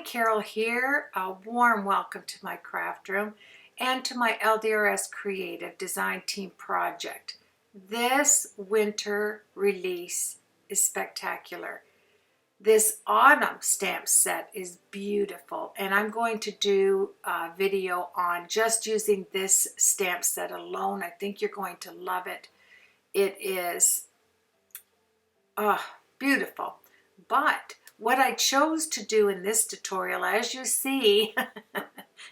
Carol here. A warm welcome to my craft room and to my LDRS Creative Design Team Project. This winter release is spectacular. This autumn stamp set is beautiful, and I'm going to do a video on just using this stamp set alone. I think you're going to love it. It is beautiful. But what I chose to do in this tutorial, as you see,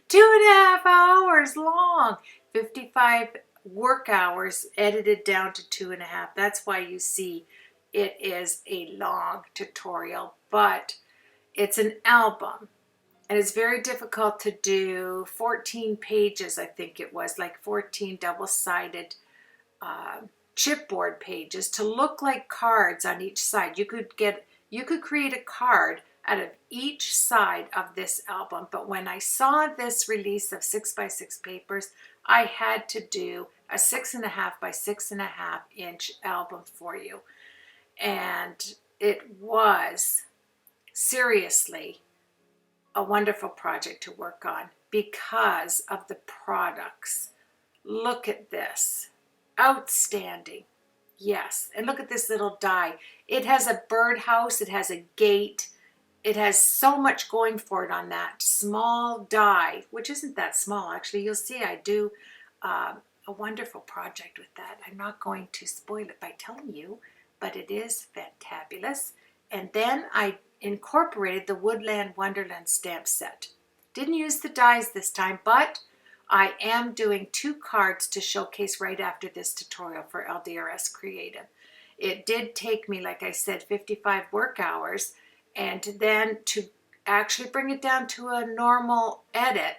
2.5 hours long, 55 work hours edited down to 2.5. That's why you see it is a long tutorial, but it's an album. And it's very difficult to do 14 pages, I think it was, like 14 double-sided chipboard pages to look like cards on each side. You could create a card out of each side of this album, but when I saw this release of 6x6 papers, I had to do a 6.5 by 6.5 inch album for you. And it was seriously a wonderful project to work on because of the products. Look at this. Outstanding. Yes, and look at this little die. It has a birdhouse, it has a gate, it has so much going for it on that small die, which isn't that small actually. You'll see I do a wonderful project with that. I'm not going to spoil it by telling you, but it is fantabulous. And then I incorporated the Woodland Wonderland stamp set. Didn't use the dies this time, but I am doing 2 cards to showcase right after this tutorial for LDRS Creative. It did take me, like I said, 55 work hours, and then to actually bring it down to a normal edit.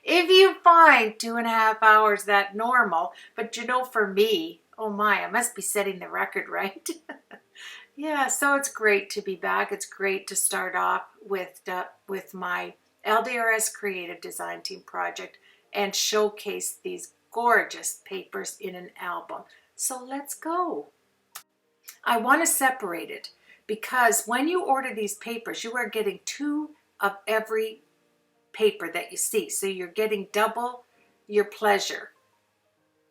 If you find 2.5 hours that normal, but you know, for me, oh my, I must be setting the record, right? Yeah, so it's great to be back. It's great to start off with my LDRS Creative Design Team Project and showcase these gorgeous papers in an album. So let's go. I want to separate it because when you order these papers, you are getting 2 of every paper that you see. So you're getting double your pleasure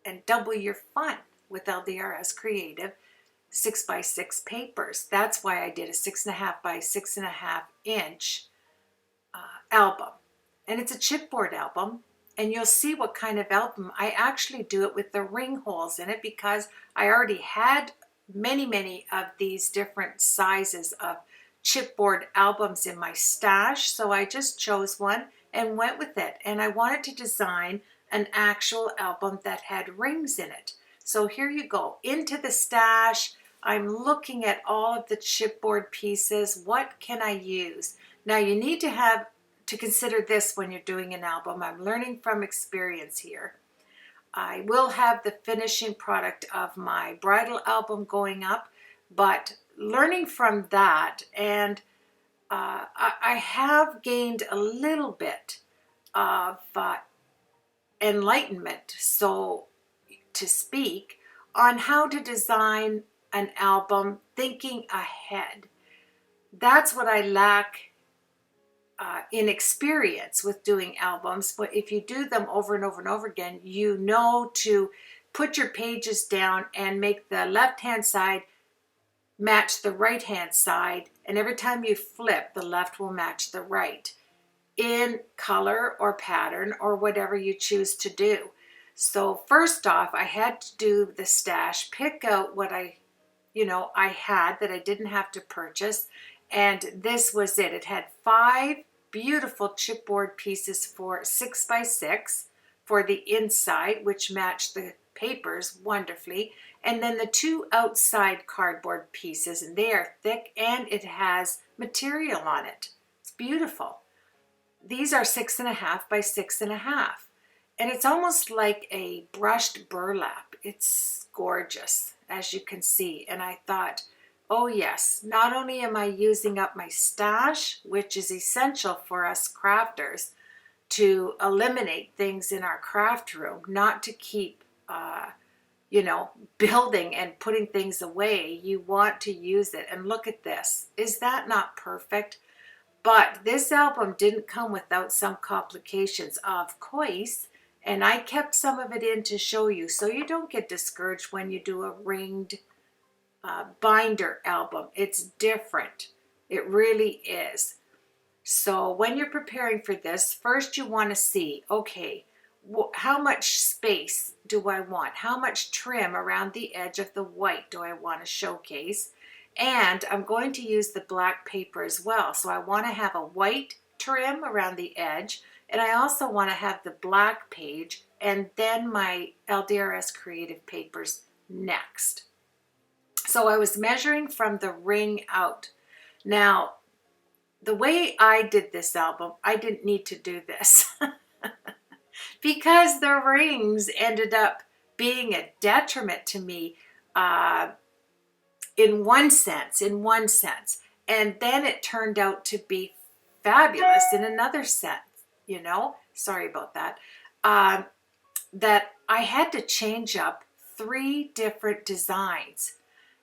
and double your fun with LDRS Creative 6x6 papers. That's why I did a 6.5 by 6.5 inch album, and it's a chipboard album, and you'll see what kind of album. I actually do it with the ring holes in it because I already had many of these different sizes of chipboard albums in my stash, so I just chose one and went with it. And I wanted to design an actual album that had rings in it. So here you go, into the stash. I'm looking at all of the chipboard pieces. What can I use? Now you need to consider this when you're doing an album. I'm learning from experience here. I will have the finishing product of my bridal album going up, but learning from that, and I have gained a little bit of enlightenment, so to speak, on how to design an album thinking ahead. That's what I lack in experience with doing albums, but if you do them over and over and over again, you know to put your pages down and make the left-hand side match the right-hand side, and every time you flip, the left will match the right in color or pattern or whatever you choose to do. So first off, I had to do the stash, pick out what I had that I didn't have to purchase. And this was it. It had 5 beautiful chipboard pieces for 6x6 for the inside, which matched the papers wonderfully. And then the 2 outside cardboard pieces, and they are thick and it has material on it. It's beautiful. These are 6.5 by 6.5. And it's almost like a brushed burlap. It's gorgeous, as you can see. And I thought, oh yes, not only am I using up my stash, which is essential for us crafters to eliminate things in our craft room, not to keep, building and putting things away. You want to use it. And look at this. Is that not perfect? But this album didn't come without some complications, of course, and I kept some of it in to show you so you don't get discouraged when you do a ringed binder album. It's different. It really is. So when you're preparing for this, first you want to see, okay, how much space do I want? How much trim around the edge of the white do I want to showcase? And I'm going to use the black paper as well. So I want to have a white trim around the edge, and I also want to have the black page and then my LDRS Creative papers next. So I was measuring from the ring out. Now, the way I did this album, I didn't need to do this because the rings ended up being a detriment to me in one sense. And then it turned out to be fabulous in another sense, you know, sorry about that, that I had to change up 3 different designs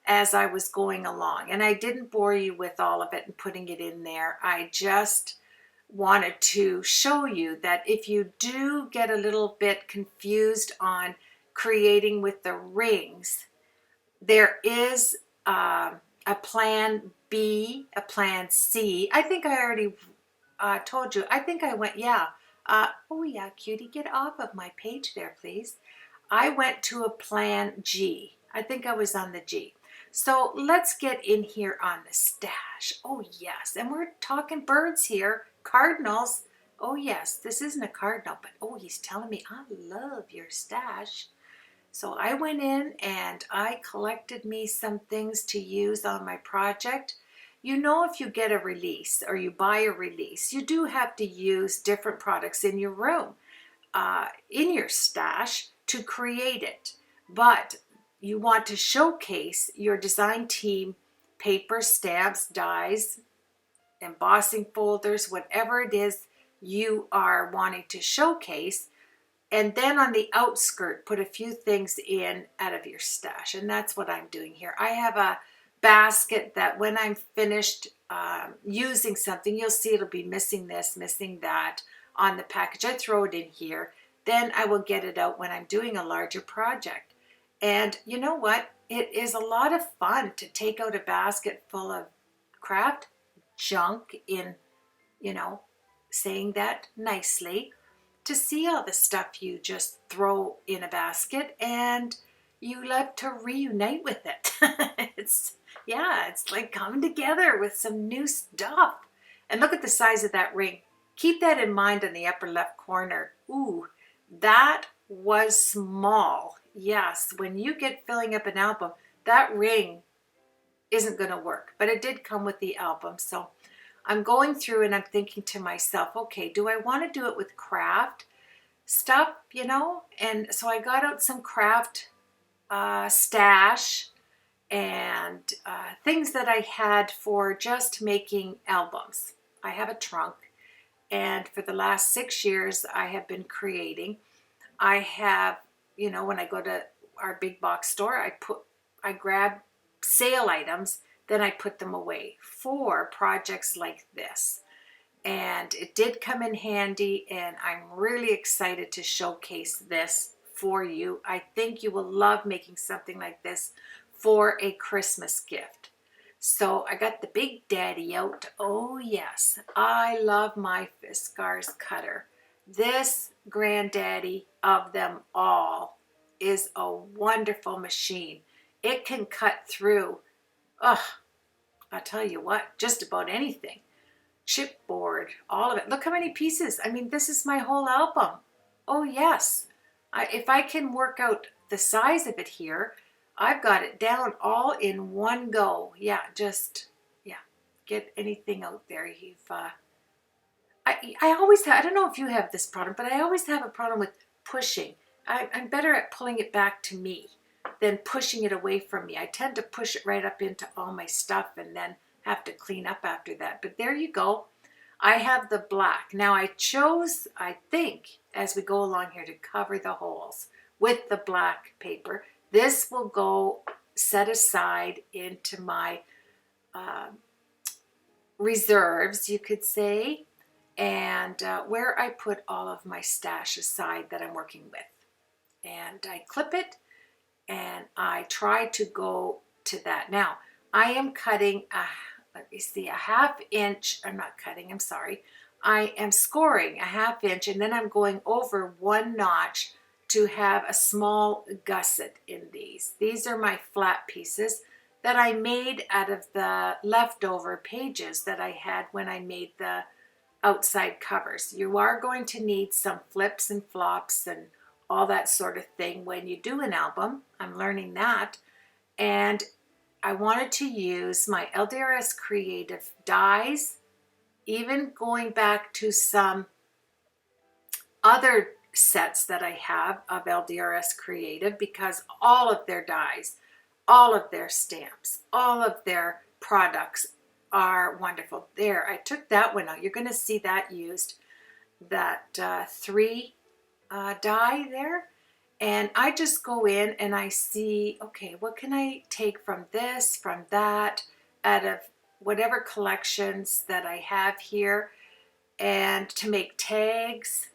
as I was going along. And I didn't bore you with all of it and putting it in there. I just wanted to show you that if you do get a little bit confused on creating with the rings, there is a plan B, a plan C. I think I already told you. I think I went, yeah. Oh yeah, cutie, get off of my page there, please. I went to a plan G. I think I was on the G. So let's get in here on the stash. Oh yes, and we're talking birds here, cardinals. Oh yes, this isn't a cardinal, but oh, he's telling me I love your stash. So I went in and I collected me some things to use on my project. You know, if you get a release or you buy a release, you do have to use different products in your room, in your stash to create it. But you want to showcase your design team paper, stamps, dies, embossing folders, whatever it is you are wanting to showcase. And then on the outskirt, put a few things in out of your stash. And that's what I'm doing here. I have a basket that when I'm finished using something, you'll see it'll be missing this, missing that on the package. I throw it in here. Then I will get it out when I'm doing a larger project. And you know what? It is a lot of fun to take out a basket full of craft junk in, you know, saying that nicely, to see all the stuff you just throw in a basket and you love to reunite with it. It's like coming together with some new stuff. And look at the size of that ring. Keep that in mind in the upper left corner. Ooh, that was small. Yes, when you get filling up an album, that ring isn't going to work, but it did come with the album. So I'm going through and I'm thinking to myself, okay, do I want to do it with craft stuff, you know? And so I got out some craft stash and things that I had for just making albums. I have a trunk, and for the last 6 years I have been creating. I have, you know, when I go to our big box store, I grab sale items, then I put them away for projects like this. And it did come in handy, and I'm really excited to showcase this for you. I think you will love making something like this for a Christmas gift. So I got the Big Daddy out. Oh yes, I love my Fiskars cutter. This granddaddy of them all is a wonderful machine. It can cut through, I'll tell you what, just about anything. Chipboard, all of it. Look how many pieces. I mean, this is my whole album. Oh yes. If I can work out the size of it here, I've got it down all in one go. Yeah, get anything out there. I always have, I don't know if you have this problem, but I always have a problem with pushing. I'm better at pulling it back to me than pushing it away from me. I tend to push it right up into all my stuff and then have to clean up after that. But there you go. I have the black. Now I chose, I think, as we go along here, to cover the holes with the black paper. This will go set aside into my reserves, you could say, and where I put all of my stash aside that I'm working with. And I clip it and I try to go to that. Now, I am cutting let me see, a ½ inch. I'm not cutting, I'm sorry. I am scoring a ½ inch, and then I'm going over 1 notch to have a small gusset in these. These are my flat pieces that I made out of the leftover pages that I had when I made the outside covers. You are going to need some flips and flops and all that sort of thing when you do an album. I'm learning that. And I wanted to use my LDRS Creative dies, even going back to some other sets that I have of LDRS Creative, because all of their dies, all of their stamps, all of their products are wonderful. There, I took that one out. You're going to see that used, that 3 die there. And I just go in and I see, okay, what can I take from this, from that, out of whatever collections that I have here, and to make tags,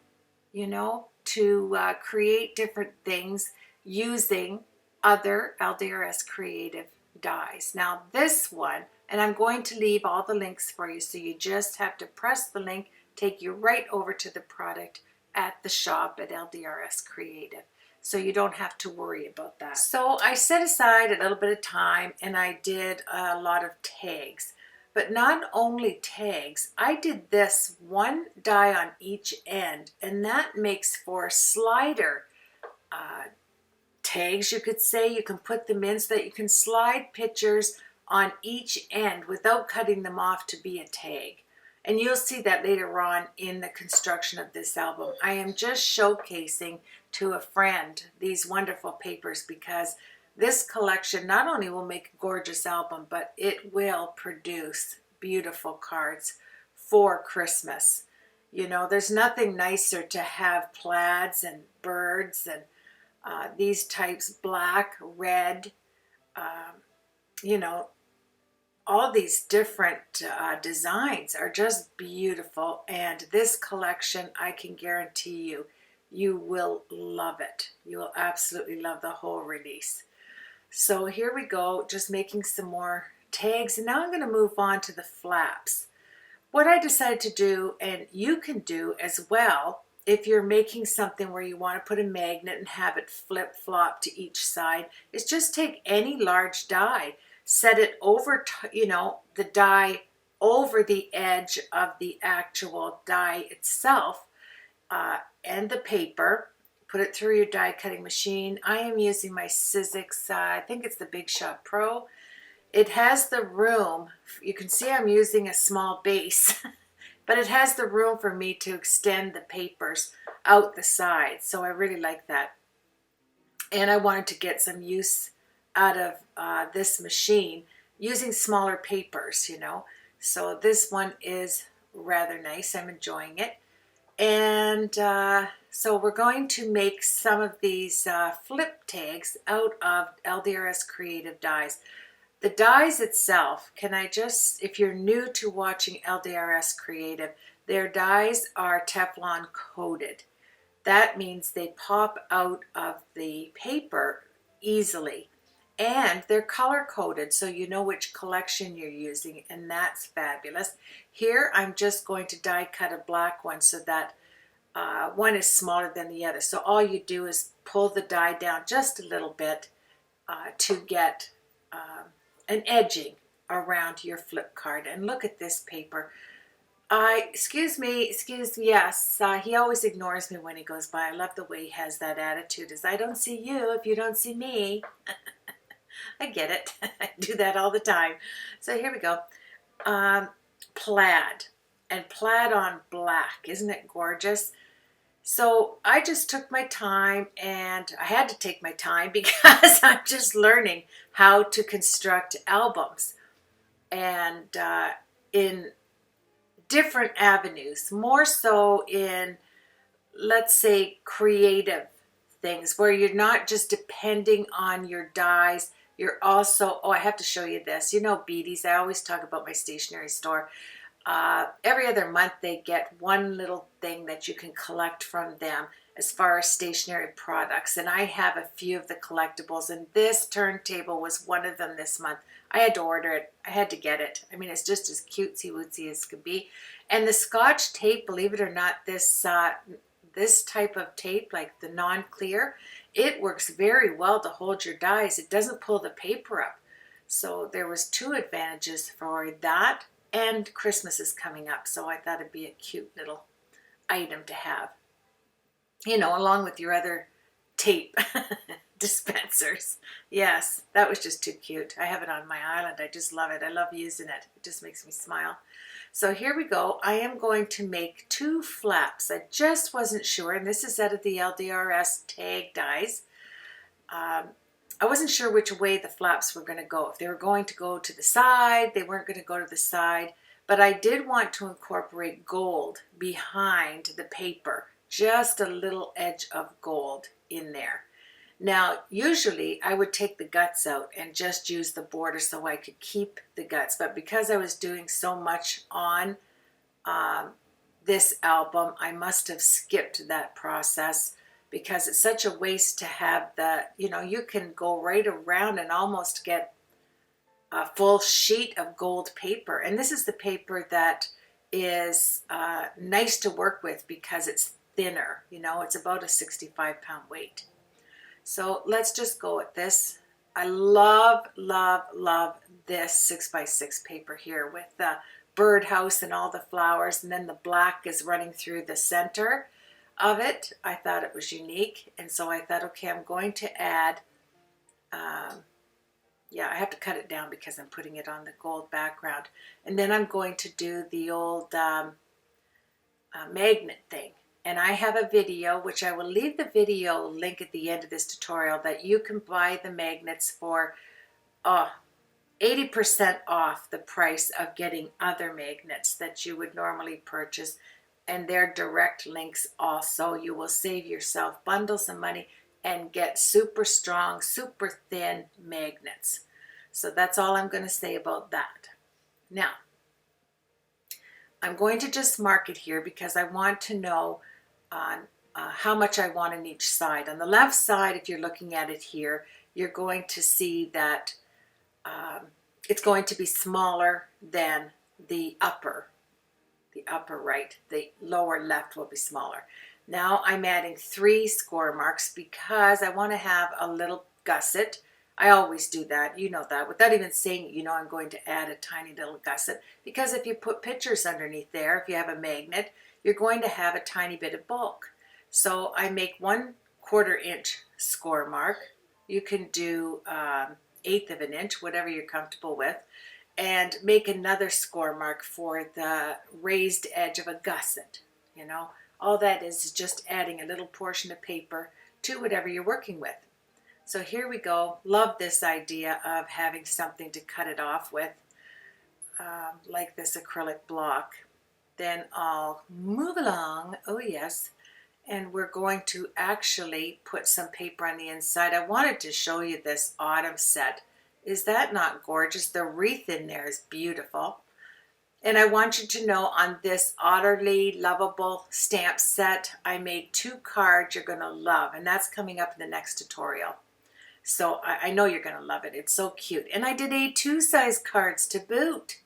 you know, to create different things using other LDRS Creative dies. Now this one, and I'm going to leave all the links for you, so you just have to press the link, take you right over to the product at the shop at LDRS Creative. So you don't have to worry about that. So I set aside a little bit of time and I did a lot of tags. But not only tags, I did this 1 die on each end, and that makes for slider tags, you could say. You can put them in so that you can slide pictures on each end without cutting them off to be a tag. And you'll see that later on in the construction of this album. I am just showcasing to a friend these wonderful papers, because this collection not only will make a gorgeous album, but it will produce beautiful cards for Christmas. You know, there's nothing nicer to have plaids and birds and these types, black, red, you know, all these different designs are just beautiful. And this collection, I can guarantee you, you will love it. You will absolutely love the whole release. So here we go, just making some more tags. And now I'm going to move on to the flaps. What I decided to do, and you can do as well, if you're making something where you want to put a magnet and have it flip-flop to each side, is just take any large die, set it over, you know, the die over the edge of the actual die itself, and the paper. Put it through your die cutting machine. I am using my Sizzix, I think it's the Big Shot Pro. It has the room, you can see I'm using a small base, but it has the room for me to extend the papers out the side. So I really like that. And I wanted to get some use out of this machine using smaller papers, you know. So this one is rather nice. I'm enjoying it. And so we're going to make some of these flip tags out of LDRS Creative dies. The dies itself, can I just, if you're new to watching LDRS Creative, their dies are Teflon coated. That means they pop out of the paper easily. And they're color coded, so you know which collection you're using, and that's fabulous. Here I'm just going to die cut a black one so that one is smaller than the other. So all you do is pull the die down just a little bit to get an edging around your flip card. And look at this paper. Excuse me, yes, he always ignores me when he goes by. I love the way he has that attitude, is I don't see you if you don't see me. I get it. I do that all the time. So here we go. Plaid, and plaid on black. Isn't it gorgeous? So I just took my time, and I had to take my time because I'm just learning how to construct albums, and in different avenues, more so in, let's say, creative things where you're not just depending on your dies You're also, oh, I have to show you this. You know Beatties, I always talk about my stationery store. Every other month they get one little thing that you can collect from them as far as stationery products. And I have a few of the collectibles, and this turntable was one of them this month. I had to order it. I had to get it. I mean, it's just as cutesy-wootsy as could be. And the Scotch tape, believe it or not, this type of tape, like the non-clear, it works very well to hold your dies. It doesn't pull the paper up. So there was 2 advantages for that, and Christmas is coming up, so I thought it'd be a cute little item to have. You know, along with your other tape dispensers. Yes, that was just too cute. I have it on my island. I just love it. I love using it. It just makes me smile. So here we go. I am going to make 2 flaps. I just wasn't sure, and this is out of the LDRS tag dies. I wasn't sure which way the flaps were going to go. If they were going to go to the side, they weren't going to go to the side. But I did want to incorporate gold behind the paper. Just a little edge of gold in there. Now, usually I would take the guts out and just use the border so I could keep the guts. But because I was doing so much on this album, I must have skipped that process, because it's such a waste to have the, you know, you can go right around and almost get a full sheet of gold paper. And this is the paper that is nice to work with because it's thinner. You know, it's about a 65-pound weight. So let's just go with this. I love, love, love this 6x6 paper here with the birdhouse and all the flowers, and then the black is running through the center of it. I thought it was unique, and so I thought, okay, I'm going to add, yeah, I have to cut it down because I'm putting it on the gold background. And then I'm going to do the old magnet thing. And I have a video, which I will leave the video link at the end of this tutorial, that you can buy the magnets for 80% off the price of getting other magnets that you would normally purchase. And their direct links also. You will save yourself bundles of money and get super strong, super thin magnets. So that's all I'm going to say about that. Now, I'm going to just mark it here because I want to know on how much I want on each side. On the left side, if you're looking at it here, you're going to see that it's going to be smaller than the upper right. The lower left will be smaller. Now I'm adding 3 score marks because I want to have a little gusset. I always do that, you know that. Without even saying it, you know I'm going to add a tiny little gusset, because if you put pictures underneath there, if you have a magnet, you're going to have a tiny bit of bulk. So I make 1/4 inch score mark. You can do 1/8 of an inch, whatever you're comfortable with, and make another score mark for the raised edge of a gusset. You know, all that is just adding a little portion of paper to whatever you're working with. So here we go. Love this idea of having something to cut it off with, like this acrylic block. Then I'll move along, oh yes, and we're going to actually put some paper on the inside. I wanted to show you this autumn set. Is that not gorgeous? The wreath in there is beautiful. And I want you to know, on this utterly lovable stamp set, I made 2 cards you're going to love, and that's coming up in the next tutorial. So I know you're going to love it. It's so cute. And I did A2 size cards to boot.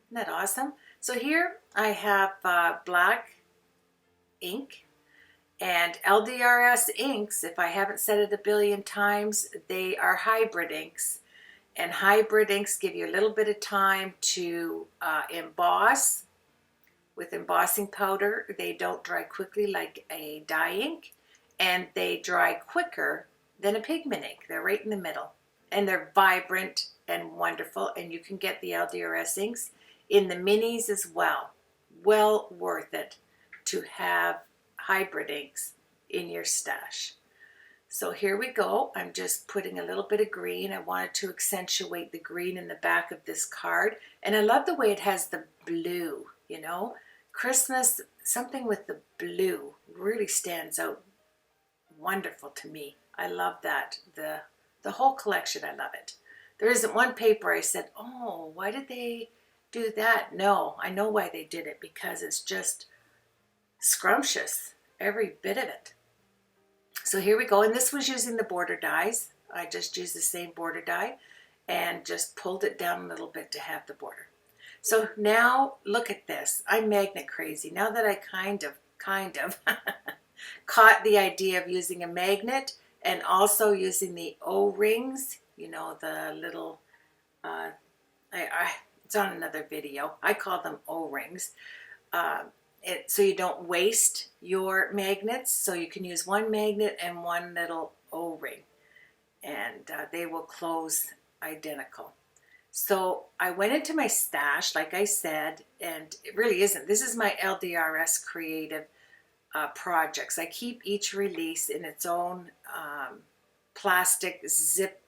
Isn't that awesome? So here I have black ink and LDRS inks. If I haven't said it a billion times, they are hybrid inks. And hybrid inks give you a little bit of time to emboss with embossing powder. They don't dry quickly like a dye ink, and they dry quicker than a pigment ink. They're right in the middle, and they're vibrant and wonderful, and you can get the LDRS inks in the minis as well. Well worth it to have hybrid inks in your stash. So here we go. I'm just putting a little bit of green. I wanted to accentuate the green in the back of this card, and I love the way it has the blue, you know. Christmas, something with the blue really stands out wonderful to me. I love that. The whole collection, I love it. There isn't one paper I said, oh, why did they do that? No, I know why they did it, because it's just scrumptious, every bit of it. So here we go, and this was using the border dies. I just used the same border die and just pulled it down a little bit to have the border. So now look at this. I'm magnet crazy. Now that I kind of caught the idea of using a magnet and also using the O-rings, you know, the little, it's on another video. I call them O-rings. So you don't waste your magnets. So you can use one magnet and one little O-ring, and they will close identical. So I went into my stash, like I said, and it really isn't. This is my LDRS Creative projects. I keep each release in its own plastic zip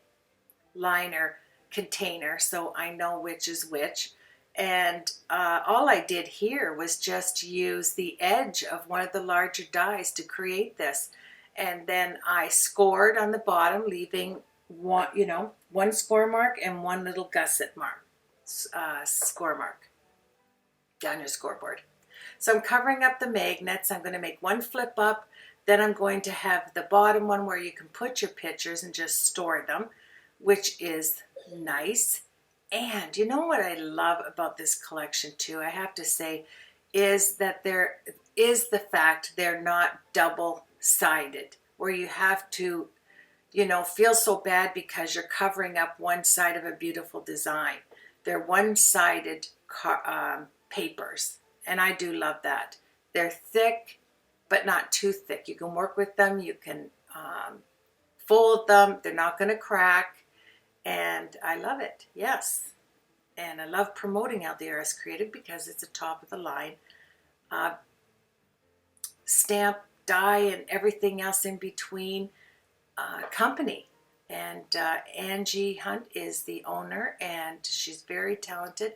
liner container, so I know which is which. And all I did here was just use the edge of one of the larger dies to create this. And then I scored on the bottom, leaving one, you know, one score mark and one little gusset mark, score mark down your scoreboard. So I'm covering up the magnets. I'm going to make one flip up. Then I'm going to have the bottom one where you can put your pictures and just store them, which is nice. And you know what I love about this collection too, I have to say, is that there is the fact they're not double-sided, where you have to, you know, feel so bad because you're covering up one side of a beautiful design. They're one-sided papers, and I do love that. They're thick, but not too thick. You can work with them, you can fold them, they're not going to crack. And I love it, yes. And I love promoting LDRS Creative because it's a top of the line stamp, die, and everything else in between company. And Angie Hunt is the owner, and she's very talented,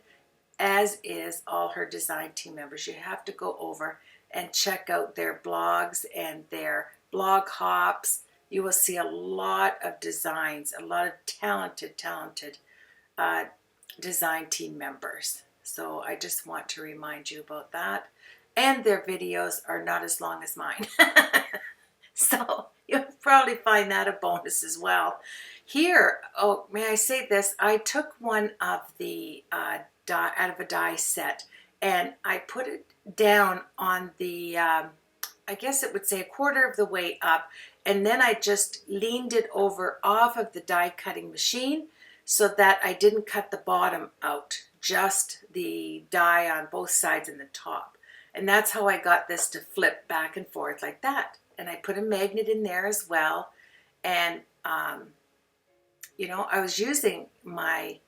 as is all her design team members. You have to go over and check out their blogs and their blog hops. You will see a lot of designs, a lot of talented design team members. So I just want to remind you about that. And their videos are not as long as mine. So you'll probably find that a bonus as well. Here, oh, may I say this? I took one of the die out of a die set, and I put it down on the, I guess it would say a quarter of the way up, and then I just leaned it over off of the die cutting machine so that I didn't cut the bottom out, just the die on both sides and the top. And that's how I got this to flip back and forth like that. And I put a magnet in there as well. And, you know, I was using my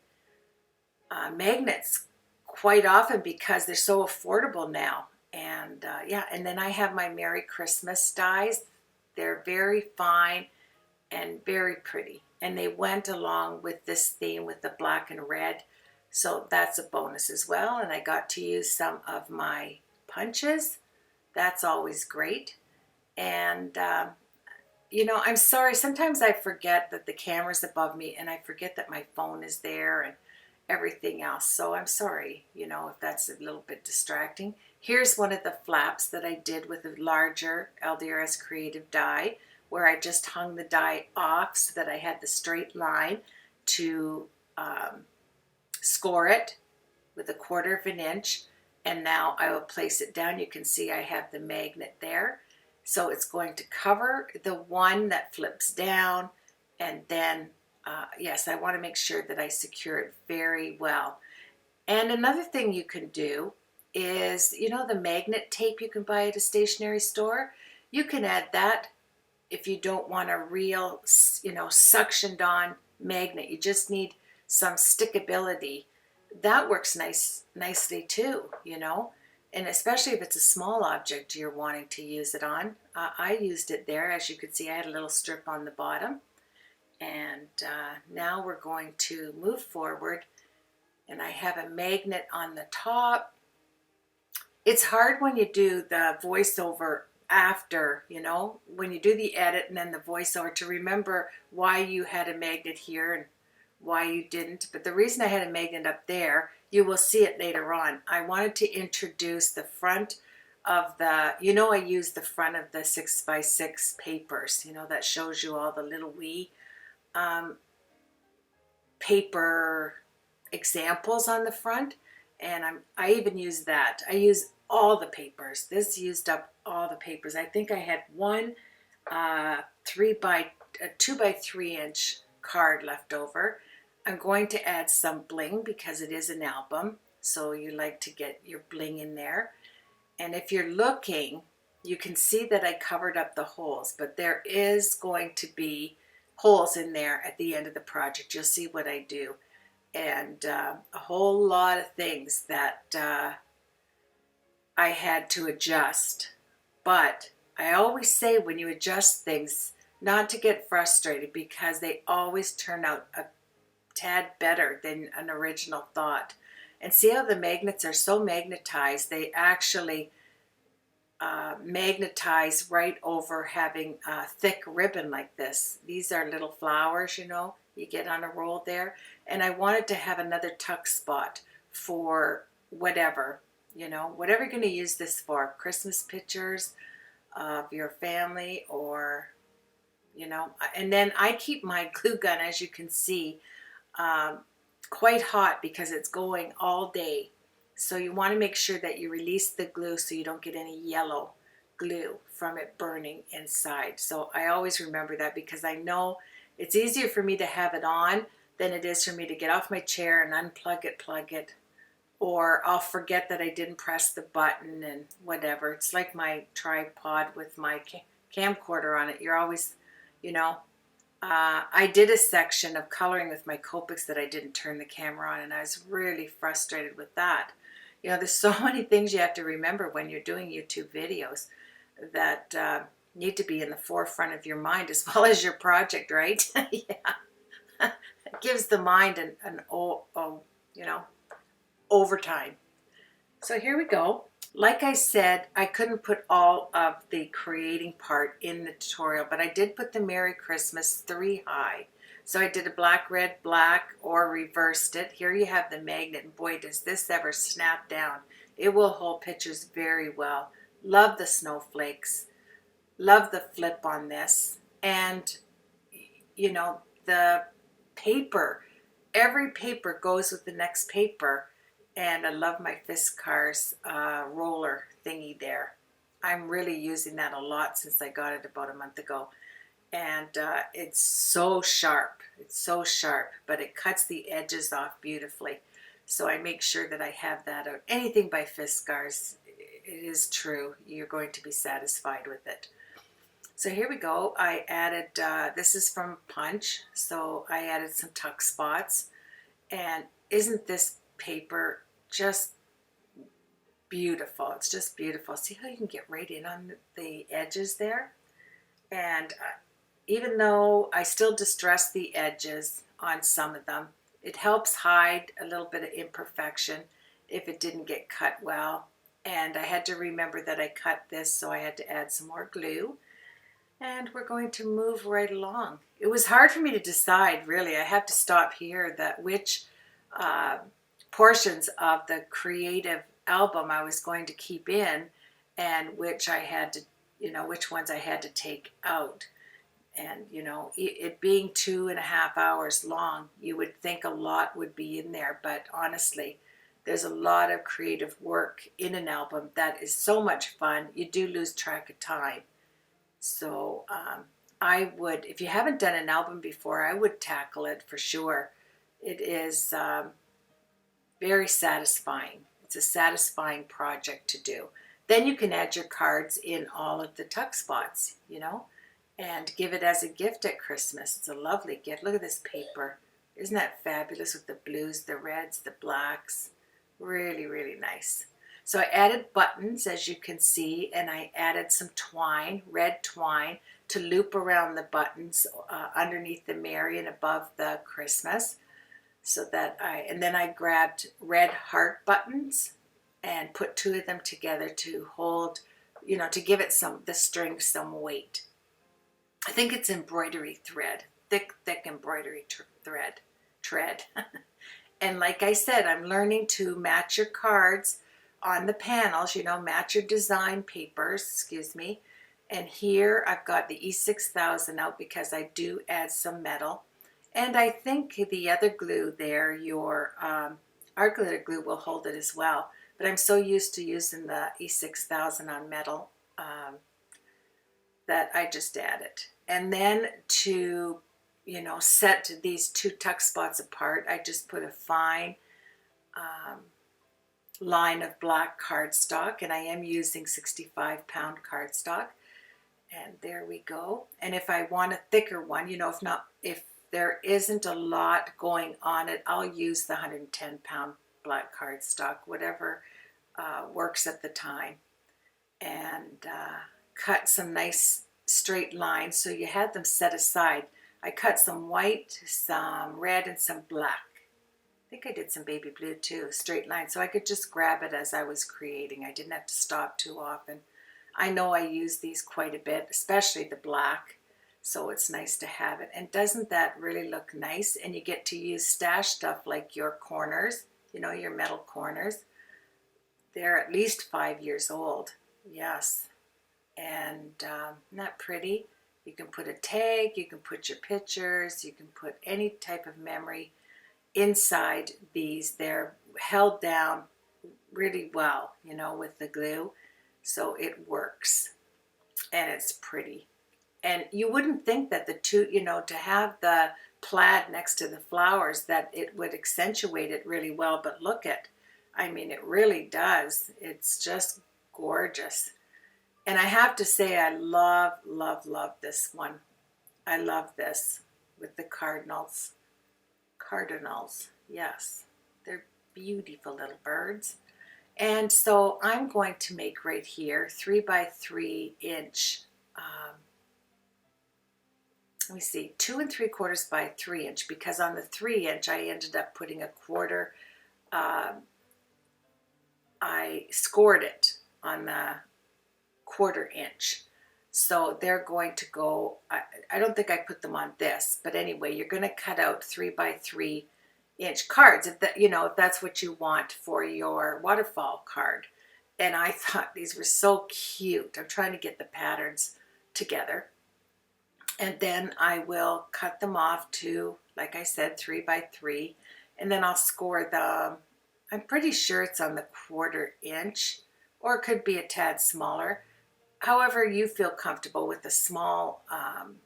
magnets quite often because they're so affordable now. And yeah, and then I have my Merry Christmas dies. They're very fine and very pretty. And they went along with this theme with the black and red. So that's a bonus as well. And I got to use some of my punches. That's always great. And, you know, I'm sorry. Sometimes I forget that the camera's above me, and I forget that my phone is there and everything else. So I'm sorry, you know, if that's a little bit distracting. Here's one of the flaps that I did with a larger LDRS Creative die, where I just hung the die off so that I had the straight line to score it with 1/4 of an inch. And now I will place it down. You can see I have the magnet there. So it's going to cover the one that flips down, and then yes, I want to make sure that I secure it very well. And another thing you can do is, you know, the magnet tape you can buy at a stationery store, you can add that if you don't want a real, you know, suctioned on magnet. You just need some stickability. That works nicely too, you know, and especially if it's a small object you're wanting to use it on. I used it there. As you could see, I had a little strip on the bottom. And now we're going to move forward, and I have a magnet on the top. It's hard when you do the voiceover after, you know, when you do the edit and then the voiceover, to remember why you had a magnet here and why you didn't, but the reason I had a magnet up there, you will see it later on. I wanted to introduce the front of the, you know, I use the front of the 6x6 papers, you know, that shows you all the little wee paper examples on the front, and I even use that. I use all the papers. This used up all the papers. I think I had one 2x3 inch card left over. I'm going to add some bling because it is an album, so you like to get your bling in there. And if you're looking, you can see that I covered up the holes, but there is going to be holes in there at the end of the project. You'll see what I do. And a whole lot of things that I had to adjust. But I always say when you adjust things, not to get frustrated, because they always turn out a tad better than an original thought. And see how the magnets are so magnetized, they actually magnetize right over having a thick ribbon like this. These are little flowers, you know, you get on a roll there. And I wanted to have another tuck spot for whatever, you know, whatever you're going to use this for. Christmas pictures of your family, or, you know. And then I keep my glue gun, as you can see, quite hot because it's going all day. So you want to make sure that you release the glue so you don't get any yellow glue from it burning inside. So I always remember that, because I know it's easier for me to have it on than it is for me to get off my chair and unplug it, plug it, or I'll forget that I didn't press the button and whatever. It's like my tripod with my camcorder on it. You're always, you know, I did a section of coloring with my Copics that I didn't turn the camera on, and I was really frustrated with that. You know, there's so many things you have to remember when you're doing YouTube videos that need to be in the forefront of your mind as well as your project, right? Yeah. It gives the mind an you know, overtime. So here we go. Like I said, I couldn't put all of the creating part in the tutorial, but I did put the Merry Christmas 3 high. So I did a black, red, black, or reversed it. Here you have the magnet, and boy, does this ever snap down. It will hold pictures very well. Love the snowflakes. Love the flip on this. And, you know, the paper. Every paper goes with the next paper. And I love my Fiskars roller thingy there. I'm really using that a lot since I got it about a month ago. And it's so sharp. It's so sharp, but it cuts the edges off beautifully. So I make sure that I have that out. Anything by Fiskars, it is true. You're going to be satisfied with it. So here we go. I added, this is from Punch, so I added some tuck spots. And isn't this paper just beautiful? It's just beautiful. See how you can get right in on the edges there? And even though I still distress the edges on some of them, it helps hide a little bit of imperfection if it didn't get cut well. And I had to remember that I cut this, so I had to add some more glue. And we're going to move right along. It was hard for me to decide, really. I have to stop here that which portions of the creative album I was going to keep in, and which I had to, you know, which ones I had to take out. And, you know, it being 2.5 hours long, you would think a lot would be in there, but honestly, there's a lot of creative work in an album that is so much fun. You do lose track of time. So I would, if you haven't done an album before, I would tackle it for sure. It is very satisfying. It's a satisfying project to do. Then you can add your cards in all of the tuck spots, you know, and give it as a gift at Christmas. It's a lovely gift. Look at this paper. Isn't that fabulous with the blues, the reds, the blacks? Really, really nice. So I added buttons, as you can see, and I added some twine, red twine, to loop around the buttons underneath the Merry and above the Christmas. So that and then I grabbed red heart buttons and put 2 of them together to hold, you know, to give it the string some weight. I think it's embroidery thread, thick embroidery thread. tread. And like I said, I'm learning to match your cards on the panels, you know, match your design papers, excuse me. And here I've got the E6000 out because I do add some metal. And I think the other glue there, your art glitter glue, will hold it as well. But I'm so used to using the E6000 on metal that I just add it. And then to, you know, set these two tuck spots apart, I just put a fine line of black cardstock, and I am using 65-pound cardstock. And there we go. And if I want a thicker one, you know, if there isn't a lot going on it, I'll use the 110-pound black cardstock, whatever works at the time. And cut some nice straight lines so you had them set aside. I cut some white, some red, and some black. I think I did some baby blue too, straight lines, so I could just grab it as I was creating. I didn't have to stop too often. I know I use these quite a bit, especially the black, so it's nice to have it. And doesn't that really look nice? And you get to use stash stuff like your corners, you know, your metal corners. They're at least 5 years old, yes. And isn't that pretty? You can put a tag, you can put your pictures, you can put any type of memory inside these. They're held down really well, you know, with the glue, so it works and it's pretty. And you wouldn't think that the two, you know, to have the plaid next to the flowers, that it would accentuate it really well, but look at, I mean, it really does. It's just gorgeous. And I have to say, I love, love, love this one. I love this with the cardinals. Cardinals, yes. They're beautiful little birds. And so I'm going to make right here 3 by 3 inch, let me see, 2 3/4 by 3 inch, because on the 3 inch I ended up putting a quarter, I scored it on the 1/4 inch. So they're going to go, I don't think I put them on this, but anyway, you're going to cut out 3 by 3 inch cards, if that, you know, if that's what you want for your waterfall card. And I thought these were so cute. I'm trying to get the patterns together. And then I will cut them off to, like I said, 3 by 3. And then I'll score them. I'm pretty sure it's on the 1/4 inch, or it could be a tad smaller. However you feel comfortable with a small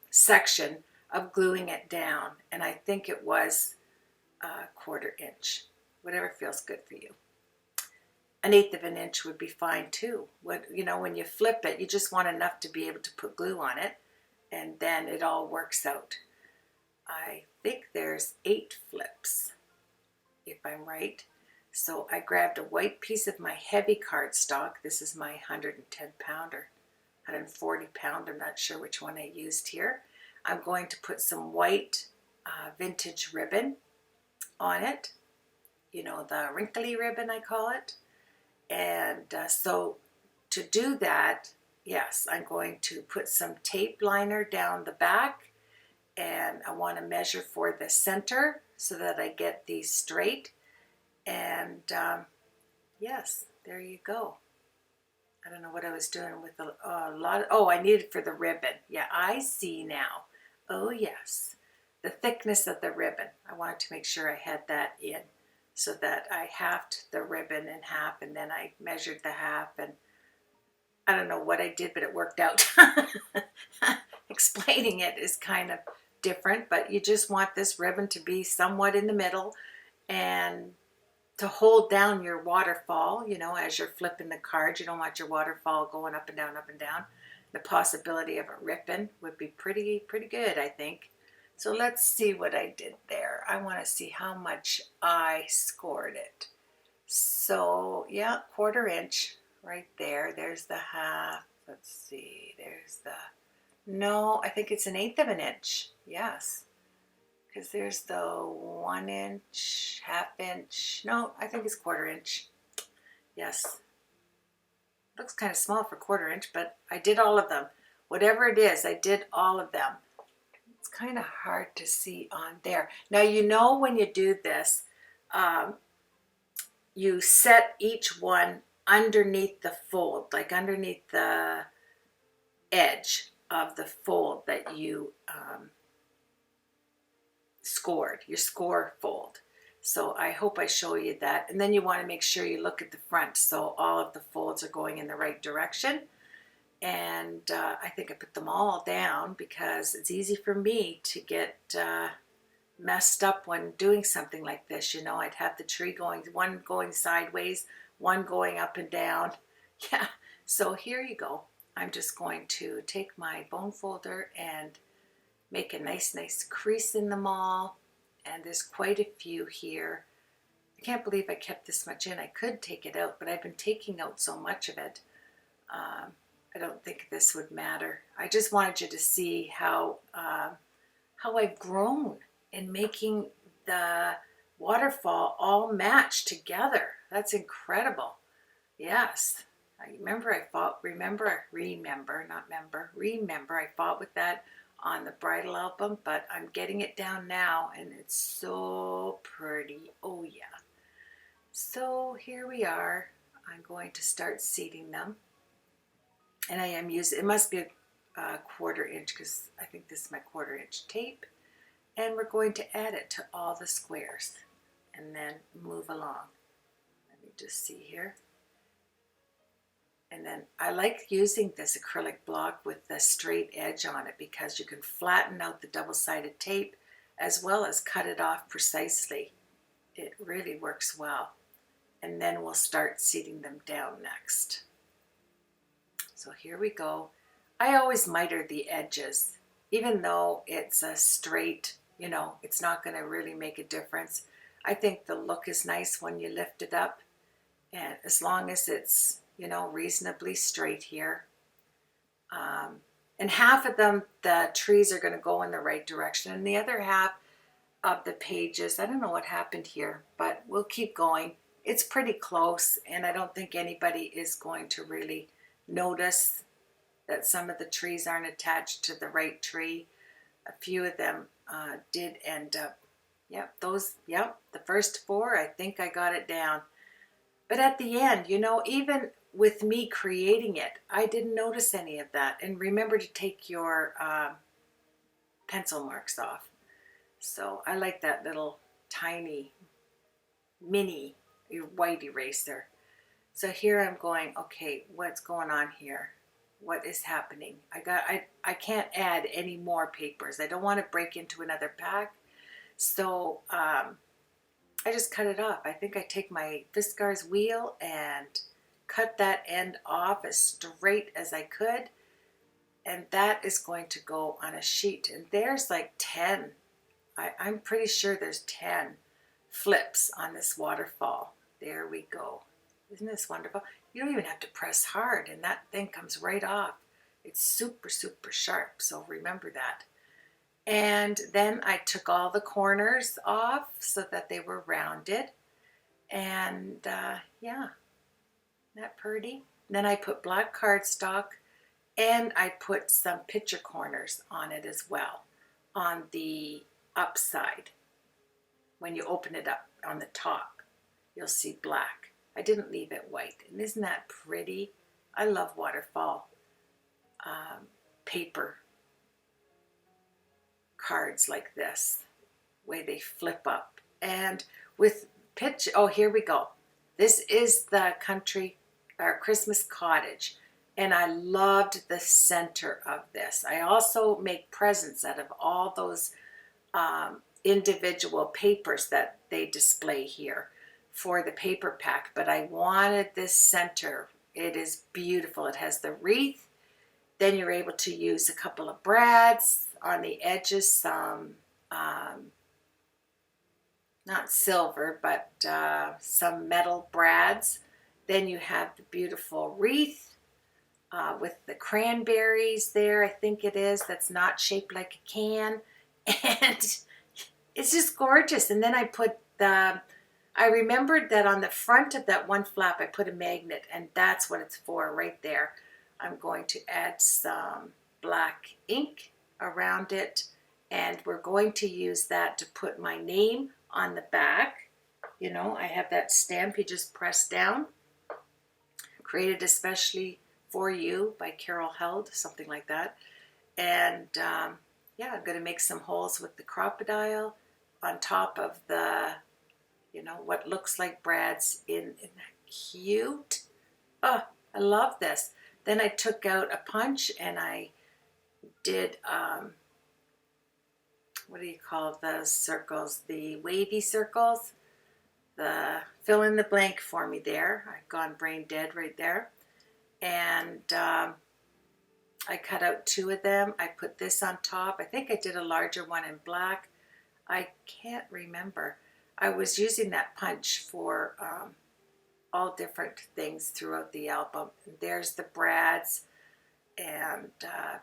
section of gluing it down. And I think it was a 1/4 inch, whatever feels good for you. 1/8 of an inch would be fine too. You know, when you flip it, you just want enough to be able to put glue on it, and then it all works out. I think there's 8 flips, if I'm right. So I grabbed a white piece of my heavy cardstock. This is my 110-pound or 140-pound. I'm not sure which one I used here. I'm going to put some white vintage ribbon on it. You know, the wrinkly ribbon, I call it. And so to do that, yes, I'm going to put some tape liner down the back, and I want to measure for the center so that I get these straight. And yes, there you go. I don't know what I was doing with a lot of, oh, I need it for the ribbon. Yeah, I see now. Oh yes, the thickness of the ribbon. I wanted to make sure I had that in, so that I halved the ribbon in half, and then I measured the half, and I don't know what I did, but it worked out. Explaining it is kind of different, but you just want this ribbon to be somewhat in the middle and to hold down your waterfall, you know, as you're flipping the cards. You don't want your waterfall going up and down, up and down. The possibility of it ripping would be pretty good, I think. So let's see what I did there. I want to see how much I scored it. So yeah, 1/4 inch right there. There's the half. Let's see. There's the, no, I think it's 1/8 of an inch. Yes. Because there's the 1 inch, 1/2 inch. No, I think it's 1/4 inch. Yes. Looks kind of small for 1/4 inch, but I did all of them. Whatever it is, I did all of them. It's kind of hard to see on there. Now, you know, when you do this, you set each one underneath the fold, like underneath the edge of the fold that you scored, your score fold. So I hope I show you that. And then you want to make sure you look at the front so all of the folds are going in the right direction. And I think I put them all down because it's easy for me to get messed up when doing something like this. You know, I'd have the tree going, one going sideways, one going up and down. Yeah, so here you go. I'm just going to take my bone folder and make a nice crease in them all. And there's quite a few here. I can't believe I kept this much in. I could take it out, but I've been taking out so much of it. I don't think this would matter. I just wanted you to see how I've grown in making the waterfall all match together. That's incredible. Yes. Remember I fought with that on the bridal album, but I'm getting it down now and it's so pretty. Oh yeah. So here we are. I'm going to start seating them. And I am using, it must be a 1/4 inch because I think this is my 1/4 inch tape. And we're going to add it to all the squares and then move along. Let me just see here. And then I like using this acrylic block with the straight edge on it because you can flatten out the double-sided tape as well as cut it off precisely. It really works well. And then we'll start seating them down next. So here we go. I always miter the edges, even though it's a straight, you know, it's not going to really make a difference. I think the look is nice when you lift it up, and as long as it's, you know, reasonably straight here. And half of them, the trees are going to go in the right direction, and the other half of the pages, I don't know what happened here, but we'll keep going. It's pretty close, and I don't think anybody is going to really notice that some of the trees aren't attached to the right tree. A few of them did end up, the first 4, I think I got it down. But at the end, you know, even with me creating it, I didn't notice any of that. And remember to take your pencil marks off. So I like that little tiny mini white eraser. So here I'm going, okay, what's going on here? What is happening? I can't add any more papers. I don't want to break into another pack. So I just cut it off. I think I take my Fiskars wheel and cut that end off as straight as I could. And that is going to go on a sheet. And there's like 10. I'm pretty sure there's 10 flips on this waterfall. There we go. Isn't this wonderful? You don't even have to press hard and that thing comes right off. It's super, super sharp, so remember that. And then I took all the corners off so that they were rounded. And yeah, isn't that pretty? Then I put black cardstock and I put some picture corners on it as well, on the upside. When you open it up on the top, you'll see black. I didn't leave it white. And isn't that pretty? I love waterfall paper cards like this, way they flip up. And with oh, here we go. This is the Christmas cottage. And I loved the center of this. I also make presents out of all those individual papers that they display here for the paper pack, but I wanted this center. It is beautiful. It has the wreath. Then you're able to use a couple of brads on the edges, some not silver, but some metal brads. Then you have the beautiful wreath with the cranberries there, I think it is, that's not shaped like a can. And it's just gorgeous. And then I put I remembered that on the front of that one flap, I put a magnet, and that's what it's for right there. I'm going to add some black ink around it And we're going to use that to put my name on the back. You know, I have that stamp you just press down. Created especially for you by Carol Held, something like that. And yeah, I'm going to make some holes with the crocodile on top of the, you know, what looks like brads in that cute. Oh, I love this. Then I took out a punch and I did, what do you call those circles? The wavy circles. The fill in the blank for me there. I've gone brain dead right there. And I cut out 2 of them. I put this on top. I think I did a larger one in black. I can't remember. I was using that punch for all different things throughout the album. There's the brads and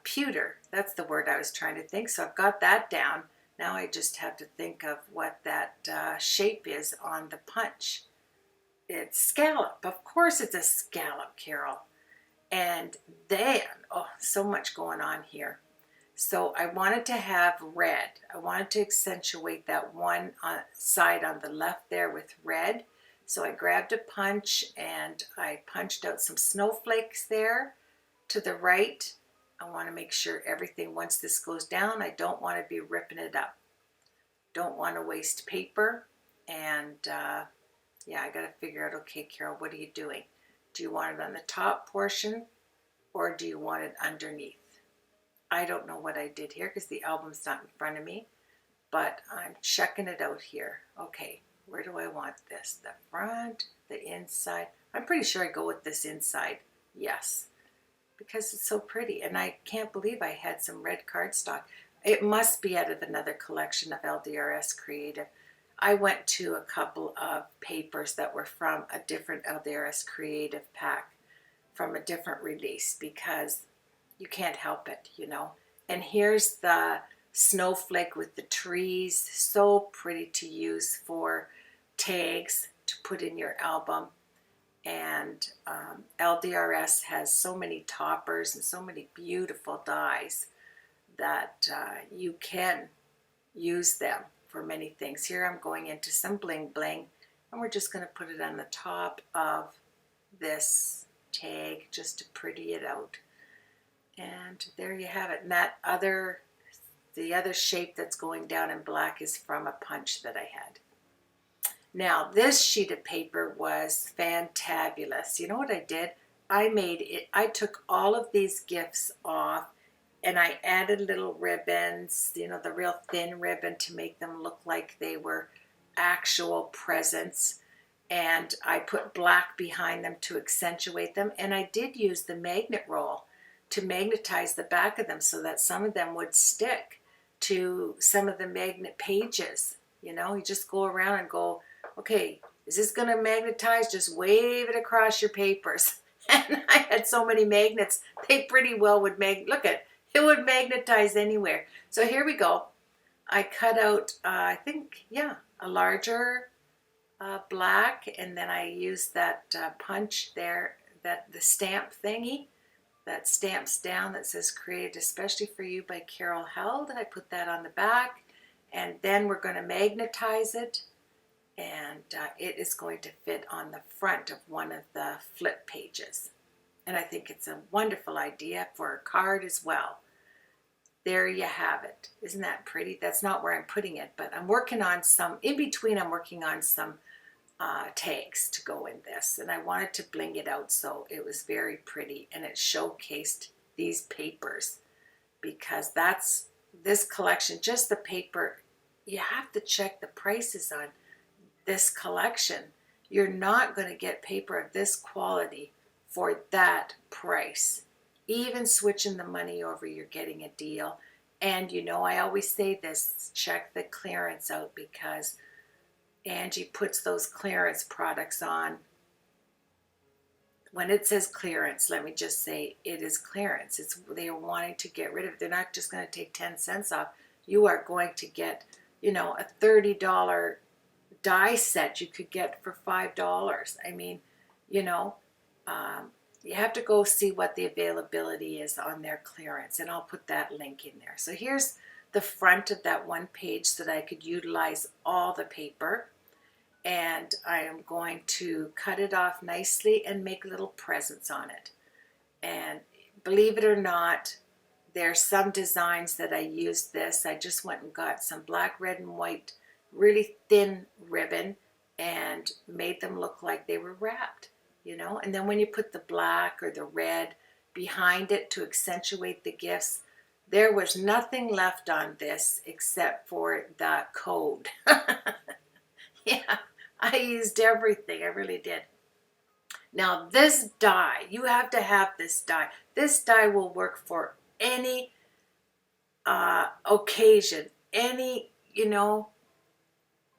pewter. That's the word I was trying to think. So I've got that down. Now I just have to think of what that shape is on the punch. It's scallop. Of course it's a scallop, Carol. And then, oh, so much going on here. So I wanted to have red. I wanted to accentuate that one side on the left there with red. So I grabbed a punch and I punched out some snowflakes there to the right. I want to make sure everything, once this goes down, I don't want to be ripping it up. Don't want to waste paper. And yeah, I got to figure out, okay, Carol, what are you doing? Do you want it on the top portion or do you want it underneath? I don't know what I did here because the album's not in front of me, but I'm checking it out here. Okay, where do I want this? The front, the inside? I'm pretty sure I go with this inside. Yes, because it's so pretty. And I can't believe I had some red cardstock. It must be out of another collection of LDRS Creative. I went to a couple of papers that were from a different LDRS Creative pack, from a different release, because you can't help it, you know. And here's the snowflake with the trees. So pretty to use for tags to put in your album. And LDRS has so many toppers and so many beautiful dies that you can use them for many things. Here I'm going into some bling bling, and we're just going to put it on the top of this tag just to pretty it out. And there you have it. And that the other shape that's going down in black is from a punch that I had. Now this sheet of paper was fantabulous. You know what I did? I took all of these gifts off and I added little ribbons, you know, the real thin ribbon to make them look like they were actual presents. And I put black behind them to accentuate them. And I did use the magnet roll to magnetize the back of them so that some of them would stick to some of the magnet pages. You know, you just go around and go, okay, is this going to magnetize? Just wave it across your papers. And I had so many magnets, they pretty well would look at it would magnetize anywhere. So here we go. I cut out, I think, yeah, a larger black, and then I used that punch there, the stamp thingy that stamps down that says created especially for you by Carol Held. I put that on the back, and then we're going to magnetize it, and it is going to fit on the front of one of the flip pages. And I think it's a wonderful idea for a card as well. There you have it. Isn't that pretty? That's not where I'm putting it, but I'm working on some, in between I'm working on some tags to go in this. And I wanted to bling it out so it was very pretty and it showcased these papers, because that's this collection, just the paper. You have to check the prices on this collection. You're not going to get paper of this quality for that price. Even switching the money over, you're getting a deal. And you know, I always say this, check the clearance out, because Angie puts those clearance products on. When it says clearance, let me just say it is clearance. They are wanting to get rid of it. They're not just going to take 10 cents off. You are going to get, you know, a $30 die set you could get for $5. I mean, you know, you have to go see what the availability is on their clearance, and I'll put that link in there. So here's the front of that one page so that I could utilize all the paper. And I am going to cut it off nicely and make little presents on it. And believe it or not, there's some designs that I used this. I just went and got some black, red, and white, really thin ribbon and made them look like they were wrapped, you know. And then when you put the black or the red behind it to accentuate the gifts, there was nothing left on this except for the code. Yeah, I used everything. I really did. Now this die, you have to have this die. This die will work for any occasion, any, you know,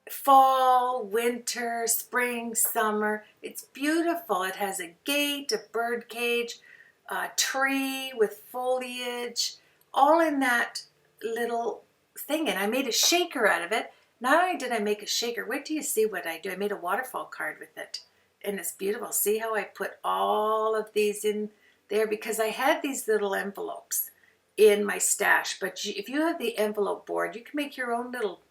fall, winter, spring, summer. It's beautiful. It has a gate, a bird cage, a tree with foliage, all in that little thing. And I made a shaker out of it. Not only did I make a shaker, wait till you see what I do. I made a waterfall card with it. And it's beautiful. See how I put all of these in there? Because I had these little envelopes in my stash. But if you have the envelope board, you can make your own little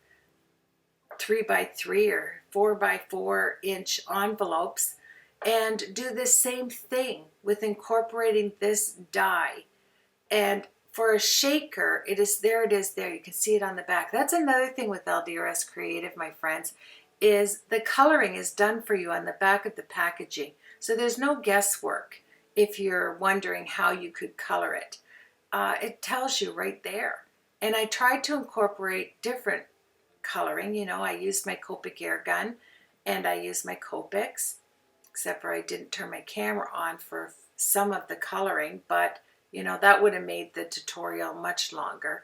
3x3 or 4x4 inch envelopes and do the same thing with incorporating this die. And for a shaker, it is there. You can see it on the back. That's another thing with LDRS Creative, my friends, is the coloring is done for you on the back of the packaging. So there's no guesswork if you're wondering how you could color it. It tells you right there. And I tried to incorporate different coloring. You know, I used my Copic air gun and I used my Copics, except for I didn't turn my camera on for some of the coloring, but you know, that would have made the tutorial much longer.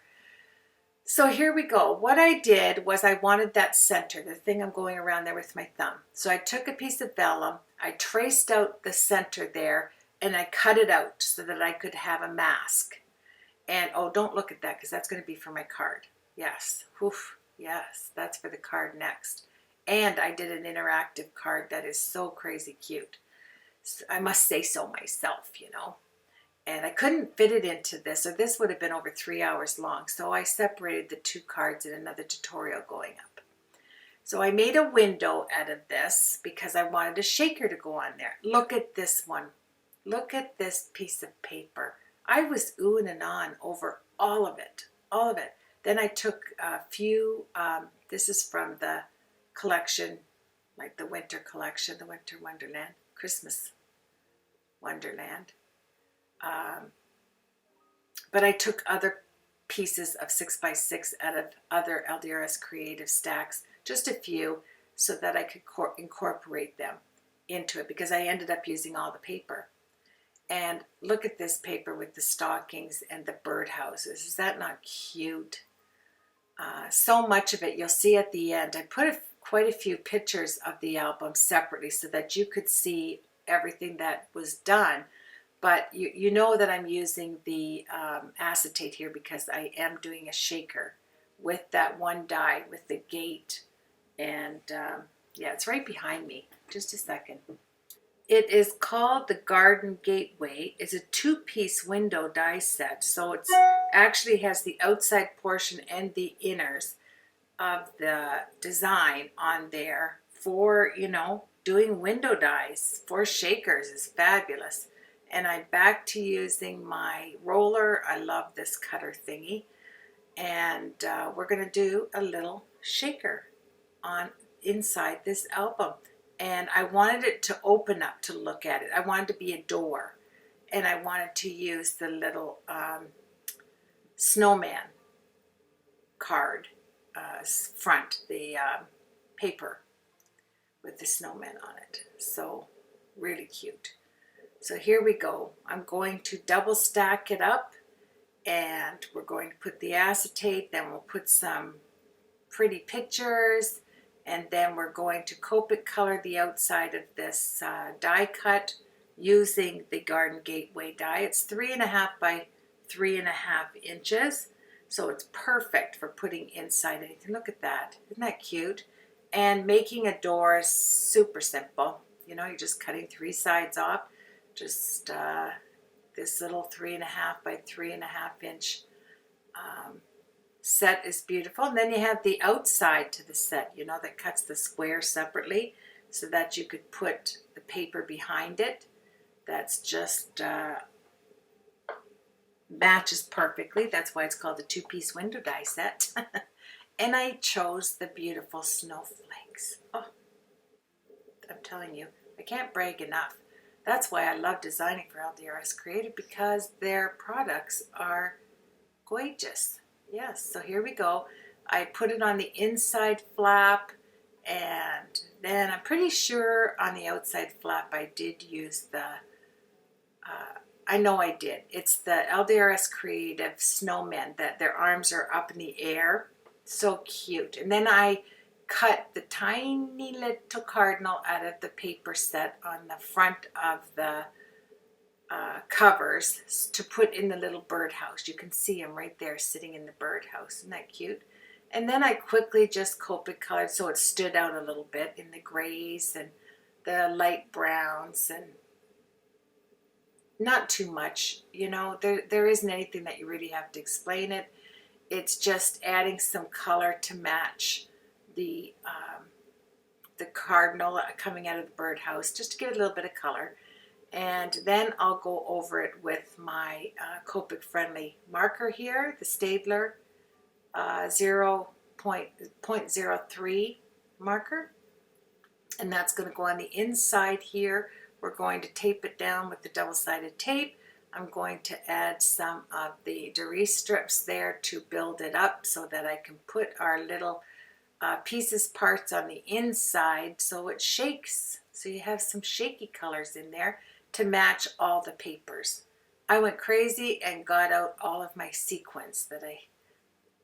So here we go. What I did was I wanted that center, the thing I'm going around there with my thumb. So I took a piece of vellum, I traced out the center there, and I cut it out so that I could have a mask. And oh, don't look at that because that's going to be for my card. Yes, oof, yes, that's for the card next. And I did an interactive card that is so crazy cute. I must say so myself, you know. And I couldn't fit it into this, or this would have been over 3 hours long. So I separated the two cards in another tutorial going up. So I made a window out of this because I wanted a shaker to go on there. Look at this one. Look at this piece of paper. I was oohing and ahhing over all of it, all of it. Then I took a few, this is from the collection, like the winter collection, the Winter Wonderland, Christmas Wonderland. But I took other pieces of 6x6 out of other LDRS Creative stacks, just a few, so that I could incorporate them into it because I ended up using all the paper. And look at this paper with the stockings and the birdhouses. Is that not cute? So much of it you'll see at the end. I put quite a few pictures of the album separately so that you could see everything that was done. But you know that I'm using the acetate here because I am doing a shaker with that one die with the gate. And yeah, it's right behind me. Just a second. It is called the Garden Gateway. It's a 2-piece window die set. So it actually has the outside portion and the inners of the design on there for, you know, doing window dies for shakers is fabulous. And I'm back to using my roller. I love this cutter thingy. And we're going to do a little shaker on inside this album. And I wanted it to open up to look at it. I wanted to be a door. And I wanted to use the little snowman card front, the paper with the snowman on it. So really cute. So here we go. I'm going to double stack it up and we're going to put the acetate, then we'll put some pretty pictures, and then we're going to Copic color the outside of this die cut using the Garden Gateway die. It's 3.5 by 3.5 inches, so it's perfect for putting inside anything. Look at that. Isn't that cute? And making a door is super simple. You know, you're just cutting 3 sides off. Just this little 3.5 by 3.5 inch set is beautiful. And then you have the outside to the set, you know, that cuts the square separately so that you could put the paper behind it. That's just matches perfectly. That's why it's called the two-piece window die set. And I chose the beautiful snowflakes. Oh, I'm telling you, I can't brag enough. That's why I love designing for LDRS Creative, because their products are gorgeous. Yes, so here we go. I put it on the inside flap, and then I'm pretty sure on the outside flap I did use the, I know I did. It's the LDRS Creative Snowmen, that their arms are up in the air. So cute. And then I cut the tiny little cardinal out of the paper set on the front of the covers to put in the little birdhouse. You can see him right there sitting in the birdhouse. Isn't that cute? And then I quickly just Copic colored so it stood out a little bit in the grays and the light browns, and not too much. You know, there isn't anything that you really have to explain it. It's just adding some color to match the cardinal coming out of the birdhouse, just to give it a little bit of color. And then I'll go over it with my Copic friendly marker here, the Stabler 0.03 marker. And that's going to go on the inside here. We're going to tape it down with the double-sided tape. I'm going to add some of the LDRS strips there to build it up so that I can put our little pieces parts on the inside so it shakes. So you have some shaky colors in there to match all the papers. I went crazy and got out all of my sequins that I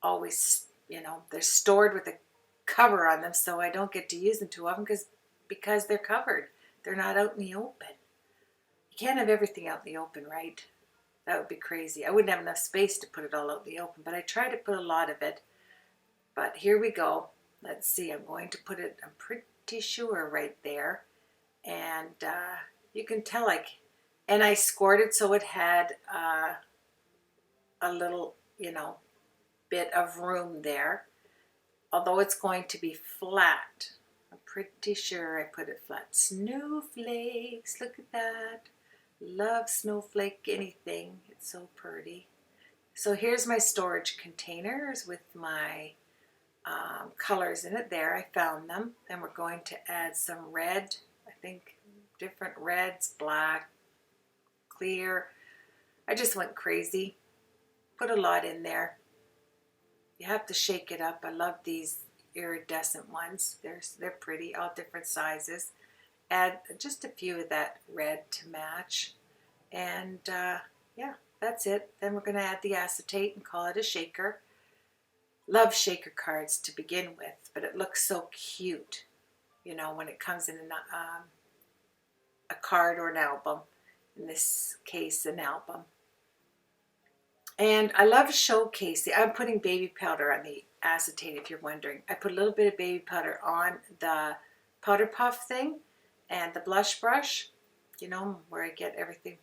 always, you know, they're stored with a cover on them, so I don't get to use them too often because they're covered. They're not out in the open. You can't have everything out in the open, right? That would be crazy. I wouldn't have enough space to put it all out in the open, but I try to put a lot of it. But here we go. Let's see, I'm going to put it, I'm pretty sure right there. And you can tell, like, and I scored it so it had a little, you know, bit of room there. Although it's going to be flat. I'm pretty sure I put it flat. Snowflakes, look at that. Love snowflake anything. It's so pretty. So here's my storage containers with my colors in it there. I found them. Then we're going to add some red. I think different reds, black, clear. I just went crazy. Put a lot in there. You have to shake it up. I love these iridescent ones. They're pretty, all different sizes. Add just a few of that red to match. And yeah, that's it. Then we're going to add the acetate and call it a shaker. Love shaker cards to begin with, but it looks so cute, you know, when it comes in a card or an album. In this case, an album. And I love showcasing. I'm putting baby powder on the acetate, if you're wondering. I put a little bit of baby powder on the powder puff thing and the blush brush, you know, where I get everything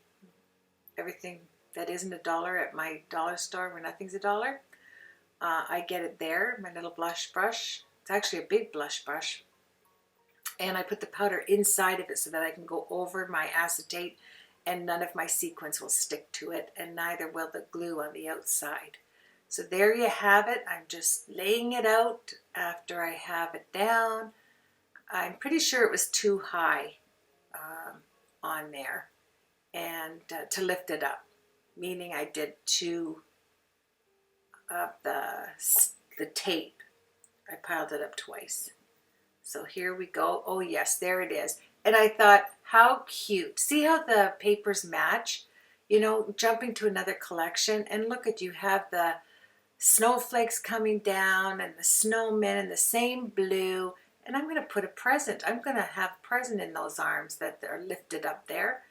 that isn't $1 at my dollar store where nothing's $1. I get it there, my little blush brush. It's actually a big blush brush. And I put the powder inside of it so that I can go over my acetate and none of my sequins will stick to it, and neither will the glue on the outside. So there you have it. I'm just laying it out after I have it down. I'm pretty sure it was too high on there, and to lift it up, meaning I did two of the tape. I piled it up twice. So here we go. Oh yes, there it is. And I thought, how cute. See how the papers match? You know, jumping to another collection. And look at, you have the snowflakes coming down and the snowmen in the same blue. And I'm going to put a present. I'm going to have a present in those arms that are lifted up there.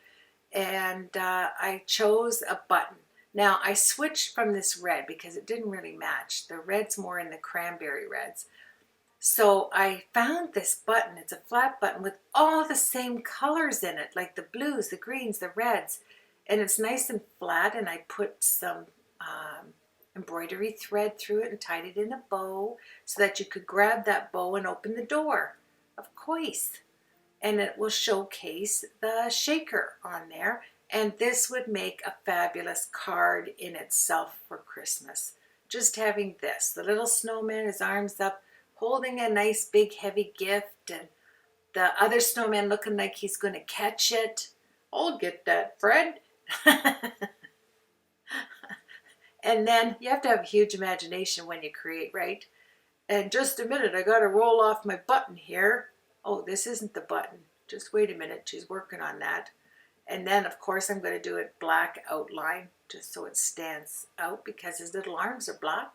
And I chose a button. Now, I switched from this red because it didn't really match. The red's more in the cranberry reds. So I found this button. It's a flat button with all the same colors in it, like the blues, the greens, the reds. And it's nice and flat, and I put some embroidery thread through it and tied it in a bow so that you could grab that bow and open the door. Of course. And it will showcase the shaker on there. And this would make a fabulous card in itself for Christmas. Just having this, the little snowman, his arms up, holding a nice big heavy gift, and the other snowman looking like he's going to catch it. I'll get that, Fred. And then you have to have a huge imagination when you create, right? And just a minute, I got to roll off my button here. Oh, this isn't the button. Just wait a minute, she's working on that. And then, of course, I'm going to do it black outline, just so it stands out because his little arms are black.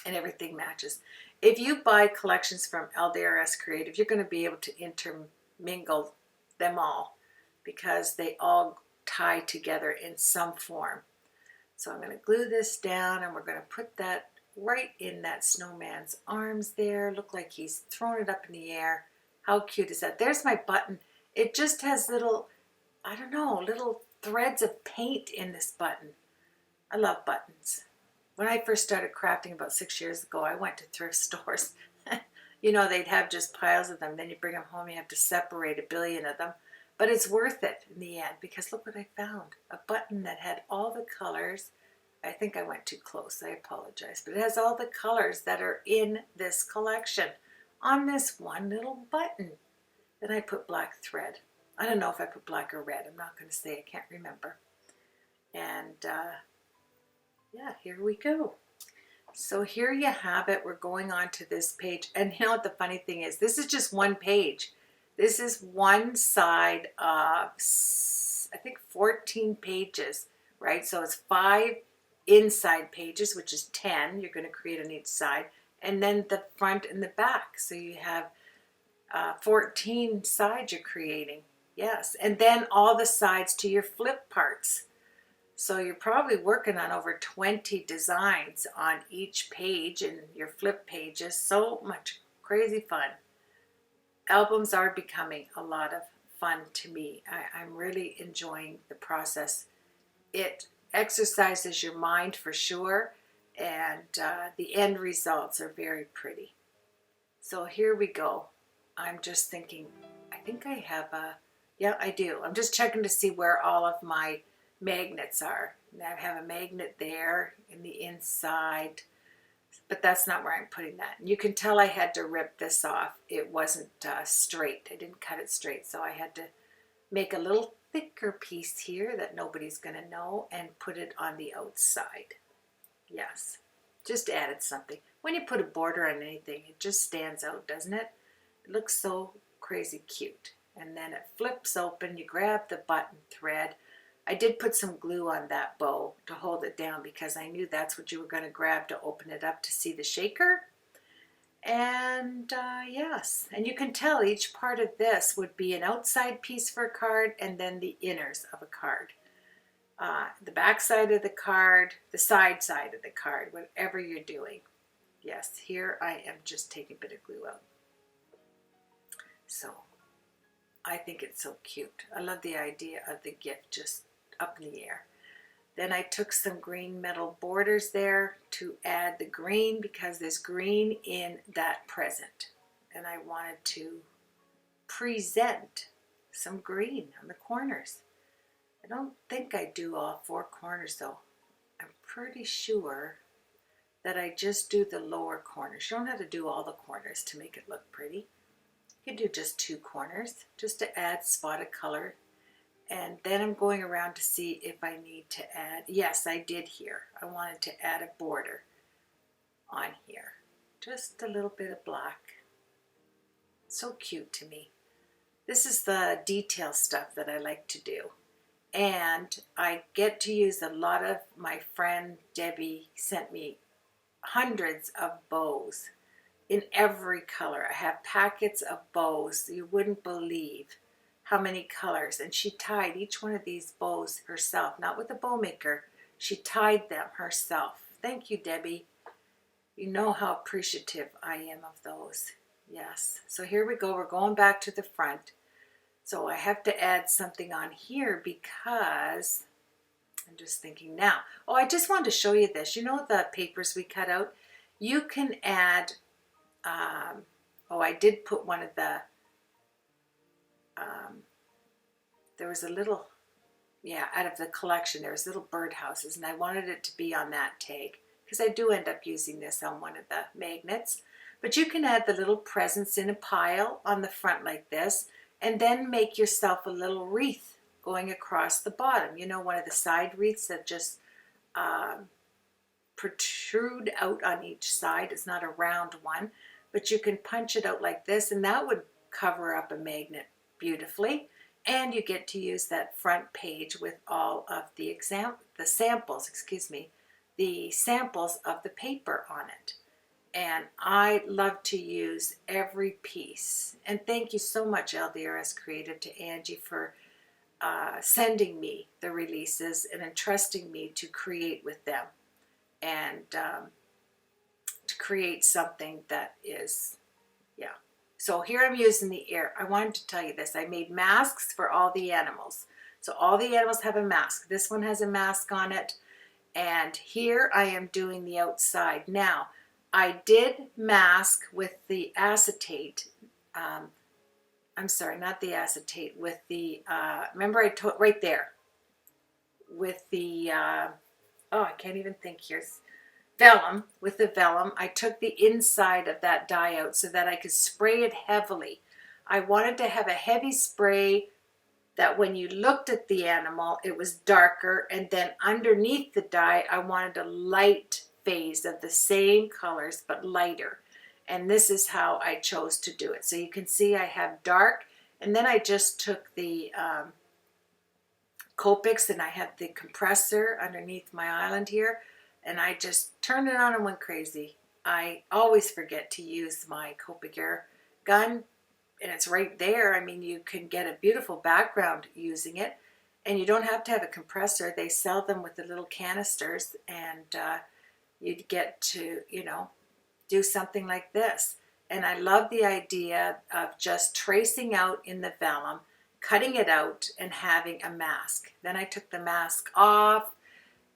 And everything matches. If you buy collections from LDRS Creative, you're going to be able to intermingle them all because they all tie together in some form. So I'm going to glue this down, and we're going to put that right in that snowman's arms there. Look like he's throwing it up in the air. How cute is that? There's my button. It just has little, I don't know, little threads of paint in this button. I love buttons. When I first started crafting about 6 years ago, I went to thrift stores. You know, they'd have just piles of them. Then you bring them home, you have to separate a billion of them. But it's worth it in the end because look what I found. A button that had all the colors. I think I went too close. I apologize. But it has all the colors that are in this collection on this one little button. Then I put black thread. I don't know if I put black or red. I'm not going to say. I can't remember. And yeah, here we go. So here you have it. We're going on to this page. And you know what the funny thing is? This is just one page. This is one side of, I think, 14 pages, right? So it's 5 inside pages, which is 10. You're going to create on each side. And then the front and the back. So you have 14 sides you're creating. Yes. And then all the sides to your flip parts. So you're probably working on over 20 designs on each page and your flip pages. So much crazy fun. Albums are becoming a lot of fun to me. I'm really enjoying the process. It exercises your mind for sure, and the end results are very pretty. So here we go. I'm just thinking, I think I have a, yeah, I do. I'm just checking to see where all of my magnets are. And I have a magnet there in the inside, but that's not where I'm putting that. And you can tell I had to rip this off. It wasn't straight. I didn't cut it straight, so I had to make a little thicker piece here that nobody's going to know and put it on the outside. Yes, just added something. When you put a border on anything, it just stands out, doesn't it? It looks so crazy cute. And then it flips open. You grab the button thread. I did put some glue on that bow to hold it down because I knew that's what you were going to grab to open it up to see the shaker. And yes, and you can tell each part of this would be an outside piece for a card and then the inners of a card. The back side of the card, the side of the card, whatever you're doing. Yes, here I am just taking a bit of glue out. So I think it's so cute. I love the idea of the gift just up in the air. Then I took some green metal borders there to add the green because there's green in that present. And I wanted to present some green on the corners. I don't think I do all 4 corners though. I'm pretty sure that I just do the lower corners. You don't have to do all the corners to make it look pretty. You can do just 2 corners just to add spotted color. And then I'm going around to see if I need to add, yes, I did here. I wanted to add a border on here. Just a little bit of black. So cute to me. This is the detail stuff that I like to do. And I get to use a lot of, my friend Debbie sent me hundreds of bows in every color. I have packets of bows you wouldn't believe how many colors. And she tied each one of these bows herself, not with a bow maker. She tied them herself. Thank you, Debbie. You know how appreciative I am of those. Yes. So here we go. We're going back to the front. So I have to add something on here because I'm just thinking now. Oh, I just wanted to show you this. You know the papers we cut out? You can add, oh, I did put one of the, there was a little, yeah, out of the collection, there was little birdhouses, and I wanted it to be on that tag because I do end up using this on one of the magnets. But you can add the little presents in a pile on the front like this, and then make yourself a little wreath going across the bottom. You know, one of the side wreaths that just protrude out on each side. It's not a round one, but you can punch it out like this, and that would cover up a magnet beautifully. And you get to use that front page with all of the samples of the paper on it. And I love to use every piece. And thank you so much, LDRS Creative, to Angie for sending me the releases and entrusting me to create with them and to create something that is, yeah. So here I'm using the air. I wanted to tell you this. I made masks for all the animals. So all the animals have a mask. This one has a mask on it. And here I am doing the outside. Now, I did mask with the acetate. I'm sorry, not the acetate. With the, remember I told, right there. With the, oh, I can't even think here. Vellum, with the vellum, I took the inside of that dye out so that I could spray it heavily. I wanted to have a heavy spray that when you looked at the animal, it was darker, and then underneath the dye, I wanted a light phase of the same colors, but lighter. And this is how I chose to do it. So you can see I have dark, and then I just took the Copics, and I had the compressor underneath my island here, and I just turned it on and went crazy. I always forget to use my Copic air gun, and it's right there. I mean, you can get a beautiful background using it, and you don't have to have a compressor. They sell them with the little canisters, and you'd get to, you know, do something like this. And I love the idea of just tracing out in the vellum, cutting it out, and having a mask. Then I took the mask off,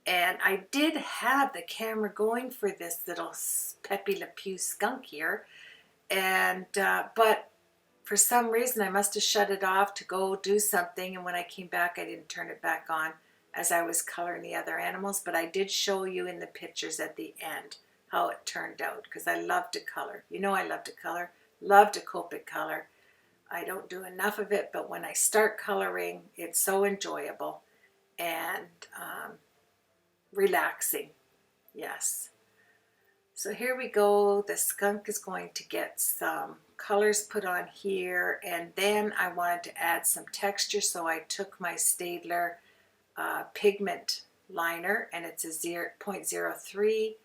and I did have the camera going for this little Pepe Le Pew skunk here, and but for some reason I must have shut it off to go do something, and when I came back I didn't turn it back on as I was coloring the other animals. But I did show you in the pictures at the end how it turned out, because I love to color. You know I love to color, love to Copic color. I don't do enough of it, but when I start coloring, it's so enjoyable and relaxing. Yes. So here we go. The skunk is going to get some colors put on here, and then I wanted to add some texture, so I took my Staedtler pigment liner, and it's a 0.03,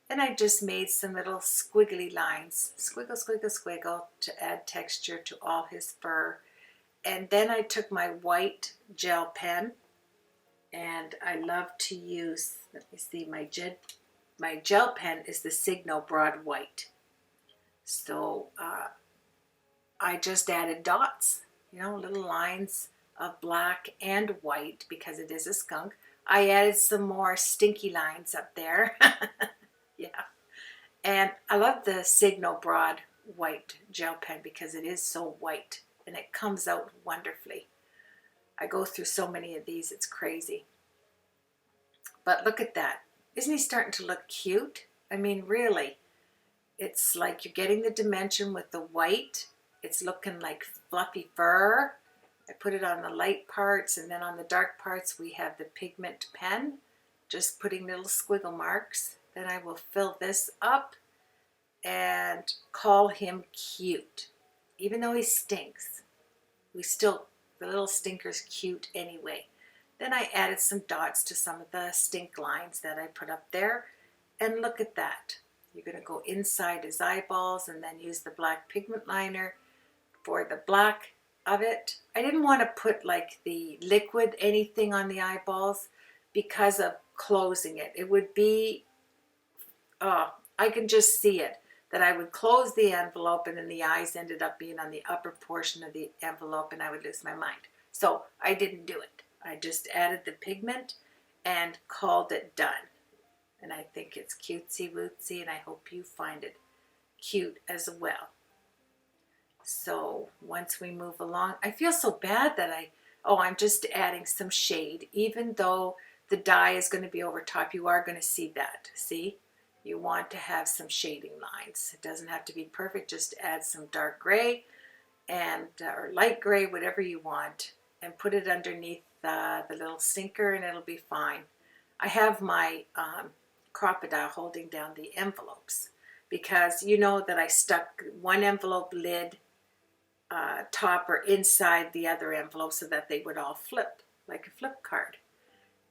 and I just made some little squiggly lines, squiggle, squiggle, squiggle, to add texture to all his fur. And then I took my white gel pen, and I love to use, let me see, my gel pen is the Signal Broad White. So I just added dots, you know, little lines of black and white because it is a skunk. I added some more stinky lines up there. Yeah. And I love the Signal Broad White gel pen because it is so white and it comes out wonderfully. I go through so many of these, it's crazy. But look at that. Isn't he starting to look cute? I mean, really, it's like you're getting the dimension with the white. It's looking like fluffy fur. I put it on the light parts, and then on the dark parts we have the pigment pen, just putting little squiggle marks. Then I will fill this up and call him cute. Even though he stinks, the little stinker's cute anyway. Then I added some dots to some of the stink lines that I put up there. And look at that. You're going to go inside his eyeballs and then use the black pigment liner for the black of it. I didn't want to put like the liquid anything on the eyeballs because of closing it. It would be, I can just see it, that I would close the envelope and then the eyes ended up being on the upper portion of the envelope and I would lose my mind. So I didn't do it. I just added the pigment and called it Done. And I think it's cutesy wootsy, and I hope you find it cute as well. So once we move along, I feel so bad that I'm just adding some shade. Even though the die is going to be over top, you are going to see that. See? You want to have some shading lines. It doesn't have to be perfect, just add some dark gray and or light gray, whatever you want, and put it underneath the little sinker, and it'll be fine. I have my crocodile holding down the envelopes because you know that I stuck one envelope lid topper inside the other envelope so that they would all flip like a flip card.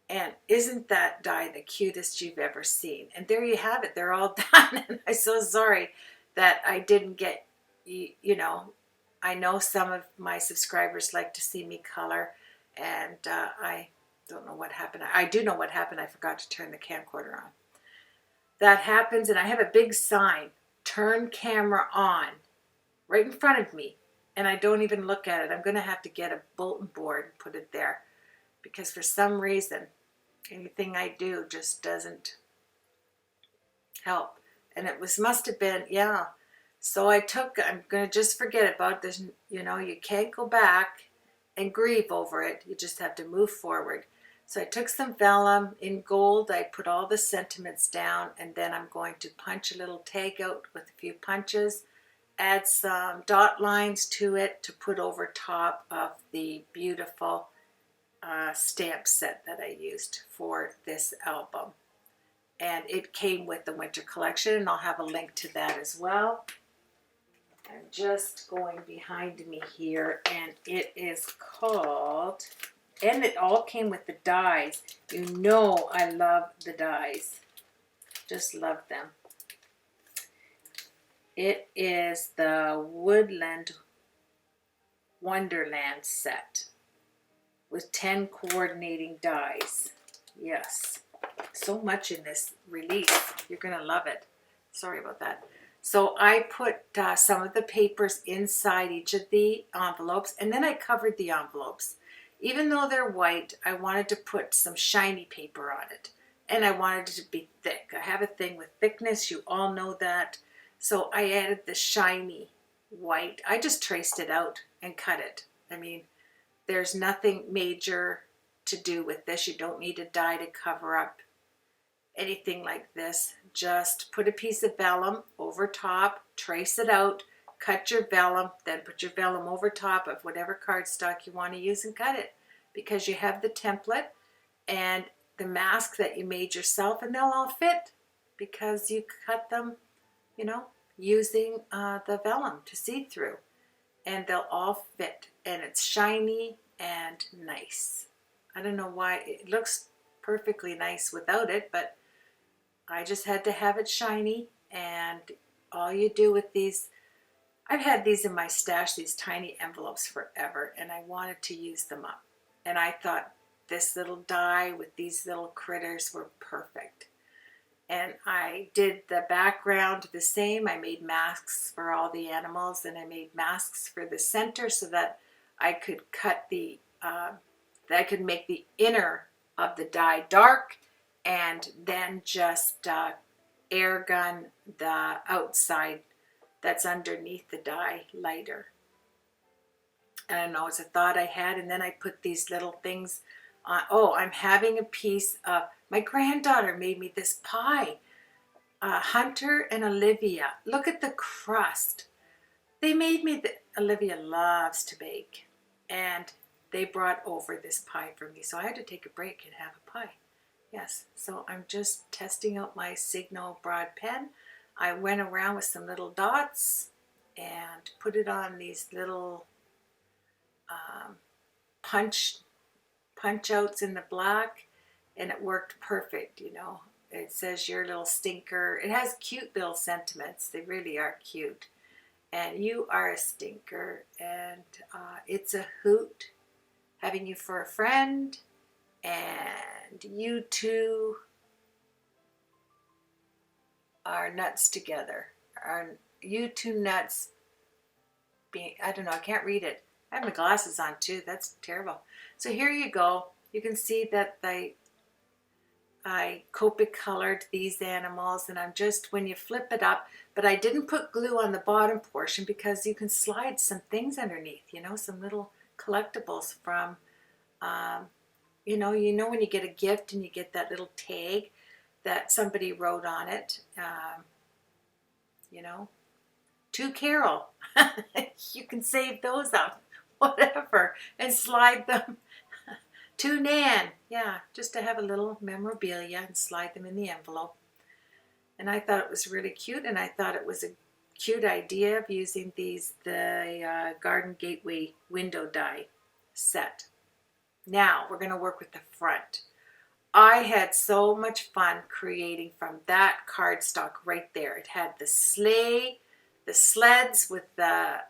And isn't that die the cutest you've ever seen? And there you have it. They're all done. And I'm so sorry that I didn't get, you know, I know some of my subscribers like to see me color, and I don't know what happened. I do know what happened. I forgot to turn the camcorder on. That happens, and I have a big sign, turn camera on, right in front of me. And I don't even look at it. I'm going to have to get a bulletin board and put it there, because for some reason, anything I do just doesn't help. And it must have been, yeah. So I'm going to just forget about this. You know, you can't go back and grieve over it. You just have to move forward. So I took some vellum in gold. I put all the sentiments down, and then I'm going to punch a little tag out with a few punches. Add some dot lines to it to put over top of the beautiful stamp set that I used for this album. And it came with the winter collection, and I'll have a link to that as well. I'm just going behind me here, and it is called, and it all came with the dies. You know I love the dies. Just love them. It is the Woodland Wonderland set with 10 coordinating dies. Yes, so much in this release. You're going to love it. Sorry about that. So I put some of the papers inside each of the envelopes, and then I covered the envelopes. Even though they're white, I wanted to put some shiny paper on it, and I wanted it to be thick. I have a thing with thickness. You all know that. So I added the shiny white. I just traced it out and cut it. I mean, there's nothing major to do with this. You don't need a die to cover up anything like this. Just put a piece of vellum over top, trace it out, cut your vellum, then put your vellum over top of whatever cardstock you want to use and cut it, because you have the template and the mask that you made yourself, and they'll all fit because you cut them, you know, using the vellum to see through, and they'll all fit, and it's shiny and nice. I don't know why it looks perfectly nice without it, but I just had to have it shiny. And all you do with these, I've had these in my stash, these tiny envelopes forever, and I wanted to use them up, and I thought this little die with these little critters were perfect. And I did the background the same. I made masks for all the animals, and I made masks for the center so that I could cut the, that I could make the inner of the die dark, and then just air gun the outside that's underneath the die lighter. And I know it's a thought I had, and then I put these little things on. Oh, I'm having a piece of, my granddaughter made me this pie. Hunter and Olivia. Look at the crust. They made me, Olivia loves to bake, and they brought over this pie for me. So I had to take a break and have a pie. Yes, so I'm just testing out my Signo broad pen. I went around with some little dots and put it on these little punch outs in the black, and it worked perfect, you know. It says your little stinker. It has cute little sentiments. They really are cute. And you are a stinker, and it's a hoot having you for a friend, and you two are nuts together. Are you two nuts being, I don't know, I can't read it. I have my glasses on too. That's terrible. So here you go. You can see that I Copic colored these animals, and I'm just, when you flip it up, but I didn't put glue on the bottom portion because you can slide some things underneath, you know, some little collectibles from, you know when you get a gift and you get that little tag that somebody wrote on it, you know, to Carol. You can save those up, whatever, and slide them. To Nan, yeah, just to have a little memorabilia and slide them in the envelope. And I thought it was really cute, and I thought it was a cute idea of using the Garden Gateway window die set. Now we're going to work with the front. I had so much fun creating from that cardstock right there. It had the sleigh, the sleds with the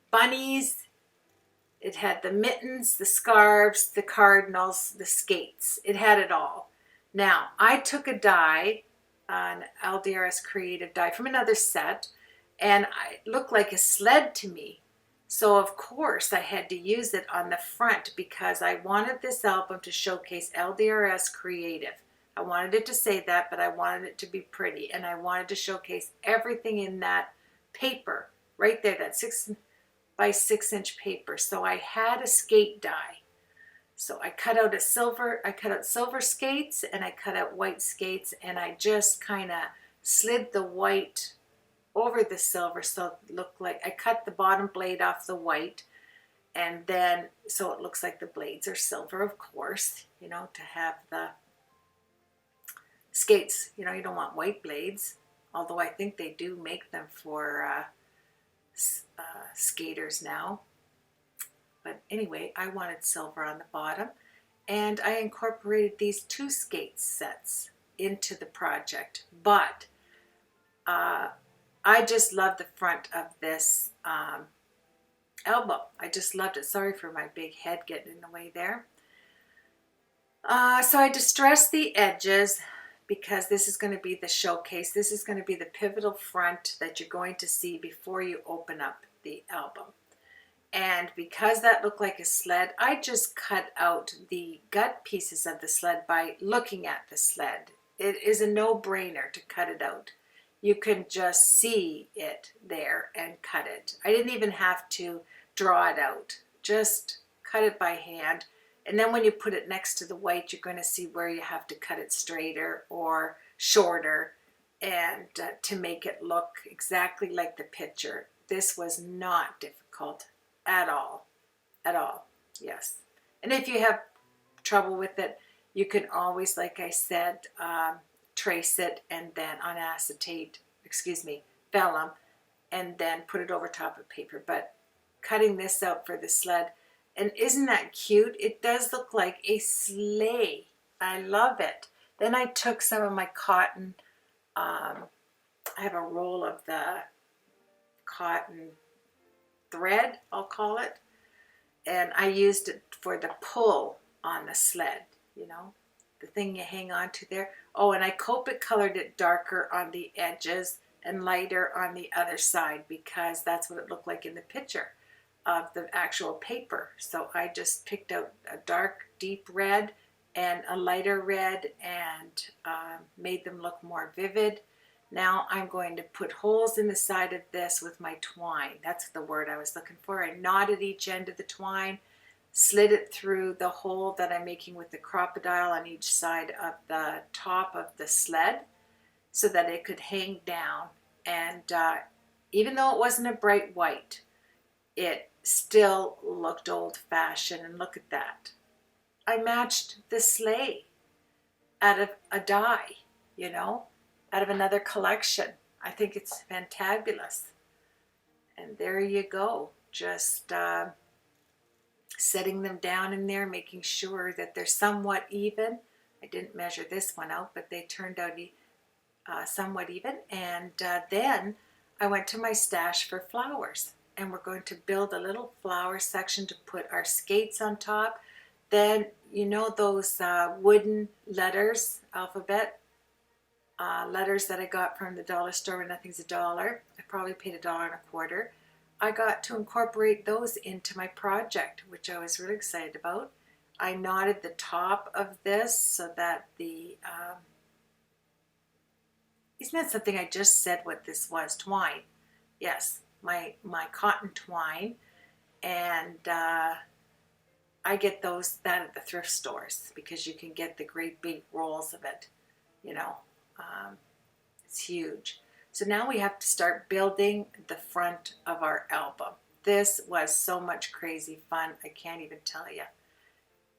bunnies. It had the mittens, the scarves, the cardinals, the skates. It had it all. Now, I took a die, an LDRS Creative die from another set, and it looked like a sled to me. So, of course, I had to use it on the front because I wanted this album to showcase LDRS Creative. I wanted it to say that, but I wanted it to be pretty, and I wanted to showcase everything in that paper right there, that 6 by 6 inch paper. So I had a skate die. So I cut out silver skates, and I cut out white skates, and I just kind of slid the white over the silver so it looked like I cut the bottom blade off the white, and then so it looks like the blades are silver, of course, you know, to have the skates. You know, you don't want white blades, although I think they do make them for skaters now. But anyway, I wanted silver on the bottom, and I incorporated these 2 skate sets into the project. But I just love the front of this album. I just loved it. Sorry for my big head getting in the way there. So I distressed the edges because this is going to be the showcase. This is going to be the pivotal front that you're going to see before you open up the album. And because that looked like a sled, I just cut out the gut pieces of the sled by looking at the sled. It is a no-brainer to cut it out. You can just see it there and cut it. I didn't even have to draw it out. Just cut it by hand. And then when you put it next to the white, you're going to see where you have to cut it straighter or shorter, and to make it look exactly like the picture. This was not difficult at all. At all. Yes. And if you have trouble with it, you can always, like I said, trace it and then on acetate, vellum, and then put it over top of paper. But cutting this out for the sled, and isn't that cute? It does look like a sleigh. I love it. Then I took some of my cotton, I have a roll of the cotton thread, I'll call it, and I used it for the pull on the sled, you know, the thing you hang on to there. Oh, and I Copic colored it darker on the edges and lighter on the other side because that's what it looked like in the picture of the actual paper. So I just picked out a dark, deep red and a lighter red and made them look more vivid. Now I'm going to put holes in the side of this with my twine. That's the word I was looking for. I knotted each end of the twine, slid it through the hole that I'm making with the crocodile on each side of the top of the sled so that it could hang down. And even though it wasn't a bright white, it still looked old-fashioned. And look at that. I matched the sleigh out of a die, you know, out of another collection. I think it's fantabulous. And there you go. Just setting them down in there, making sure that they're somewhat even. I didn't measure this one out, but they turned out somewhat even. And then I went to my stash for flowers. And we're going to build a little flower section to put our skates on top. Then, you know those wooden letters, alphabet letters that I got from the dollar store when nothing's $1. I probably paid $1.25. I got to incorporate those into my project, which I was really excited about. I knotted the top of this so that the, isn't that something I just said what this was? Twine. Yes, my cotton twine. And I get that at the thrift stores because you can get the great big rolls of it, you know. It's huge. So now we have to start building the front of our album. This was so much crazy fun. I can't even tell you.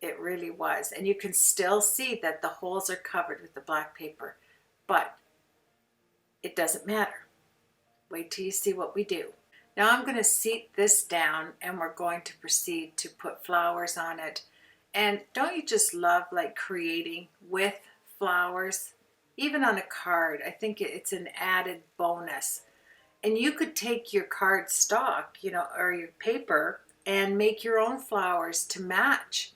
It really was. And you can still see that the holes are covered with the black paper, but it doesn't matter. Wait till you see what we do. Now I'm going to seat this down and we're going to proceed to put flowers on it. And don't you just love like creating with flowers? Even on a card, I think it's an added bonus. And you could take your card stock, you know, or your paper and make your own flowers to match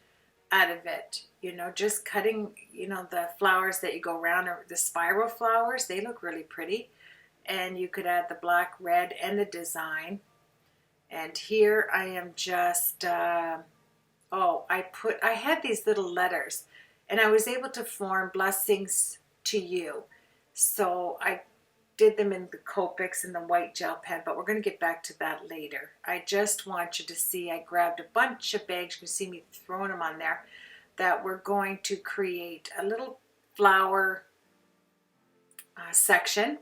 out of it. You know, just cutting, you know, the flowers that you go around, or the spiral flowers, they look really pretty. And you could add the black, red, and the design. And here I am just, I had these little letters, and I was able to form blessings to you. So I did them in the Copics and the white gel pen, but we're going to get back to that later. I just want you to see, I grabbed a bunch of bags, you can see me throwing them on there, that we're going to create a little flower section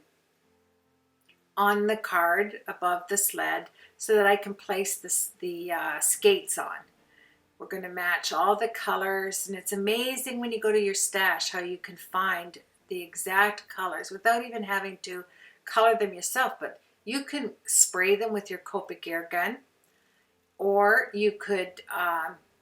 on the card above the sled so that I can place the skates on. We're going to match all the colors, and it's amazing when you go to your stash how you can find the exact colors without even having to color them yourself. But you can spray them with your Copic air gun, or you could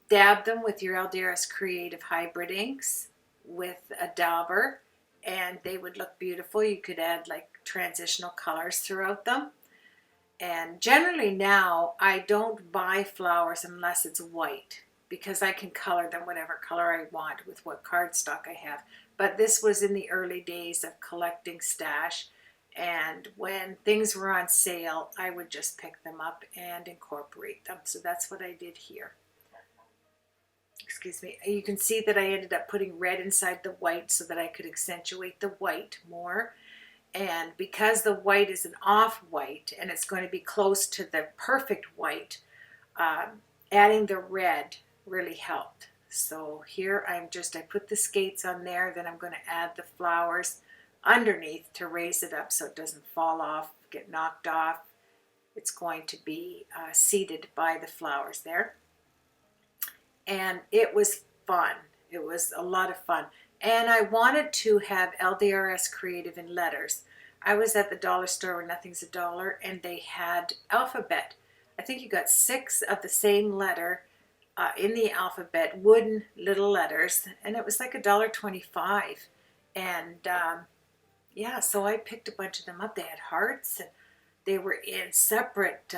dab them with your LDRS Creative Hybrid inks with a dauber, and they would look beautiful. You could add like transitional colors throughout them. And generally now I don't buy flowers unless it's white, because I can color them whatever color I want with what cardstock I have. But this was in the early days of collecting stash, and when things were on sale I would just pick them up and incorporate them. So that's what I did here. Excuse me. You can see that I ended up putting red inside the white so that I could accentuate the white more. And because the white is an off-white and it's going to be close to the perfect white, adding the red really helped. So here I put the skates on there, then I'm going to add the flowers underneath to raise it up so it doesn't fall off, get knocked off. It's going to be seated by the flowers there. And it was fun. It was a lot of fun. And I wanted to have LDRS Creative in letters. I was at the dollar store where nothing's a dollar, and they had alphabet. I think you got 6 of the same letter in the alphabet, wooden little letters, and it was like $1.25. And yeah, so I picked a bunch of them up. They had hearts, and they were in separate,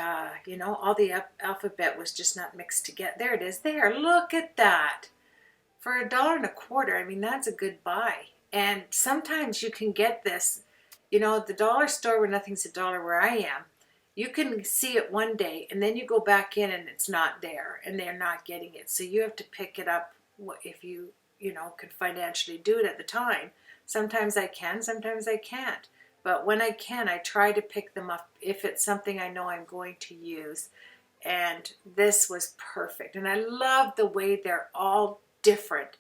you know, all the alphabet was just not mixed together. There it is there. Look at that. For $1.25, I mean, that's a good buy. And sometimes you can get this, you know, at the dollar store where nothing's a dollar where I am, you can see it one day and then you go back in and it's not there and they're not getting it. So you have to pick it up if you know, can financially do it at the time. Sometimes I can, sometimes I can't. But when I can, I try to pick them up if it's something I know I'm going to use. And this was perfect. And I love the way they're all different.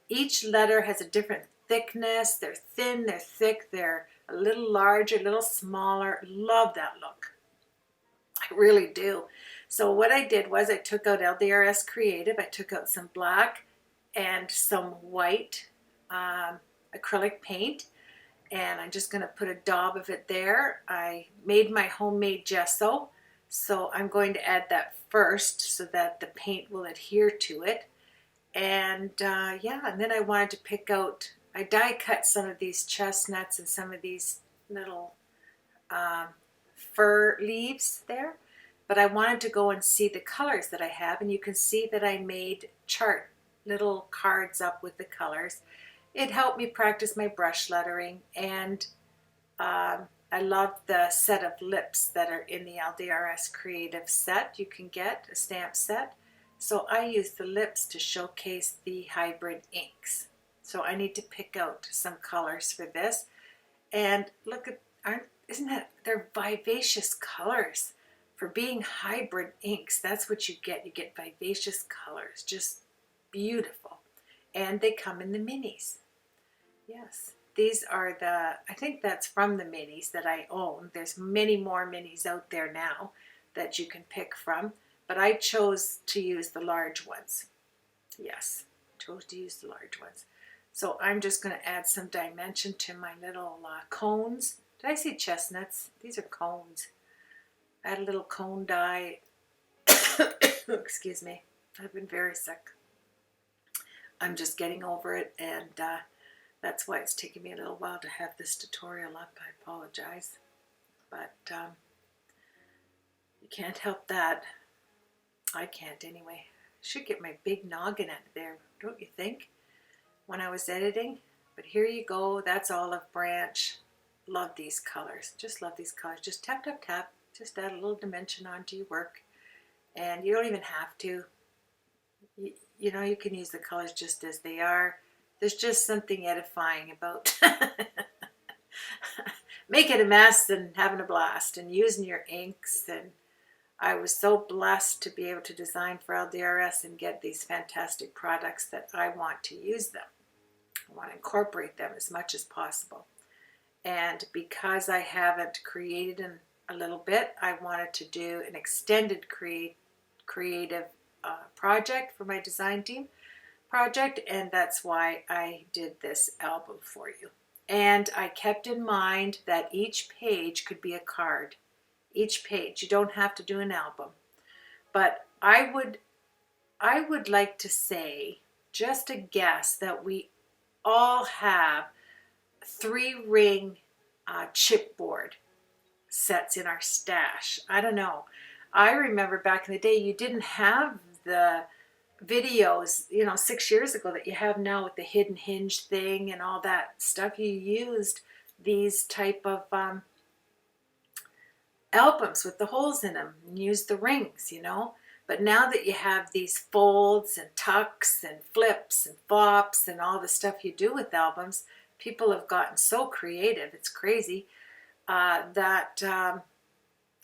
Each letter has a different thickness. They're thin, they're thick, they're a little larger, a little smaller. Love that look. I really do. So what I did was I took out LDRS Creative. I took out some black and some white acrylic paint. And I'm just going to put a daub of it there. I made my homemade gesso. So I'm going to add that first so that the paint will adhere to it. And yeah, and then I wanted to pick out, I die cut some of these chestnuts and some of these little fir leaves there. But I wanted to go and see the colors that I have. And you can see that I made chart little cards up with the colors. It helped me practice my brush lettering. And I love the set of lips that are in the LDRS Creative set. You can get a stamp set. So I use the lips to showcase the hybrid inks. So I need to pick out some colors for this. And look at, isn't that, they're vivacious colors. For being hybrid inks, that's what you get. You get vivacious colors, just beautiful. And they come in the minis. Yes, these are the, I think that's from the minis that I own. There's many more minis out there now that you can pick from. But I chose to use the large ones. Yes, chose to use the large ones. So I'm just going to add some dimension to my little cones. Did I say chestnuts? These are cones. Add a little cone die. Excuse me. I've been very sick. I'm just getting over it, and that's why it's taken me a little while to have this tutorial up. I apologize. But you can't help that. I can't anyway. Should get my big noggin out of there, don't you think, when I was editing? But here you go. That's olive branch. Love these colors. Just love these colors. Just tap, tap, tap. Just add a little dimension onto your work. And you don't even have to. You know, you can use the colors just as they are. There's just something edifying about making a mess and having a blast and using your inks. And I was so blessed to be able to design for LDRS and get these fantastic products that I want to use them. I want to incorporate them as much as possible. And because I haven't created in a little bit, I wanted to do an extended creative project for my design team project, and that's why I did this album for you. And I kept in mind that each page could be a card. Each page. You don't have to do an album. But I would like to say, just a guess, that we all have 3-ring chipboard sets in our stash. I don't know. I remember back in the day, you didn't have the videos, 6 years ago that you have now with the hidden hinge thing and all that stuff. You used these type of albums with the holes in them and used the rings, But now that you have these folds and tucks and flips and flops and all the stuff you do with albums, people have gotten so creative, it's crazy, that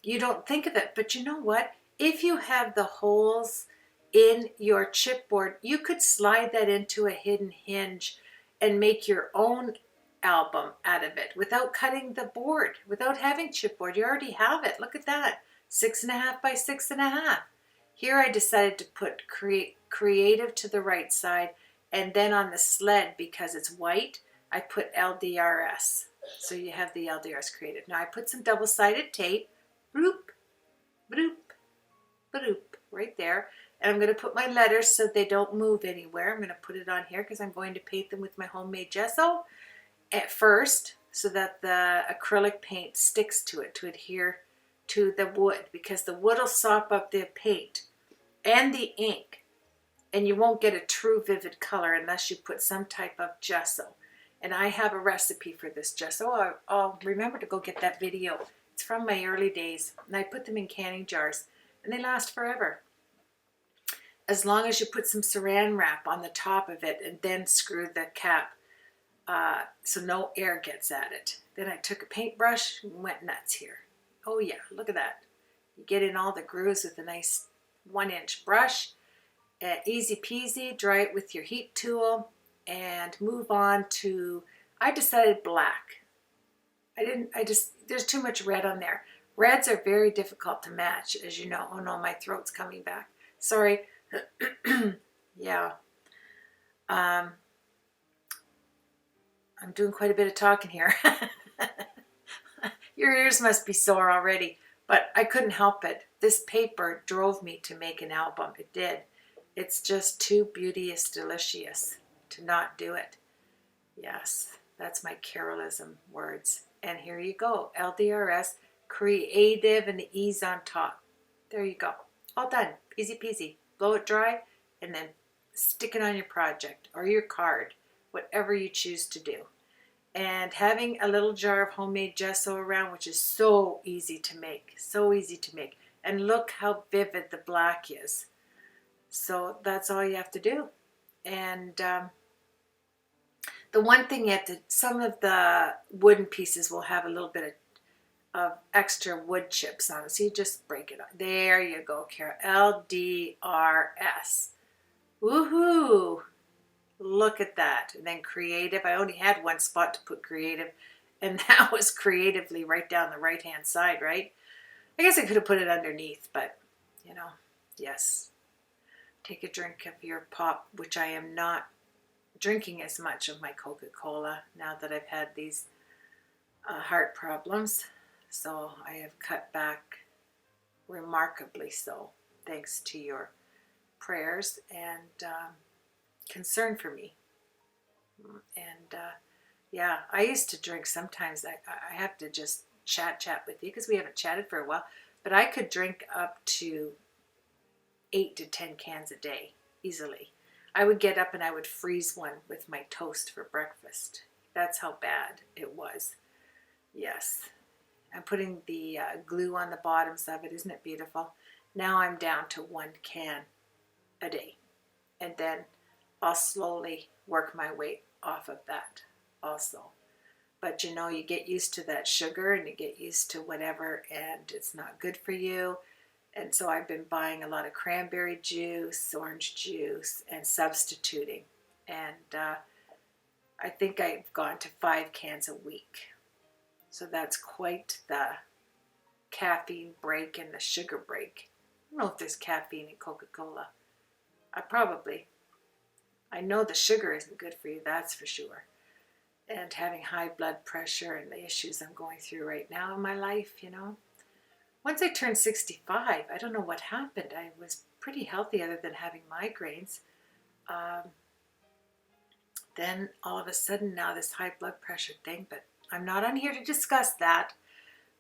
you don't think of it. But you know what? If you have the holes in your chipboard, you could slide that into a hidden hinge and make your own album out of it without cutting the board, without having chipboard. You already have it. Look at that. 6.5 by 6.5. Here I decided to put creative to the right side, and then on the sled, because it's white, I put LDRS. So you have the LDRS Creative. Now I put some double-sided tape, bloop, bloop, bloop, right there. And I'm going to put my letters so they don't move anywhere. I'm going to put it on here because I'm going to paint them with my homemade gesso at first, so that the acrylic paint sticks to it to adhere to the wood, because the wood will sop up the paint and the ink, and you won't get a true vivid color unless you put some type of gesso. And I have a recipe for this gesso. I'll remember to go get that video. It's from my early days, and I put them in canning jars, and they last forever. As long as you put some saran wrap on the top of it and then screw the cap so no air gets at it. Then I took a paintbrush and went nuts here. Oh yeah, look at that. You get in all the grooves with a nice 1-inch brush. Easy peasy, dry it with your heat tool and move on to, I decided black. There's too much red on there. Reds are very difficult to match, as you know. Oh no, my throat's coming back. Sorry. Yeah. I'm doing quite a bit of talking here. Your ears must be sore already, but I couldn't help it. This paper drove me to make an album. It did. It's just too beauteous delicious to not do it. Yes, that's my Carolism words. And here you go. LDRS Creative and the E's on top. There you go. All done. Easy peasy. Blow it dry and then stick it on your project or your card, whatever you choose to do. And having a little jar of homemade gesso around, which is so easy to make, so easy to make. And look how vivid the black is. So that's all you have to do. And the one thing you have to, some of the wooden pieces will have a little bit of extra wood chips on it. So you just break it up. There you go, Kara. LDRS. Woohoo! Look at that. And then creative. I only had one spot to put creative, and that was creatively right down the right hand side, right? I guess I could have put it underneath, but you know, yes. Take a drink of your pop, which I am not drinking as much of my Coca-Cola now that I've had these heart problems. So I have cut back remarkably so, thanks to your prayers and concern for me. And yeah, I used to drink sometimes. I have to just chat with you because we haven't chatted for a while. But I could drink up to 8 to 10 cans a day easily. I would get up and I would freeze one with my toast for breakfast. That's how bad it was. Yes. I'm putting the glue on the bottoms of it. Isn't it beautiful? Now I'm down to 1 can a day. And then I'll slowly work my way off of that also. But you know, you get used to that sugar and you get used to whatever, and it's not good for you. And so I've been buying a lot of cranberry juice, orange juice, and substituting. And I think I've gone to 5 cans a week. So that's quite the caffeine break and the sugar break. I don't know if there's caffeine in Coca-Cola. I know the sugar isn't good for you, that's for sure. And having high blood pressure and the issues I'm going through right now in my life, you know. Once I turned 65, I don't know what happened. I was pretty healthy other than having migraines. Then all of a sudden now this high blood pressure thing, but I'm not on here to discuss that.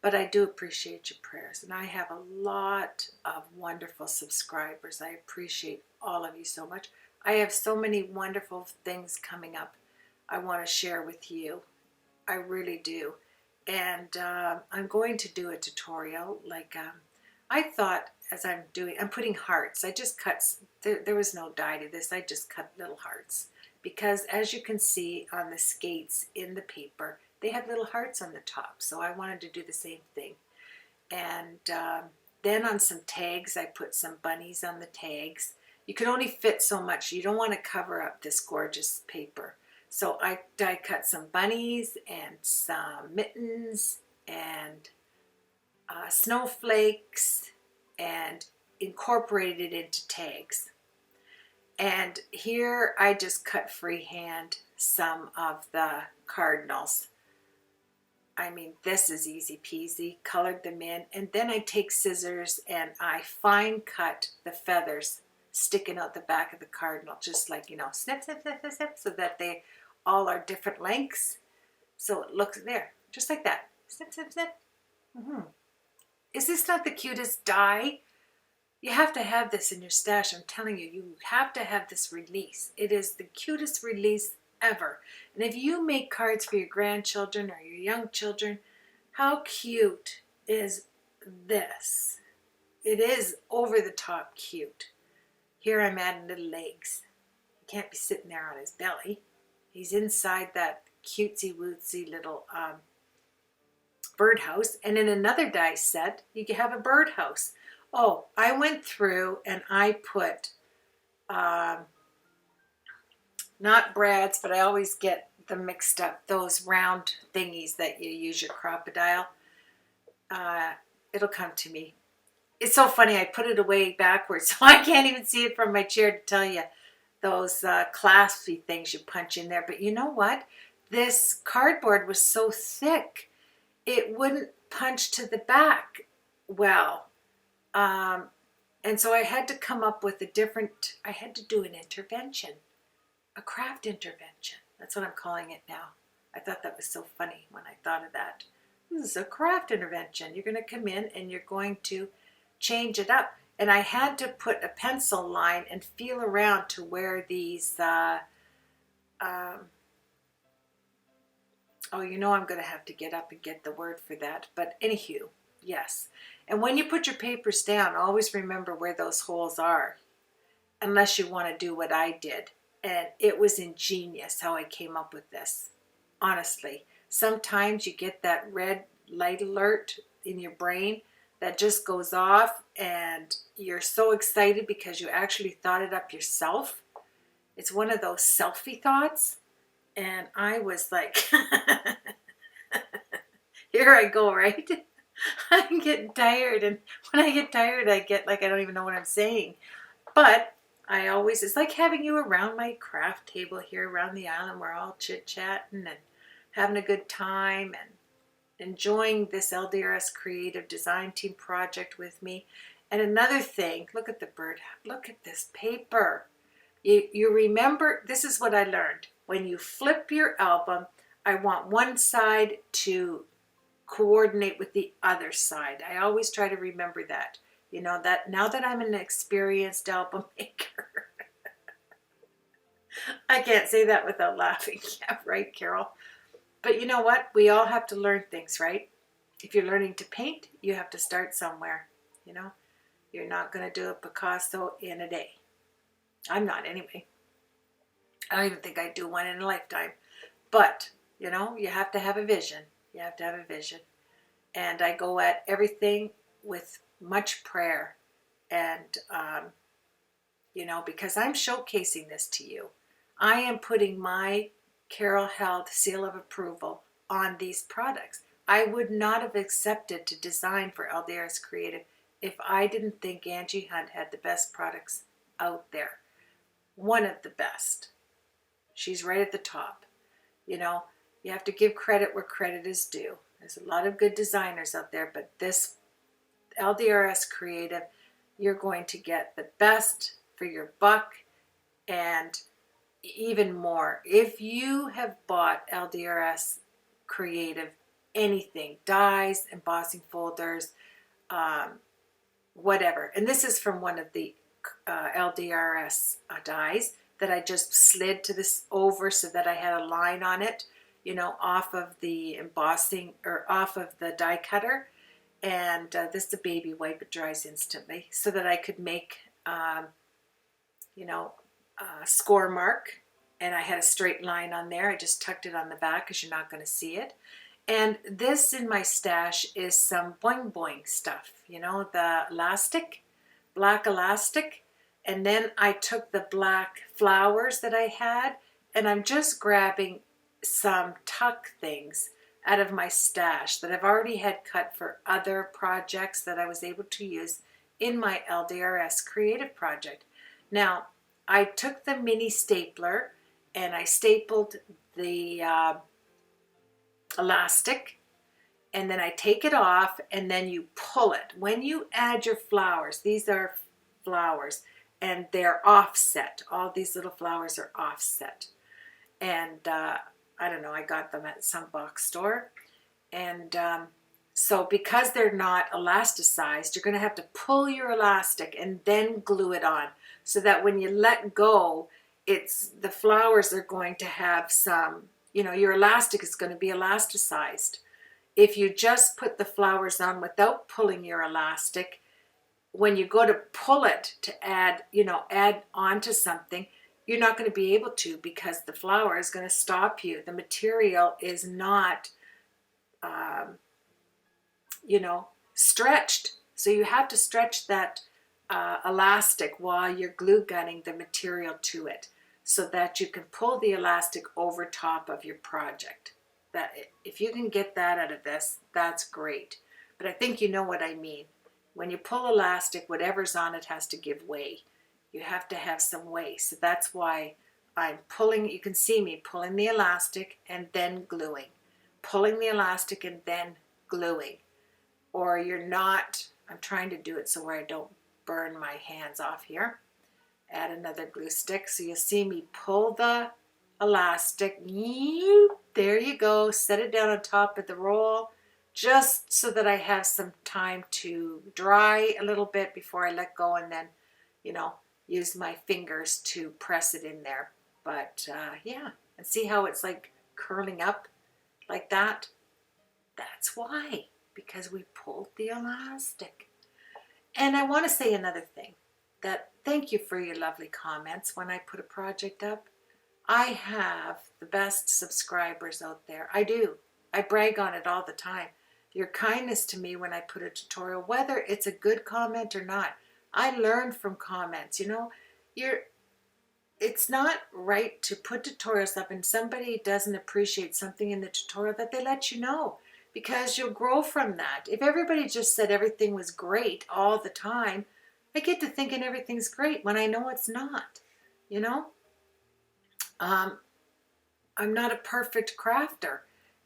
But I do appreciate your prayers. And I have a lot of wonderful subscribers. I appreciate all of you so much. I have so many wonderful things coming up I want to share with you. I really do. And I'm going to do a tutorial. Like I thought as I'm putting hearts. I just cut, there was no dye to this. I just cut little hearts. Because as you can see on the skates in the paper, they have little hearts on the top. So I wanted to do the same thing. And then on some tags, I put some bunnies on the tags. You can only fit so much. You don't want to cover up this gorgeous paper. So I die cut some bunnies and some mittens and snowflakes and incorporated it into tags. And here I just cut freehand some of the cardinals. I mean, this is easy peasy, colored them in, and then I take scissors and I fine cut the feathers sticking out the back of the cardinal, just like, you know, snip, snip, snip, snip, snip, so that they all are different lengths. So it looks there, just like that. Snip, snip, snip. Is this not the cutest die? You have to have this in your stash. I'm telling you, you have to have this release. It is the cutest release ever. And if you make cards for your grandchildren or your young children, how cute is this? It is over the top cute. Here I'm adding little legs. He can't be sitting there on his belly. He's inside that cutesy wootsy little birdhouse. And in another die set, you can have a birdhouse. Oh, I went through and I put, not brads, but I always get them mixed up, those round thingies that you use your crocodile. It'll come to me. It's so funny, I put it away backwards, so I can't even see it from my chair to tell you. Those claspy things you punch in there. But you know what? This cardboard was so thick, it wouldn't punch to the back well. And so I had to come up with I had to do an intervention, a craft intervention. That's what I'm calling it now. I thought that was so funny when I thought of that. This is a craft intervention. You're going to come in and you're going to change it up. And I had to put a pencil line and feel around to where these, oh, you know I'm going to have to get up and get the word for that. But anywho, yes. And when you put your papers down, always remember where those holes are. unless you want to do what I did. And it was ingenious how I came up with this. Honestly, sometimes you get that red light alert in your brain that just goes off and you're so excited because you actually thought it up yourself. It's one of those selfie thoughts. And I was like, here I go, right? I'm getting tired. And when I get tired, I get like, I don't even know what I'm saying. But I always, it's like having you around my craft table here around the island. We're all chit-chatting and having a good time and enjoying this LDRS Creative Design Team project with me. And another thing, look at the bird. Look at this paper. You remember, this is what I learned. When you flip your album, I want one side to coordinate with the other side. I always try to remember that. You know, that now that I'm an experienced album maker, I can't say that without laughing. Yeah, right, Carol? But you know what? We all have to learn things, right? If you're learning to paint, you have to start somewhere. You know, you're not going to do a Picasso in a day. I'm not anyway. I don't even think I'd do one in a lifetime. But, you know, you have to have a vision. You have to have a vision. And I go at everything with much prayer. And, you know, because I'm showcasing this to you. I am putting my Carol Held seal of approval on these products. I would not have accepted to design for LDRS Creative if I didn't think Angie Hunt had the best products out there. One of the best. She's right at the top. You know, you have to give credit where credit is due. There's a lot of good designers out there, but this LDRS Creative, you're going to get the best for your buck and even more. If you have bought LDRS Creative anything, dies, embossing folders, whatever, and this is from one of the LDRS dies that I just slid to this over so that I had a line on it, you know, off of the embossing or off of the die cutter. And this is a baby wipe, it dries instantly, so that I could make, you know, a score mark. And I had a straight line on there. I just tucked it on the back because you're not going to see it. And this in my stash is some boing boing stuff, you know, the elastic, black elastic. And then I took the black flowers that I had, and I'm just grabbing some tuck things out of my stash that I've already had cut for other projects that I was able to use in my LDRS Creative project. Now, I took the mini stapler and I stapled the elastic, and then I take it off and then you pull it. When you add your flowers, these are flowers, and they're offset. All these little flowers are offset. And I don't know, I got them at some box store. And so because they're not elasticized, you're going to have to pull your elastic and then glue it on, so that when you let go, the flowers are going to have some, you know, your elastic is going to be elasticized. If you just put the flowers on without pulling your elastic, when you go to pull it to add, you know, add onto something, you're not going to be able to, because the flower is going to stop you. The material is not, you know, stretched. So you have to stretch that elastic while you're glue gunning the material to it, so that you can pull the elastic over top of your project. That if you can get that out of this, that's great. But I think you know what I mean. When you pull elastic, whatever's on it has to give way. You have to have some way. So that's why I'm pulling, you can see me pulling the elastic and then gluing. Pulling the elastic and then gluing. Or you're not, I'm trying to do it so where I don't burn my hands off here. Add another glue stick. So you'll see me pull the elastic. There you go. Set it down on top of the roll, just so that I have some time to dry a little bit before I let go, and then, you know, use my fingers to press it in there. But yeah, and see how it's like curling up like that? That's why, because we pulled the elastic. And I want to say another thing. that thank you for your lovely comments when I put a project up. I have the best subscribers out there. I do. I brag on it all the time. Your kindness to me when I put a tutorial, whether it's a good comment or not, I learn from comments. You know, it's not right to put tutorials up and somebody doesn't appreciate something in the tutorial, that they let you know, because you'll grow from that. If everybody just said everything was great all the time, I get to thinking everything's great when I know it's not, you know. Um, I'm not a perfect crafter.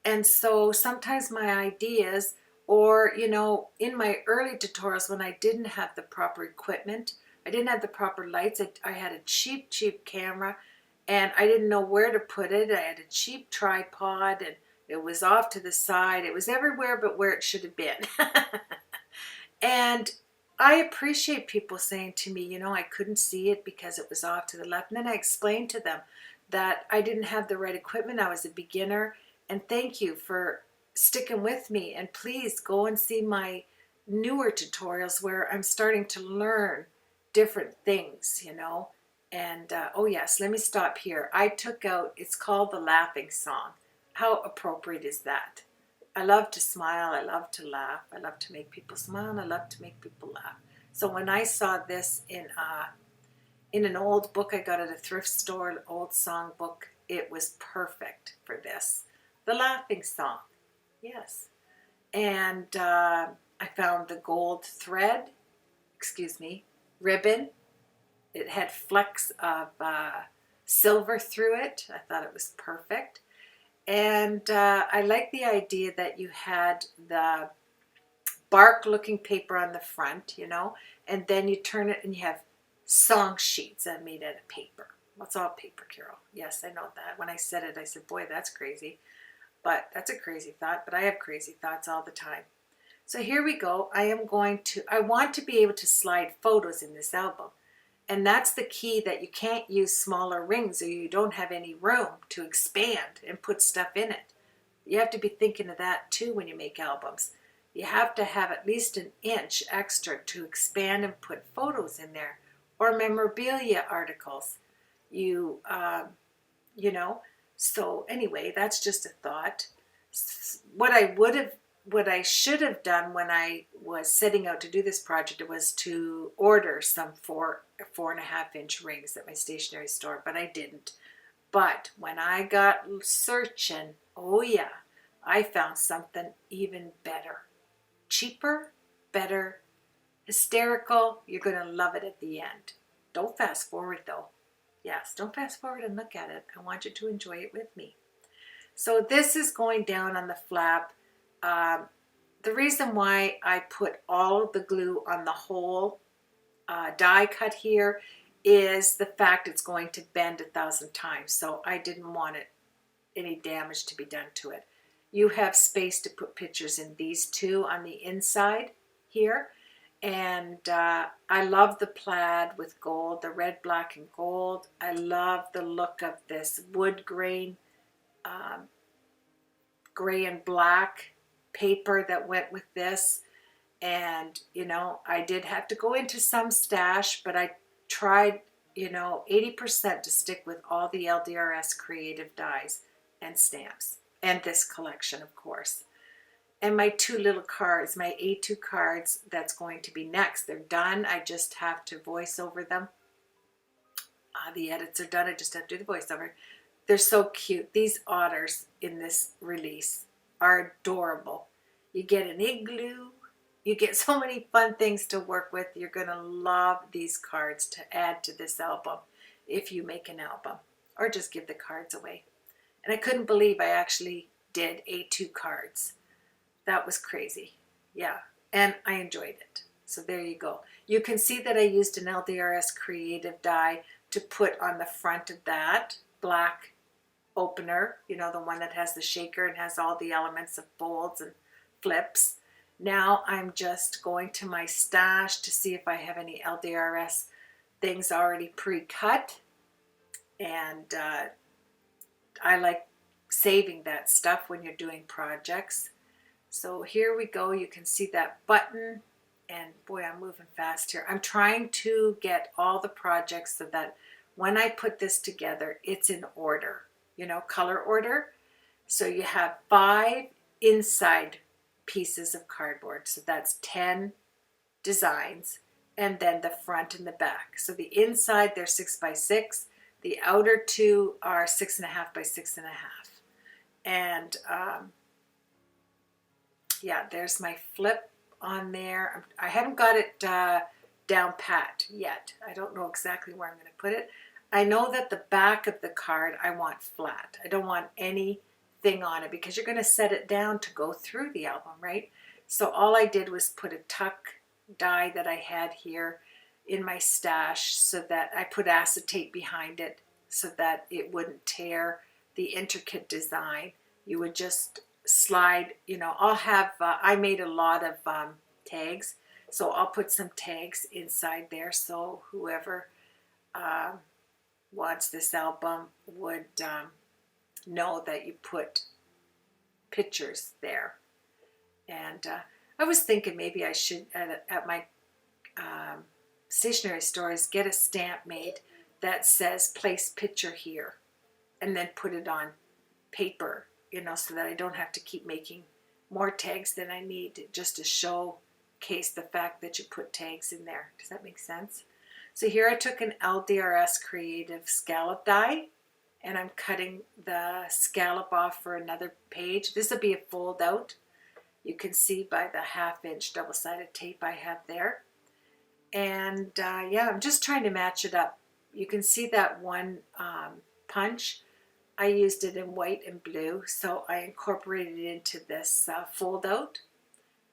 And so sometimes my ideas, or, you know, in my early tutorials when I didn't have the proper equipment, I didn't have the proper lights, I had a cheap camera and I didn't know where to put it. I had a cheap tripod and it was off to the side. It was everywhere but where it should have been. And I appreciate people saying to me, you know, I couldn't see it because it was off to the left. And then I explained to them that I didn't have the right equipment. I was a beginner. And thank you for sticking with me. And please go and see my newer tutorials where I'm starting to learn different things, you know. And oh yes, let me stop here. I took out, it's called the laughing song. How appropriate is that? I love to smile, I love to laugh, I love to make people smile, and I love to make people laugh. So when I saw this in an old book I got at a thrift store, an old song book, it was perfect for this. The laughing song, yes. And I found the gold thread, ribbon. It had flecks of silver through it. I thought it was perfect. And I like the idea that you had the bark looking paper on the front, you know, and then you turn it and you have song sheets that made out of paper. Well, it's all paper, Carol. Yes, I know that. When I said it, I said, boy, that's crazy. But that's a crazy thought, but I have crazy thoughts all the time. So here we go. I want to be able to slide photos in this album. And that's the key, that you can't use smaller rings or you don't have any room to expand and put stuff in it. You have to be thinking of that too when you make albums. You have to have at least an inch extra to expand and put photos in there, or memorabilia articles. You know, so anyway, that's just a thought. What I should have done when I was setting out to do this project was to order some 4.5-inch rings at my stationery store, but I didn't. But when I got searching, oh yeah, I found something even better. Cheaper, better, hysterical. You're going to love it at the end. Don't fast forward though. Yes, don't fast forward and look at it. I want you to enjoy it with me. So this is going down on the flap. The reason why I put all the glue on the whole die cut here is the fact it's going to bend 1,000 times. So I didn't want any damage to be done to it. You have space to put pictures in these two on the inside here. And I love the plaid with gold, the red, black, and gold. I love the look of this wood grain, gray and black paper that went with this. And, you know, I did have to go into some stash, but I tried, you know, 80% to stick with all the LDRS creative dies and stamps. And this collection, of course. And my two little cards, my A2 cards, that's going to be next. They're done. I just have to voice over them. The edits are done. I just have to do the voiceover. They're so cute. These otters in this release are adorable. You get an igloo. You get so many fun things to work with. You're going to love these cards to add to this album if you make an album, or just give the cards away. And I couldn't believe I actually did A2 cards. That was crazy. Yeah, and I enjoyed it. So there you go. You can see that I used an LDRS Creative die to put on the front of that black opener, you know, the one that has the shaker and has all the elements of folds and flips. Now I'm just going to my stash to see if I have any LDRS things already pre-cut. And I like saving that stuff when you're doing projects. So here we go. You can see that button And boy, I'm moving fast here. I'm trying to get all the projects so that when I put this together, it's in order, you know, color order. So you have 5 inside pieces of cardboard. So that's 10 designs, and then the front and the back. So the inside, they're 6 by 6. The outer 2 are 6.5 by 6.5. And yeah, there's my flip on there. I haven't got it down pat yet. I don't know exactly where I'm going to put it. I know that the back of the card I want flat. I don't want anything on it because you're going to set it down to go through the album, right? So all I did was put a tuck die that I had here in my stash, so that I put acetate behind it so that it wouldn't tear the intricate design. You would just slide, you know, I'll have, I made a lot of tags, so I'll put some tags inside there so whoever wants this album would know that you put pictures there. And I was thinking maybe I should, at my stationery stores, get a stamp made that says place picture here, and then put it on paper, you know, so that I don't have to keep making more tags than I need, just to showcase the fact that you put tags in there. Does that make sense? So here I took an LDRS Creative scallop die, and I'm cutting the scallop off for another page. This will be a fold out. You can see by the 1/2 inch double-sided tape I have there. And yeah, I'm just trying to match it up. You can see that one punch. I used it in white and blue, so I incorporated it into this fold out.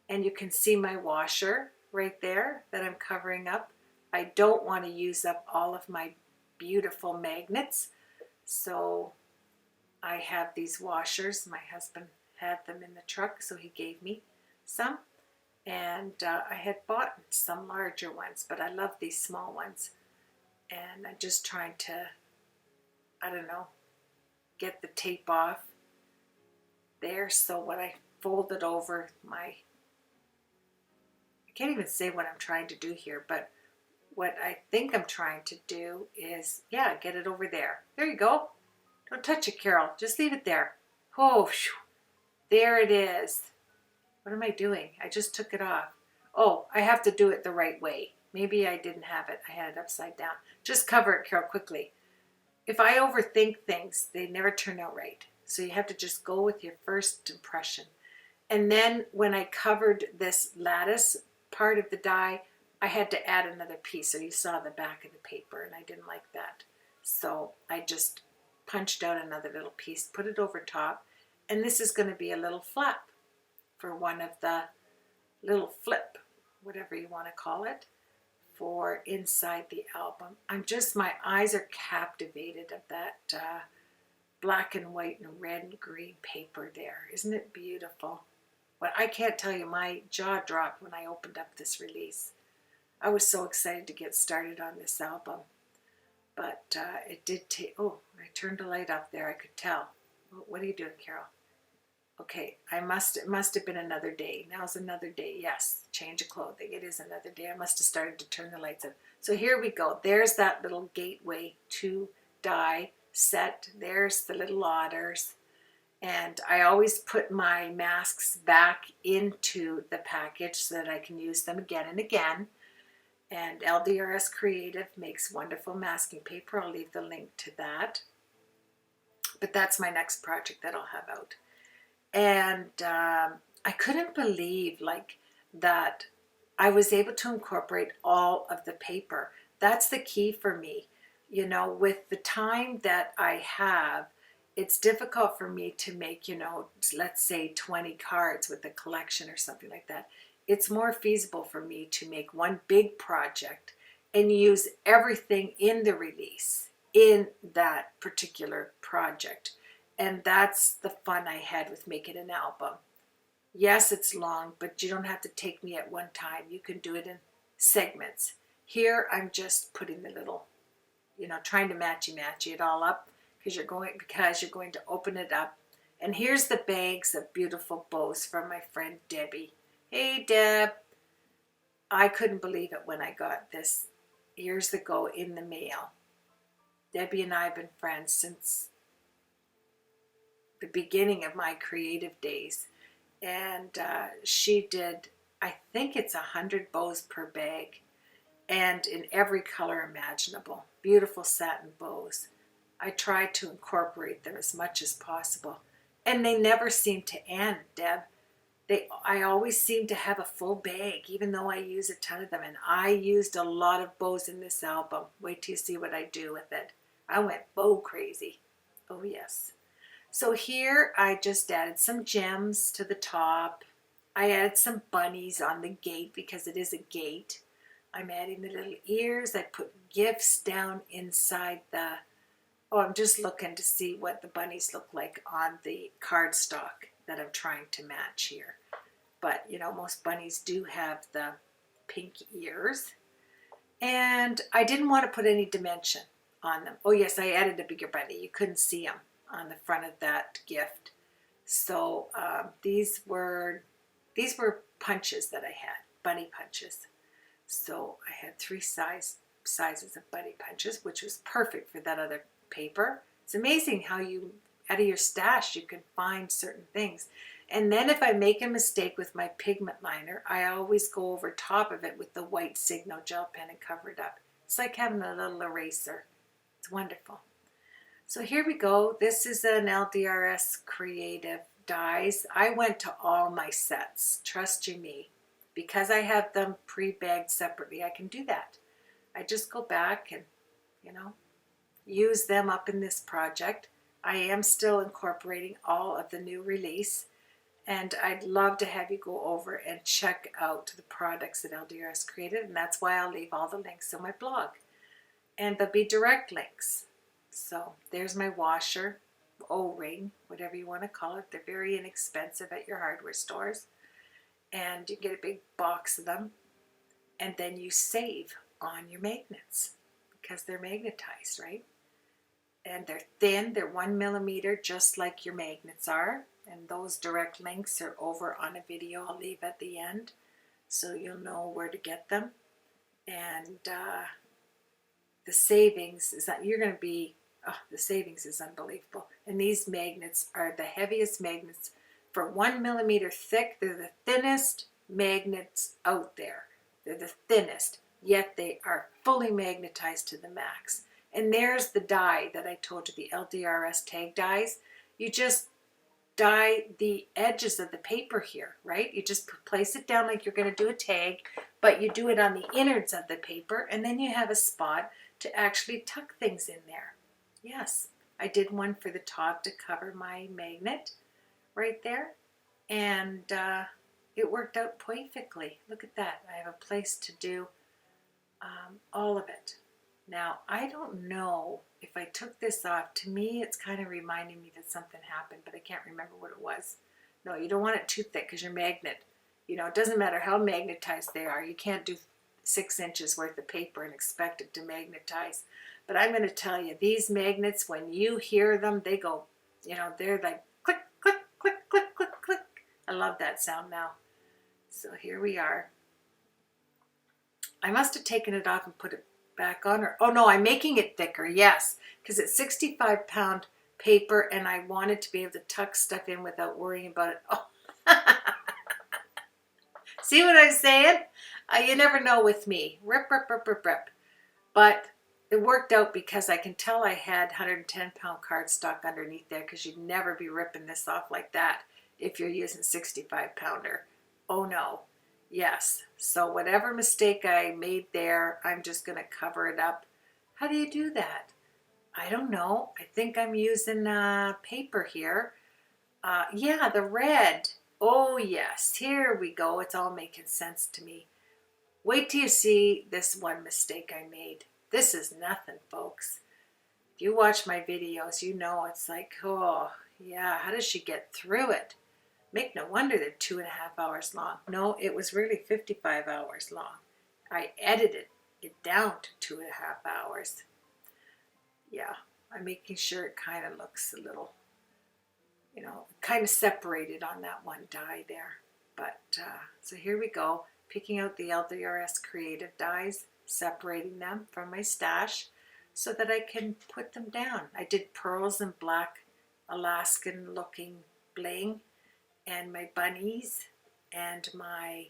And you can see my washer right there that I'm covering up. I don't want to use up all of my beautiful magnets, so I have these washers. My husband had them in the truck, so he gave me some. And I had bought some larger ones, but I love these small ones. And I'm just trying to, I don't know, get the tape off there. So when I fold it over I can't even say what I'm trying to do here, but what I think I'm trying to do is, yeah, get it over there. There you go. Don't touch it, Carol. Just leave it there. Oh, phew. There it is. What am I doing? I just took it off. Oh, I have to do it the right way. Maybe I didn't have it. I had it upside down. Just cover it, Carol, quickly. If I overthink things, they never turn out right. So you have to just go with your first impression. And then when I covered this lattice part of the die, I had to add another piece. So you saw the back of the paper, and I didn't like that. So I just punched out another little piece, put it over top, and this is going to be a little flap for one of the little flip, whatever you want to call it, for inside the album. My eyes are captivated of that black and white and red and green paper there. Isn't it beautiful? Well, I can't tell you, my jaw dropped when I opened up this release. I was so excited to get started on this album. But it did take, oh, I turned the light up there, I could tell. What are you doing, Carol? Okay, it must have been another day. Now's another day. Yes, change of clothing. It is another day. I must have started to turn the lights on. So here we go. There's that little gateway to die set. There's the little otters. And I always put my masks back into the package so that I can use them again and again. And LDRS Creative makes wonderful masking paper. I'll leave the link to that. But that's my next project that I'll have out. And I couldn't believe that I was able to incorporate all of the paper. That's the key for me. You know, with the time that I have, it's difficult for me to make, you know, let's say 20 cards with a collection or something like that. It's more feasible for me to make one big project and use everything in the release in that particular project. And that's the fun I had with making an album. Yes, it's long, but you don't have to take me at one time. You can do it in segments. Here, I'm just putting the little, you know, trying to matchy-matchy it all up because you're going to open it up. And here's the bags of beautiful bows from my friend Debbie. Hey, Deb. I couldn't believe it when I got this years ago in the mail. Debbie and I have been friends since the beginning of my creative days. And she did, I think it's 100 bows per bag, and in every color imaginable. Beautiful satin bows. I tried to incorporate them as much as possible. And they never seem to end, Deb. I always seem to have a full bag, even though I use a ton of them. And I used a lot of bows in this album. Wait till you see what I do with it. I went bow crazy. Oh, yes. So here I just added some gems to the top. I added some bunnies on the gate because it is a gate. I'm adding the little ears. I put gifts down inside the... Oh, I'm just looking to see what the bunnies look like on the cardstock that I'm trying to match here. But, you know, most bunnies do have the pink ears. And I didn't want to put any dimension on them. Oh, yes, I added a bigger bunny. You couldn't see them on the front of that gift. So these were punches that I had, bunny punches. So I had 3 sizes of bunny punches, which was perfect for that other paper. It's amazing how you, out of your stash, you can find certain things. And then if I make a mistake with my pigment liner, I always go over top of it with the white Signo gel pen and cover it up. It's like having a little eraser. It's wonderful. So here we go. This is an LDRS Creative dies. I went to all my sets, trust you me. Because I have them pre-bagged separately, I can do that. I just go back and, you know, use them up in this project. I am still incorporating all of the new release, and I'd love to have you go over and check out the products at LDRS Creative, and that's why I'll leave all the links on my blog. And there'll be direct links. So there's my washer, O-ring, whatever you want to call it. They're very inexpensive at your hardware stores. And you get a big box of them, and then you save on your magnets because they're magnetized, right? And they're thin, they're 1 millimeter, just like your magnets are. And those direct links are over on a video I'll leave at the end, so you'll know where to get them. And the savings is that you're going to be, oh, the savings is unbelievable. And these magnets are the heaviest magnets. For 1 millimeter thick, they're the thinnest magnets out there. They're the thinnest, yet they are fully magnetized to the max. And there's the die that I told you, the LDRS tag dies. You just die the edges of the paper here, right? You just place it down like you're going to do a tag, but you do it on the innards of the paper, and then you have a spot to actually tuck things in there. Yes, I did one for the top to cover my magnet right there, and it worked out perfectly. Look at that. I have a place to do all of it. Now, I don't know if I took this off. To me, it's kind of reminding me that something happened, but I can't remember what it was. No, you don't want it too thick because your magnet, you know, it doesn't matter how magnetized they are. You can't do 6 inches worth of paper and expect it to magnetize. But I'm going to tell you, these magnets, when you hear them, they go, you know, they're like click, click, click, click, click, click. I love that sound now. So here we are. I must have taken it off and put it back on. Or, oh no, I'm making it thicker, yes, because it's 65-pound paper, and I wanted to be able to tuck stuff in without worrying about it. Oh. See what I'm saying? You never know with me. Rip, rip, rip, rip, rip. But it worked out because I can tell I had 110-pound cardstock underneath there, because you'd never be ripping this off like that if you're using 65-pounder. Oh no. Yes. So whatever mistake I made there, I'm just going to cover it up. How do you do that? I don't know. I think I'm using paper here. Yeah, the red. Oh yes. Here we go. It's all making sense to me. Wait till you see this one mistake I made. This is nothing, folks. If you watch my videos, you know it's like, oh, yeah, how does she get through it? Make no wonder they're 2.5 hours long. No, it was really 55 hours long. I edited it down to 2.5 hours. Yeah, I'm making sure it kind of looks a little, you know, kind of separated on that one die there. But, so here we go. picking out the LDRS Creative dies, separating them from my stash so that I can put them down. I did pearls and black Alaskan looking bling, and my bunnies, and my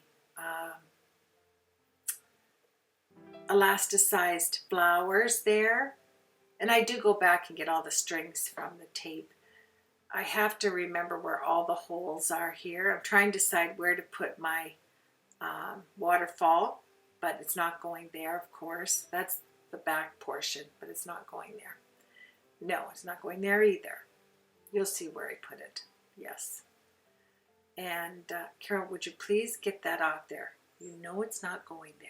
elasticized flowers there. And I do go back and get all the strings from the tape. I have to remember where all the holes are here. I'm trying to decide where to put my waterfall, but it's not going there, of course. That's the back portion, but it's not going there. No, it's not going there either. You'll see where I put it. Yes. And Carol, would you please get that off there? You know it's not going there.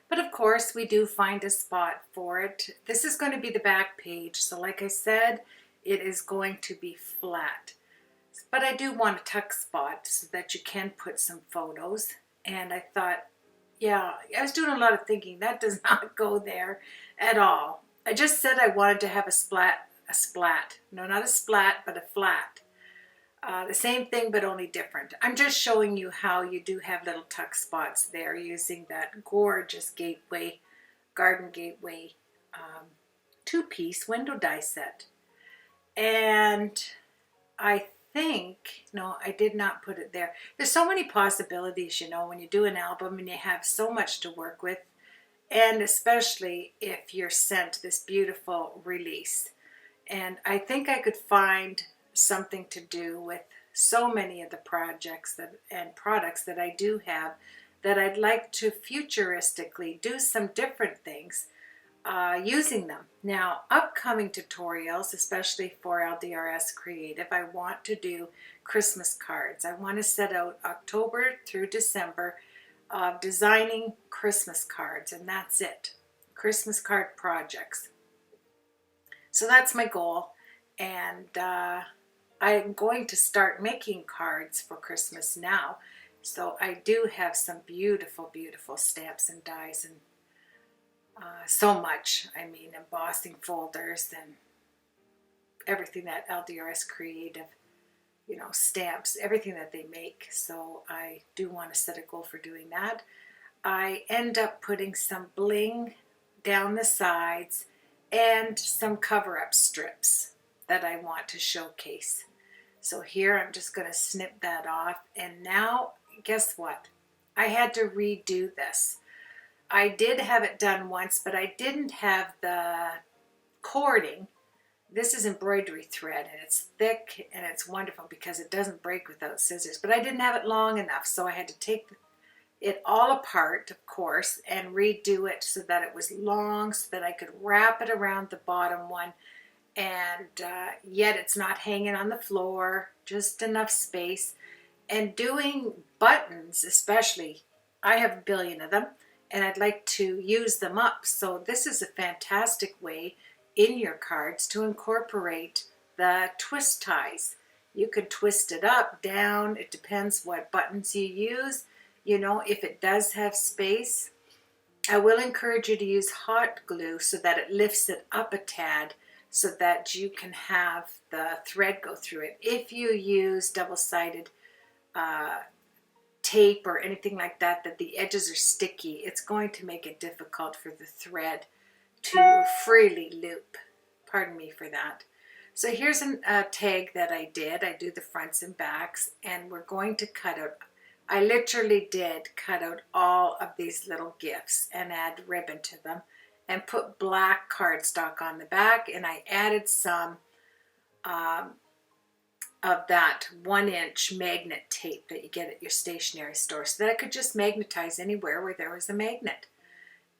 But of course, we do find a spot for it. This is going to be the back page. So like I said, it is going to be flat. But I do want a tuck spot so that you can put some photos. And I thought, yeah, I was doing a lot of thinking. That does not go there at all. I just said I wanted to have a splat. No, not a splat, but a flat. The same thing, but only different. I'm just showing you how you do have little tuck spots there using that gorgeous gateway, garden gateway, two-piece window die set. And I think, no, I did not put it there. There's so many possibilities, you know, when you do an album and you have so much to work with, and especially if you're sent this beautiful release. And I think I could find something to do with so many of the projects and products that I do have, that I'd like to futuristically do some different things using them. Now, upcoming tutorials, especially for LDRS Creative, I want to do Christmas cards. I want to set out October through December of designing Christmas cards, and that's it. Christmas card projects. So that's my goal, and I'm going to start making cards for Christmas now. So I do have some beautiful, beautiful stamps and dies, and so much. I mean, embossing folders and everything that LDRS Creative, you know, stamps, everything that they make. So I do want to set a goal for doing that. I end up putting some bling down the sides and some cover-up strips that I want to showcase. So here I'm just going to snip that off, and now guess what? I had to redo this. I did have it done once, but I didn't have the cording. This is embroidery thread, and it's thick and it's wonderful because it doesn't break without scissors, but I didn't have it long enough, so I had to take it all apart, of course, and redo it so that it was long, so that I could wrap it around the bottom one, and yet it's not hanging on the floor, just enough space. And doing buttons especially, I have a billion of them, and I'd like to use them up. So this is a fantastic way in your cards to incorporate the twist ties. You can twist it up, down, it depends what buttons you use. You know, if it does have space, I will encourage you to use hot glue so that it lifts it up a tad, so that you can have the thread go through it. If you use double-sided tape or anything like that, that the edges are sticky, it's going to make it difficult for the thread to freely loop. Pardon me for that. So here's a tag that I did. I do the fronts and backs, and we're going to cut out, I literally did cut out all of these little gifts and add ribbon to them and put black cardstock on the back, and I added some of that 1-inch magnet tape that you get at your stationery store, so that I could just magnetize anywhere where there was a magnet.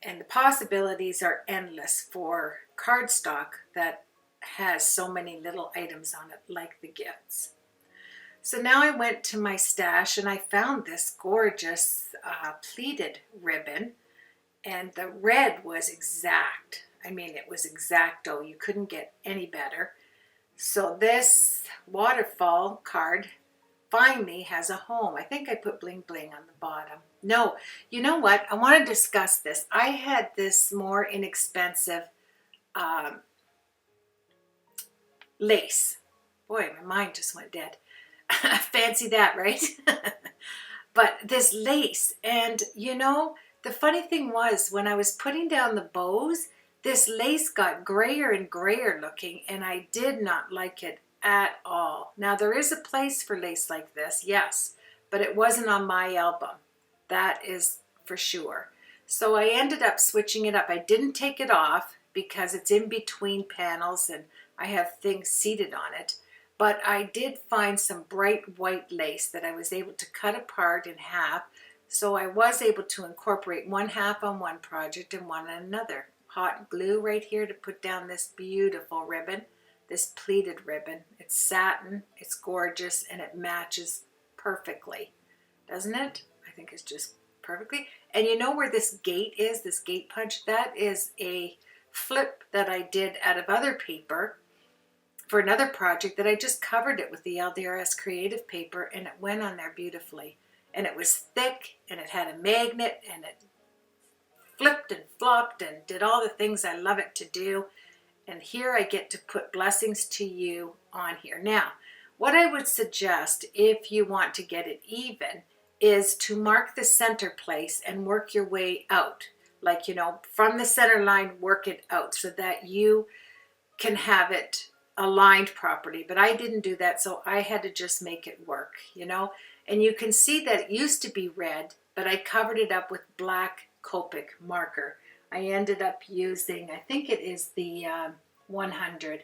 And the possibilities are endless for cardstock that has so many little items on it, like the gifts. So now I went to my stash and I found this gorgeous pleated ribbon, and the red was exact. I mean, it was exacto. You couldn't get any better. So this waterfall card finally has a home. I think I put bling bling on the bottom. No, you know what? I want to discuss this. I had this more inexpensive lace. Boy, my mind just went dead. Fancy that, right? But this lace, and you know, the funny thing was when I was putting down the bows, this lace got grayer and grayer looking, and I did not like it at all. Now there is a place for lace like this, yes, but it wasn't on my album. That is for sure. So I ended up switching it up. I didn't take it off because it's in between panels and I have things seated on it. But I did find some bright white lace that I was able to cut apart in half. So I was able to incorporate one half on one project and one on another. Hot glue right here to put down this beautiful ribbon, this pleated ribbon. It's satin, it's gorgeous, and it matches perfectly, doesn't it? I think it's just perfectly. And you know where this gate is, this gate punch? That is a flip that I did out of other paper for another project that I just covered it with the LDRS Creative paper, and it went on there beautifully. And it was thick, and it had a magnet, and it flipped and flopped and did all the things I love it to do. And here I get to put blessings to you on here. Now, what I would suggest if you want to get it even is to mark the center place and work your way out. Like, you know, from the center line, work it out so that you can have it aligned properly. But I didn't do that, so I had to just make it work, you know. And you can see that it used to be red, but I covered it up with black Copic marker. I ended up using, I think it is the 100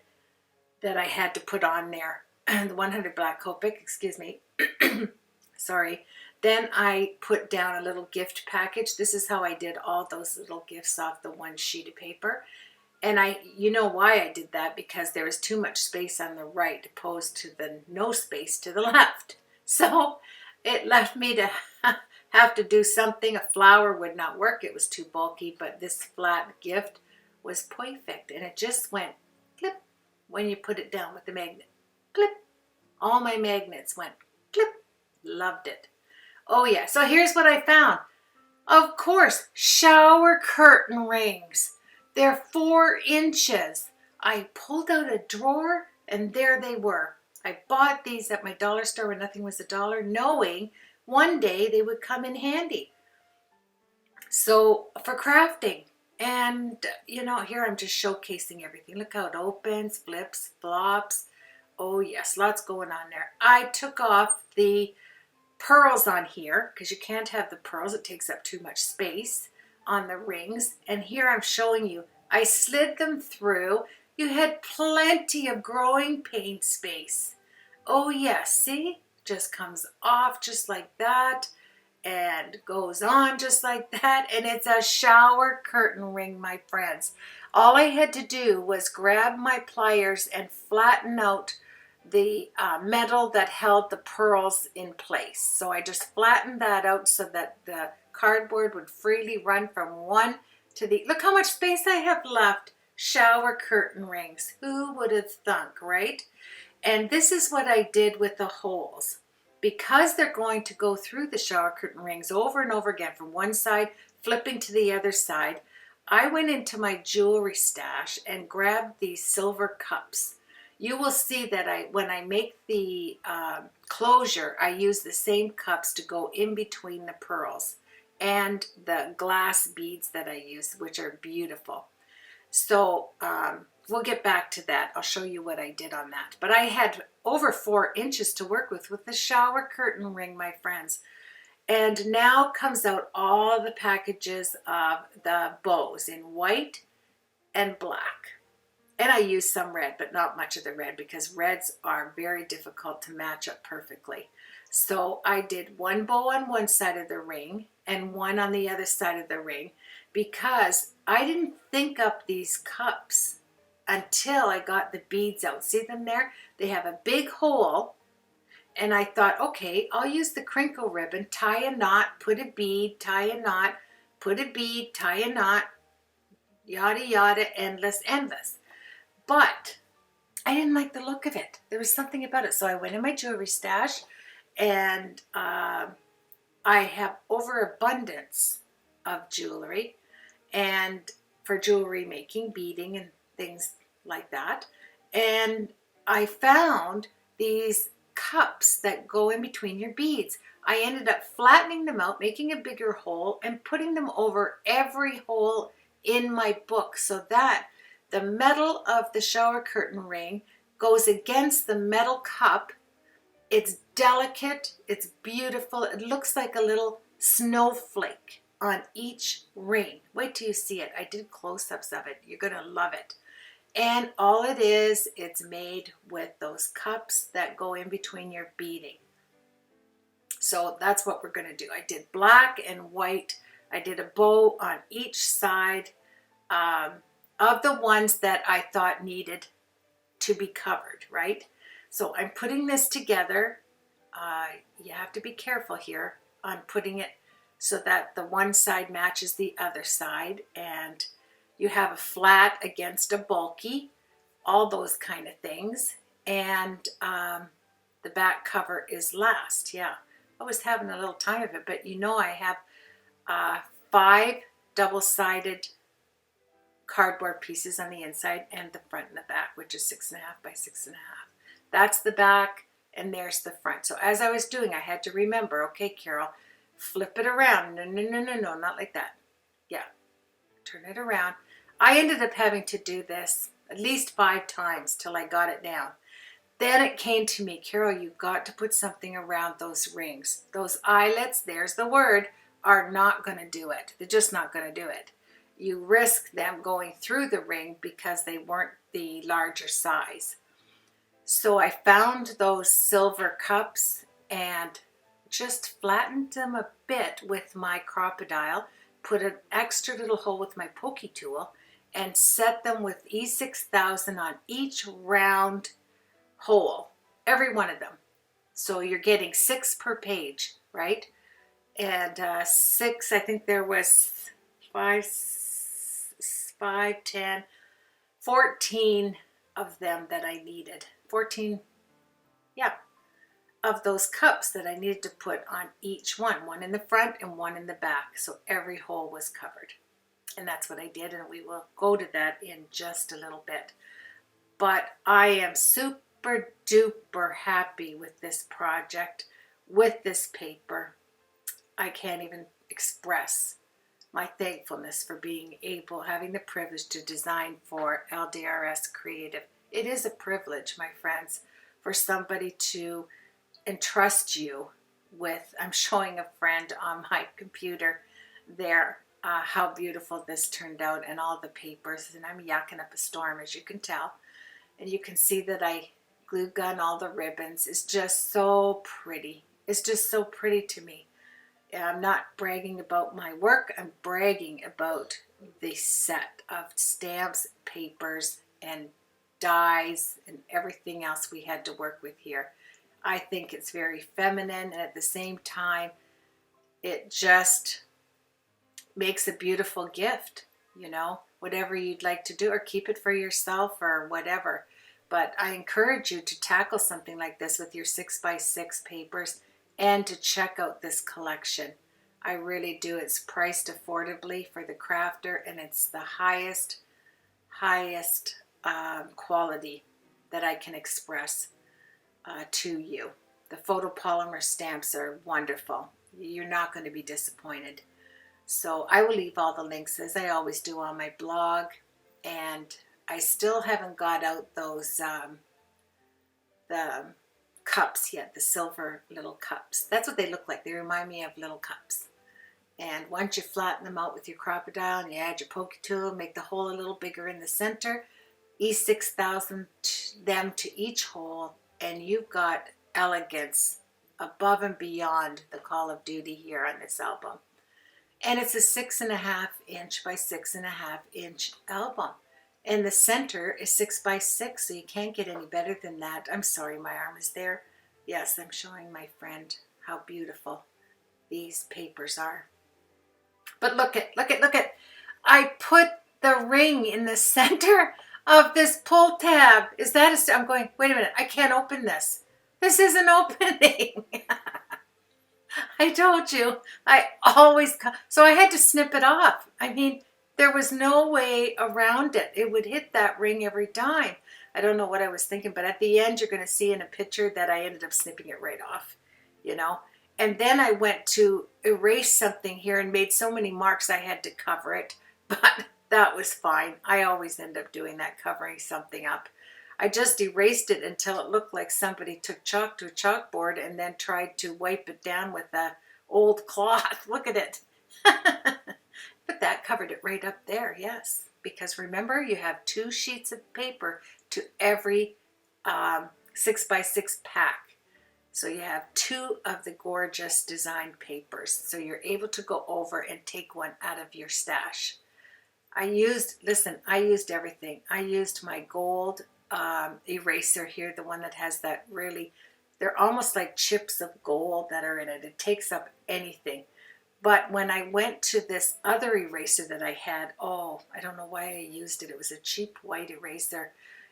that I had to put on there. The 100 black Copic, excuse me. Sorry. Then I put down a little gift package. This is how I did all those little gifts off the one sheet of paper. And you know why I did that? Because there was too much space on the right opposed to the no space to the left. So it left me to have to do something. A flower would not work. It was too bulky, but this flat gift was perfect. And it just went clip when you put it down with the magnet. Clip. All my magnets went clip. Loved it. Oh yeah, so here's what I found. Of course, shower curtain rings. They're 4 inches. I pulled out a drawer and there they were. I bought these at my dollar store when nothing was $1, knowing one day they would come in handy. So for crafting, and you know, here I'm just showcasing everything. Look how it opens, flips, flops. Oh yes, lots going on there. I took off the pearls on here because you can't have the pearls. It takes up too much space on the rings. And here I'm showing you, I slid them through. You had plenty of growing paint space. Oh yes, see? Just comes off just like that and goes on just like that. And it's a shower curtain ring, my friends. All I had to do was grab my pliers and flatten out the metal that held the pearls in place. So I just flattened that out so that the cardboard would freely run from one to the, look how much space I have left. Shower curtain rings. Who would have thunk, right? And this is what I did with the holes. Because they're going to go through the shower curtain rings over and over again from one side, flipping to the other side, I went into my jewelry stash and grabbed these silver cups. You will see that when I make the closure, I use the same cups to go in between the pearls and the glass beads that I use, which are beautiful. So we'll get back to that. I'll show you what I did on that. But I had over 4 inches to work with the shower curtain ring, my friends. And now comes out all the packages of the bows in white and black. And I used some red, but not much of the red because reds are very difficult to match up perfectly. So I did one bow on one side of the ring and one on the other side of the ring because I didn't think up these cups until I got the beads out. See them there? They have a big hole. And I thought, okay, I'll use the crinkle ribbon, tie a knot, put a bead, tie a knot, put a bead, tie a knot, yada, yada, endless, endless. But I didn't like the look of it. There was something about it. So I went in my jewelry stash and I have overabundance of jewelry and for jewelry making, beading and things like that. And I found these cups that go in between your beads. I ended up flattening them out, making a bigger hole, and putting them over every hole in my book so that the metal of the shower curtain ring goes against the metal cup. It's delicate, it's beautiful, it looks like a little snowflake on each ring. Wait till you see it. I did close-ups of it. You're gonna love it. And all it is, it's made with those cups that go in between your beading. So that's what we're going to do. I did black and white. I did a bow on each side of the ones that I thought needed to be covered, right? So I'm putting this together. You have to be careful here on putting it so that the one side matches the other side, and you have a flat against a bulky, all those kind of things. And the back cover is last, yeah. I was having a little time of it, but you know I have 5 double-sided cardboard pieces on the inside and the front and the back, which is 6.5 by 6.5. That's the back, and there's the front. So as I was doing, I had to remember, okay, Carol, flip it around. No, no, no, no, no, not like that. Yeah, turn it around. I ended up having to do this at least 5 times till I got it down. Then it came to me, Carol, you've got to put something around those rings. Those eyelets, there's the word, are not going to do it. They're just not going to do it. You risk them going through the ring because they weren't the larger size. So I found those silver cups and just flattened them a bit with my crocodile, put an extra little hole with my pokey tool, and set them with E6000 on each round hole, every one of them. So you're getting 6 per page, right? And 6, I think there was 5, 10, 14 of them that I needed. 14, yeah, of those cups that I needed to put on each one in the front and one in the back. So every hole was covered. And that's what I did, and we will go to that in just a little bit. But I am super duper happy with this project, with this paper. I can't even express my thankfulness for being able, having the privilege to design for LDRS Creative. It is a privilege, my friends, for somebody to entrust you with, I'm showing a friend on my computer there, how beautiful this turned out and all the papers, and I'm yakking up a storm, as you can tell. And you can see that I glue gun all the ribbons. It's just so pretty. It's just so pretty to me. I'm not bragging about my work. I'm bragging about the set of stamps, papers, and dies, and everything else we had to work with here. I think it's very feminine, and at the same time, it just makes a beautiful gift, you know, whatever you'd like to do, or keep it for yourself or whatever. But I encourage you to tackle something like this with your 6x6 papers and to check out this collection. I really do. It's priced affordably for the crafter, and it's the highest quality that I can express to you. The photopolymer stamps are wonderful. You're not going to be disappointed. So I will leave all the links, as I always do, on my blog. And I still haven't got out those the cups yet, the silver little cups. That's what they look like. They remind me of little cups. And once you flatten them out with your crocodile and you add your pokey tool, make the hole a little bigger in the center, E6000 them to each hole, and you've got elegance above and beyond the Call of Duty here on this album. And it's a 6.5 inch by 6.5 inch album. And the center is 6x6, so you can't get any better than that. I'm sorry, my arm is there. Yes, I'm showing my friend how beautiful these papers are. But look at. I put the ring in the center of this pull tab. Is that I'm going, wait a minute, I can't open this. This isn't opening. I told you, I always, so I had to snip it off. I mean, there was no way around it. It would hit that ring every time. I don't know what I was thinking, but at the end, you're going to see in a picture that I ended up snipping it right off, you know. And then I went to erase something here and made so many marks I had to cover it, but that was fine. I always end up doing that, covering something up. I just erased it until it looked like somebody took chalk to a chalkboard and then tried to wipe it down with a old cloth. Look at it. But that covered it right up there, yes. Because remember, you have 2 sheets of paper to every 6x6 pack. So you have 2 of the gorgeous design papers. So you're able to go over and take one out of your stash. I used everything. I used my gold eraser here, the one that has that really, they're almost like chips of gold that are in it. It takes up anything. But when I went to this other eraser that I had, oh, I don't know why I used it. It was a cheap white eraser,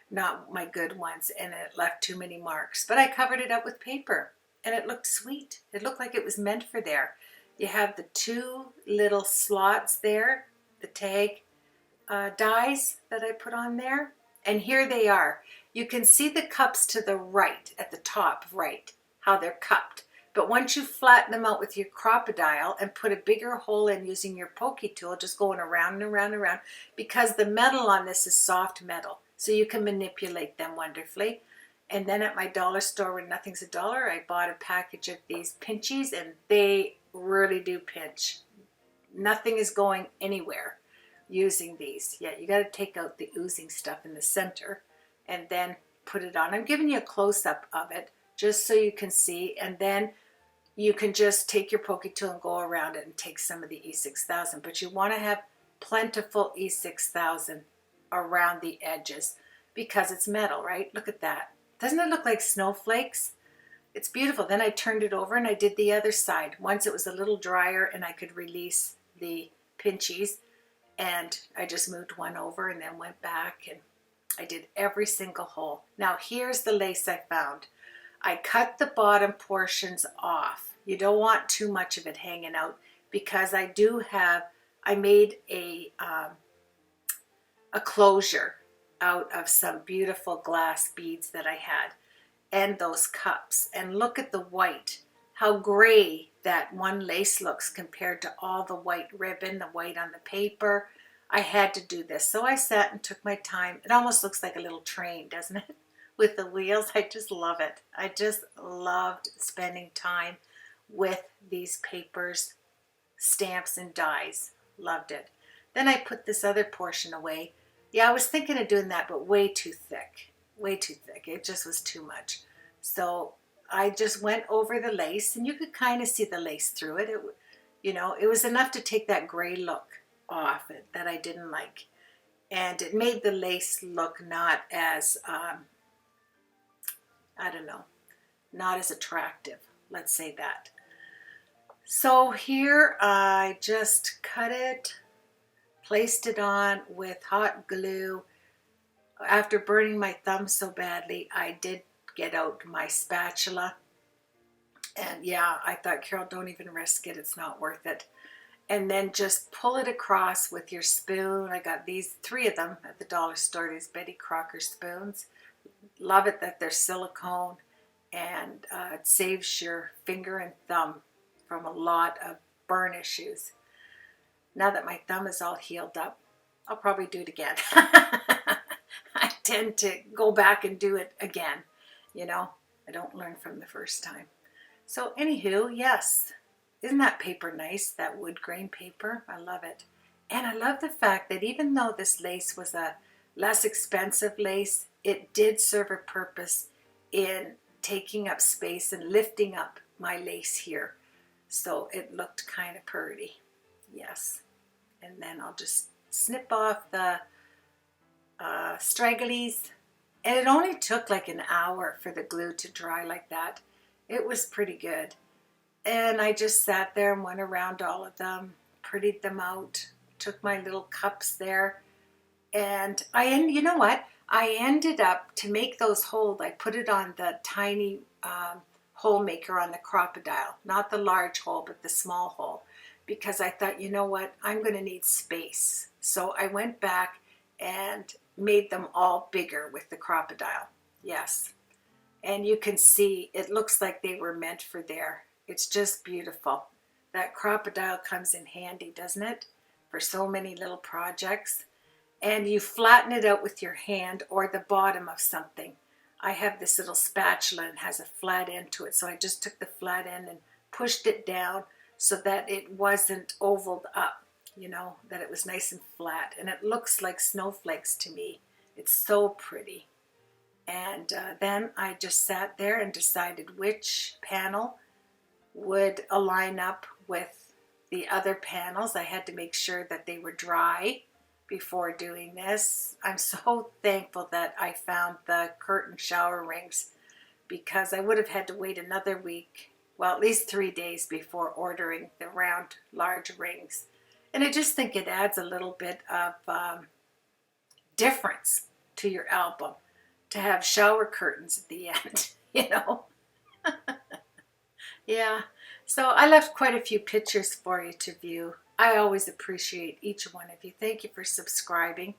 not my good ones, and it left too many marks. But I covered it up with paper, and it looked sweet. It looked like it was meant for there. You have the 2 little slots there, the tag dies that I put on there, and here they are. You can see the cups to the right, at the top right, how they're cupped. But once you flatten them out with your crocodile and put a bigger hole in using your pokey tool, just going around and around and around, because the metal on this is soft metal, so you can manipulate them wonderfully. And then at my dollar store, when nothing's a dollar, I bought a package of these pinchies, and they really do pinch. Nothing is going anywhere using these. Yeah, you got to take out the oozing stuff in the center and then put it on. I'm giving you a close-up of it just so you can see, and then you can just take your pokey tool and go around it and take some of the E6000, but you want to have plentiful E6000 around the edges because it's metal, right? Look at that. Doesn't it look like snowflakes? It's beautiful. Then I turned it over and I did the other side. Once it was a little drier and I could release the pinchies, and I just moved one over and then went back and I did every single hole. Now here's the lace I found. I cut the bottom portions off. You don't want too much of it hanging out because I made a closure out of some beautiful glass beads that I had and those cups. And look at the white, how gray that one lace looks compared to all the white ribbon, the white on the paper. I had to do this. So I sat and took my time. It almost looks like a little train, doesn't it? With the wheels. I just love it. I just loved spending time with these papers, stamps, and dies. Loved it. Then I put this other portion away. Yeah, I was thinking of doing that, but way too thick. Way too thick. It just was too much. So I just went over the lace, and you could kind of see the lace through it. It was enough to take that gray look off it that I didn't like. And it made the lace look not as not as attractive, let's say that. So here I just cut it, placed it on with hot glue. After burning my thumb so badly, I did get out my spatula. And yeah, I thought, Carol, don't even risk it. It's not worth it. And then just pull it across with your spoon. I got these 3 of them at the dollar store, these Betty Crocker spoons. Love it that they're silicone, and it saves your finger and thumb from a lot of burn issues. Now that my thumb is all healed up, I'll probably do it again. I tend to go back and do it again. I don't learn from the first time. So anywho, yes. Isn't that paper nice, that wood grain paper? I love it. And I love the fact that even though this lace was a less expensive lace, it did serve a purpose in taking up space and lifting up my lace here. So it looked kind of pretty. Yes. And then I'll just snip off the stragglies. And it only took like an hour for the glue to dry like that. It was pretty good. And I just sat there and went around all of them, prettied them out, took my little cups there. And you know what? I ended up, to make those holes, I put it on the tiny hole maker on the crocodile. Not the large hole, but the small hole. Because I thought, you know what? I'm going to need space. So I went back and made them all bigger with the crocodile. Yes. And you can see, it looks like they were meant for there. It's just beautiful. That crocodile comes in handy, doesn't it? For so many little projects. And you flatten it out with your hand or the bottom of something. I have this little spatula and has a flat end to it, so I just took the flat end and pushed it down so that it wasn't ovaled up, you know, that it was nice and flat. And it looks like snowflakes to me. It's so pretty. And then I just sat there and decided which panel would align up with the other panels. I had to make sure that they were dry before doing this. I'm so thankful that I found the curtain shower rings, because I would have had to wait another week, well, at least 3 days before ordering the round large rings. And I just think it adds a little bit of difference to your album to have shower curtains at the end, you know. Yeah, so I left quite a few pictures for you to view. I always appreciate each one of you. Thank you for subscribing.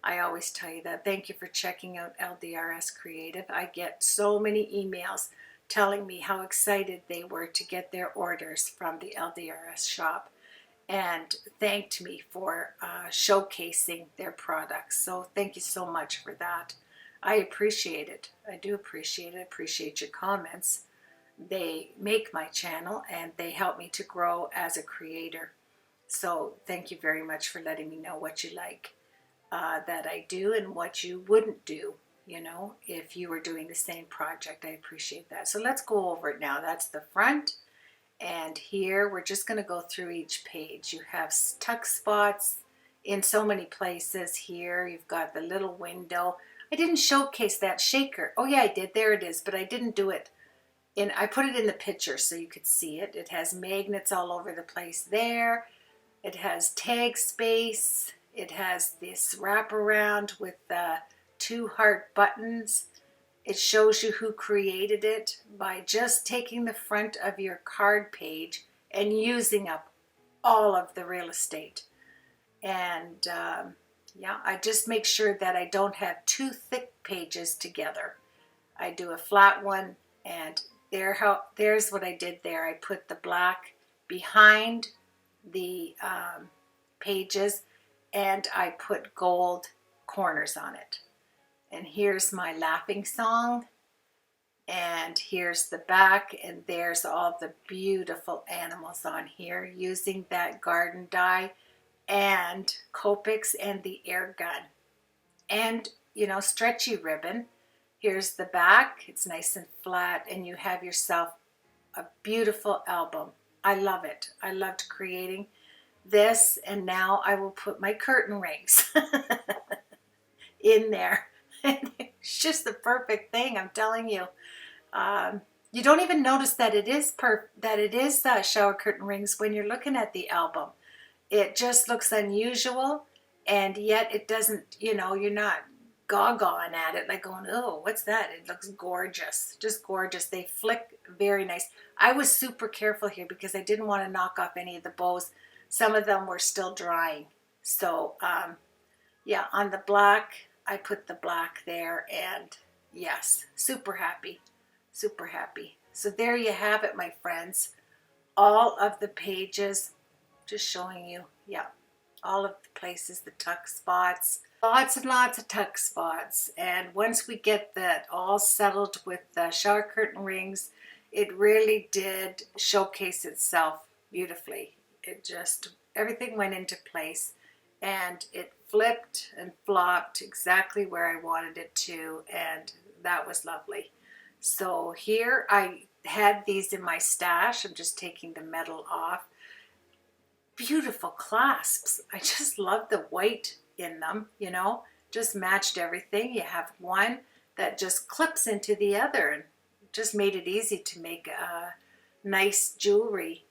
I always tell you that. Thank you for checking out LDRS Creative. I get so many emails telling me how excited they were to get their orders from the LDRS shop, and thanked me for showcasing their products. So thank you so much for that. I appreciate it. I do appreciate it. I appreciate your comments. They make my channel and they help me to grow as a creator. So thank you very much for letting me know what you like that I do and what you wouldn't do, you know, if you were doing the same project. I appreciate that. So let's go over it now. That's the front. And here we're just going to go through each page. You have tuck spots in so many places here. You've got the little window. I didn't showcase that shaker. Oh yeah, I did. There it is. But I didn't do it. I put it in the picture so you could see it. It has magnets all over the place there. It has tag space. It has this wraparound with the 2 heart buttons. It shows you who created it by just taking the front of your card page and using up all of the real estate. And yeah, I just make sure that I don't have 2 thick pages together. I do a flat one, and there's what I did there. I put the black behind the pages, and I put gold corners on it. And here's my laughing song, and here's the back, and there's all the beautiful animals on here using that garden dye and Copics and the air gun and, you know, stretchy ribbon. Here's the back. It's nice and flat, and you have yourself a beautiful album. I love it. I loved creating this, and now I will put my curtain rings in there. It's just the perfect thing, I'm telling you. You don't even notice that it is shower curtain rings when you're looking at the album. It just looks unusual, and yet it doesn't, you know, you're not gaga-ing at it like going, oh, what's that? It looks gorgeous, just gorgeous. They flick very nice. I was super careful here because I didn't want to knock off any of the bows. Some of them were still drying. So yeah, on the black, I put the black there, and yes, super happy, super happy. So there you have it, my friends. All of the pages, just showing you, yeah, all of the places, the tuck spots, lots and lots of tuck spots. And once we get that all settled with the shower curtain rings, it really did showcase itself beautifully. It just, everything went into place, and it flipped and flopped exactly where I wanted it to, and that was lovely. So here I had these in my stash. I'm just taking the metal off. Beautiful clasps. I just love the white in them, you know, just matched everything. You have one that just clips into the other, and just made it easy to make a nice jewelry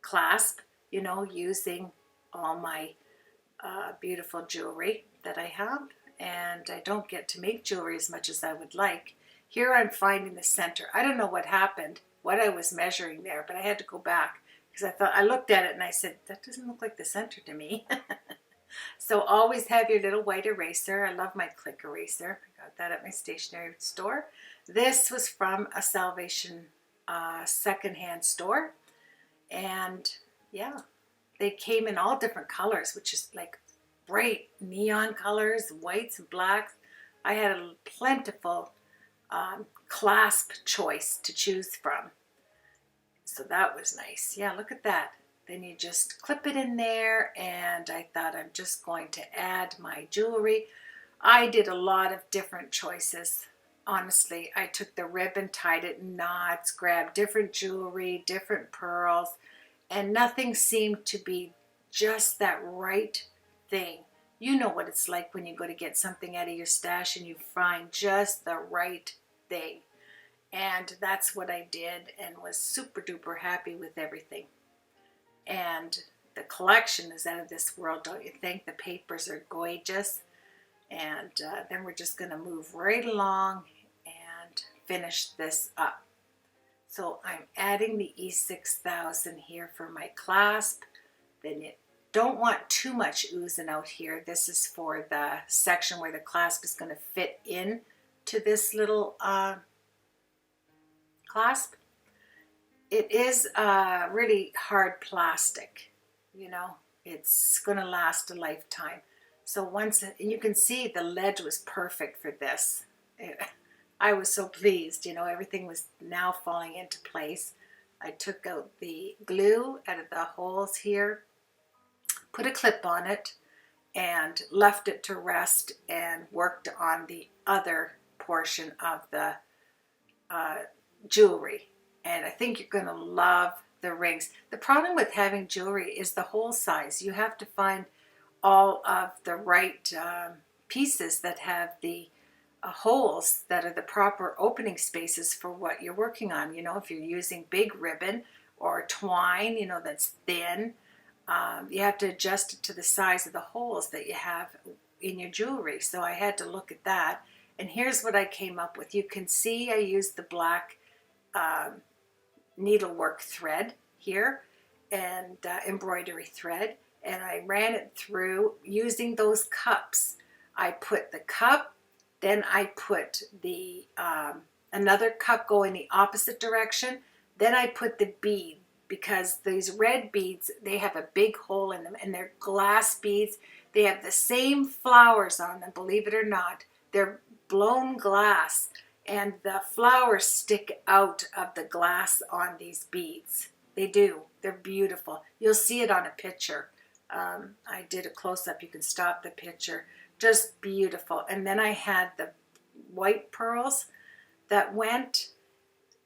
clasp, you know, using all my beautiful jewelry that I have. And I don't get to make jewelry as much as I would like. Here I'm finding the center. I don't know what happened, what I was measuring there, but I had to go back because I looked at it and I said, that doesn't look like the center to me. So always have your little white eraser. I love my click eraser. I got that at my stationery store. This was from a Salvation secondhand store. And yeah, they came in all different colors, which is like bright neon colors, whites and blacks. I had a plentiful clasp choice to choose from. So that was nice. Yeah, look at that. Then you just clip it in there, and I thought I'm just going to add my jewelry. I did a lot of different choices. Honestly, I took the ribbon, tied it in knots, grabbed different jewelry, different pearls, and nothing seemed to be just that right thing. You know what it's like when you go to get something out of your stash and you find just the right thing. And that's what I did, and was super duper happy with everything. And the collection is out of this world, don't you think? The papers are gorgeous. And then we're just going to move right along and finish this up. So I'm adding the E6000 here for my clasp. Then you don't want too much oozing out here. This is for the section where the clasp is going to fit in to this little clasp. It is really hard plastic, you know. It's going to last a lifetime. So once, and you can see the ledge was perfect for this. I was so pleased, you know, everything was now falling into place. I took out the glue out of the holes here, put a clip on it, and left it to rest and worked on the other portion of the jewelry. And I think you're going to love the rings. The problem with having jewelry is the hole size. You have to find all of the right pieces that have the holes that are the proper opening spaces for what you're working on. You know, if you're using big ribbon or twine, you know, that's thin, you have to adjust it to the size of the holes that you have in your jewelry. So I had to look at that. And here's what I came up with. You can see I used the black needlework thread here and embroidery thread, and I ran it through using those cups. I put the cup, then I put the another cup going the opposite direction, then I put the bead, because these red beads, they have a big hole in them, and they're glass beads. They have the same flowers on them, believe it or not. They're blown glass, and the flowers stick out of the glass on these beads. They do. They're beautiful. You'll see it on a picture. I did a close-up. You can stop the picture. Just beautiful. And then I had the white pearls that went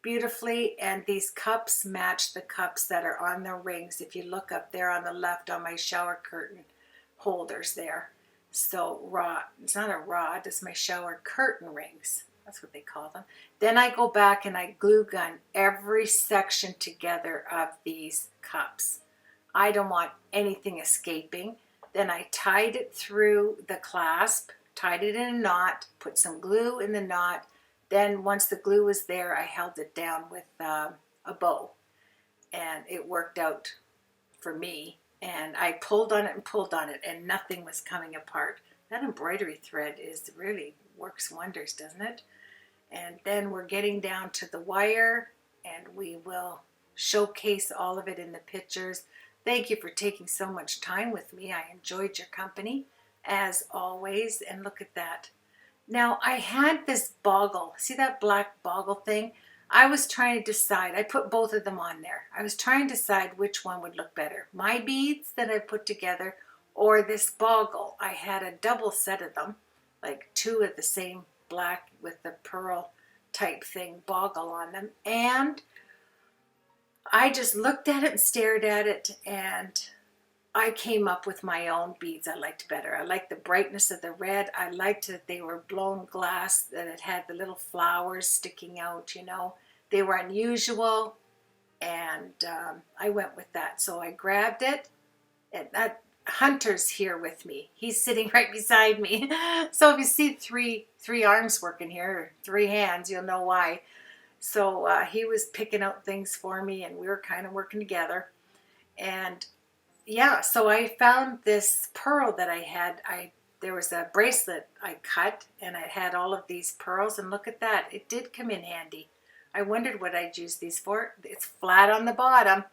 beautifully, and these cups match the cups that are on the rings. If you look up there on the left on my shower curtain holders there. So it's not a rod, it's my shower curtain rings. That's what they call them. Then I go back and I glue gun every section together of these cups. I don't want anything escaping. Then I tied it through the clasp, tied it in a knot, put some glue in the knot. Then once the glue was there, I held it down with a bow, and it worked out for me. And I pulled on it, and nothing was coming apart. That embroidery thread really works wonders, doesn't it? And then we're getting down to the wire, and we will showcase all of it in the pictures. Thank you for taking so much time with me. I enjoyed your company, as always. And look at that. Now, I had this boggle. See that black boggle thing? I was trying to decide. I put both of them on there. I was trying to decide which one would look better. My beads that I put together, or this boggle. I had a double set of them, like two of the same black with the pearl type thing boggle on them. And I just looked at it and stared at it, and I came up with my own beads I liked better. I liked the brightness of the red. I liked that they were blown glass, that it had the little flowers sticking out, you know. They were unusual, and I went with that. So I grabbed it, and that Hunter's here with me. He's sitting right beside me. So if you see three arms working here, or 3 hands, you'll know why. So he was picking out things for me, and we were kind of working together. And yeah, so I found this pearl that I had. There was a bracelet I cut, and it had all of these pearls, and look at that. It did come in handy. I wondered what I'd use these for. It's flat on the bottom,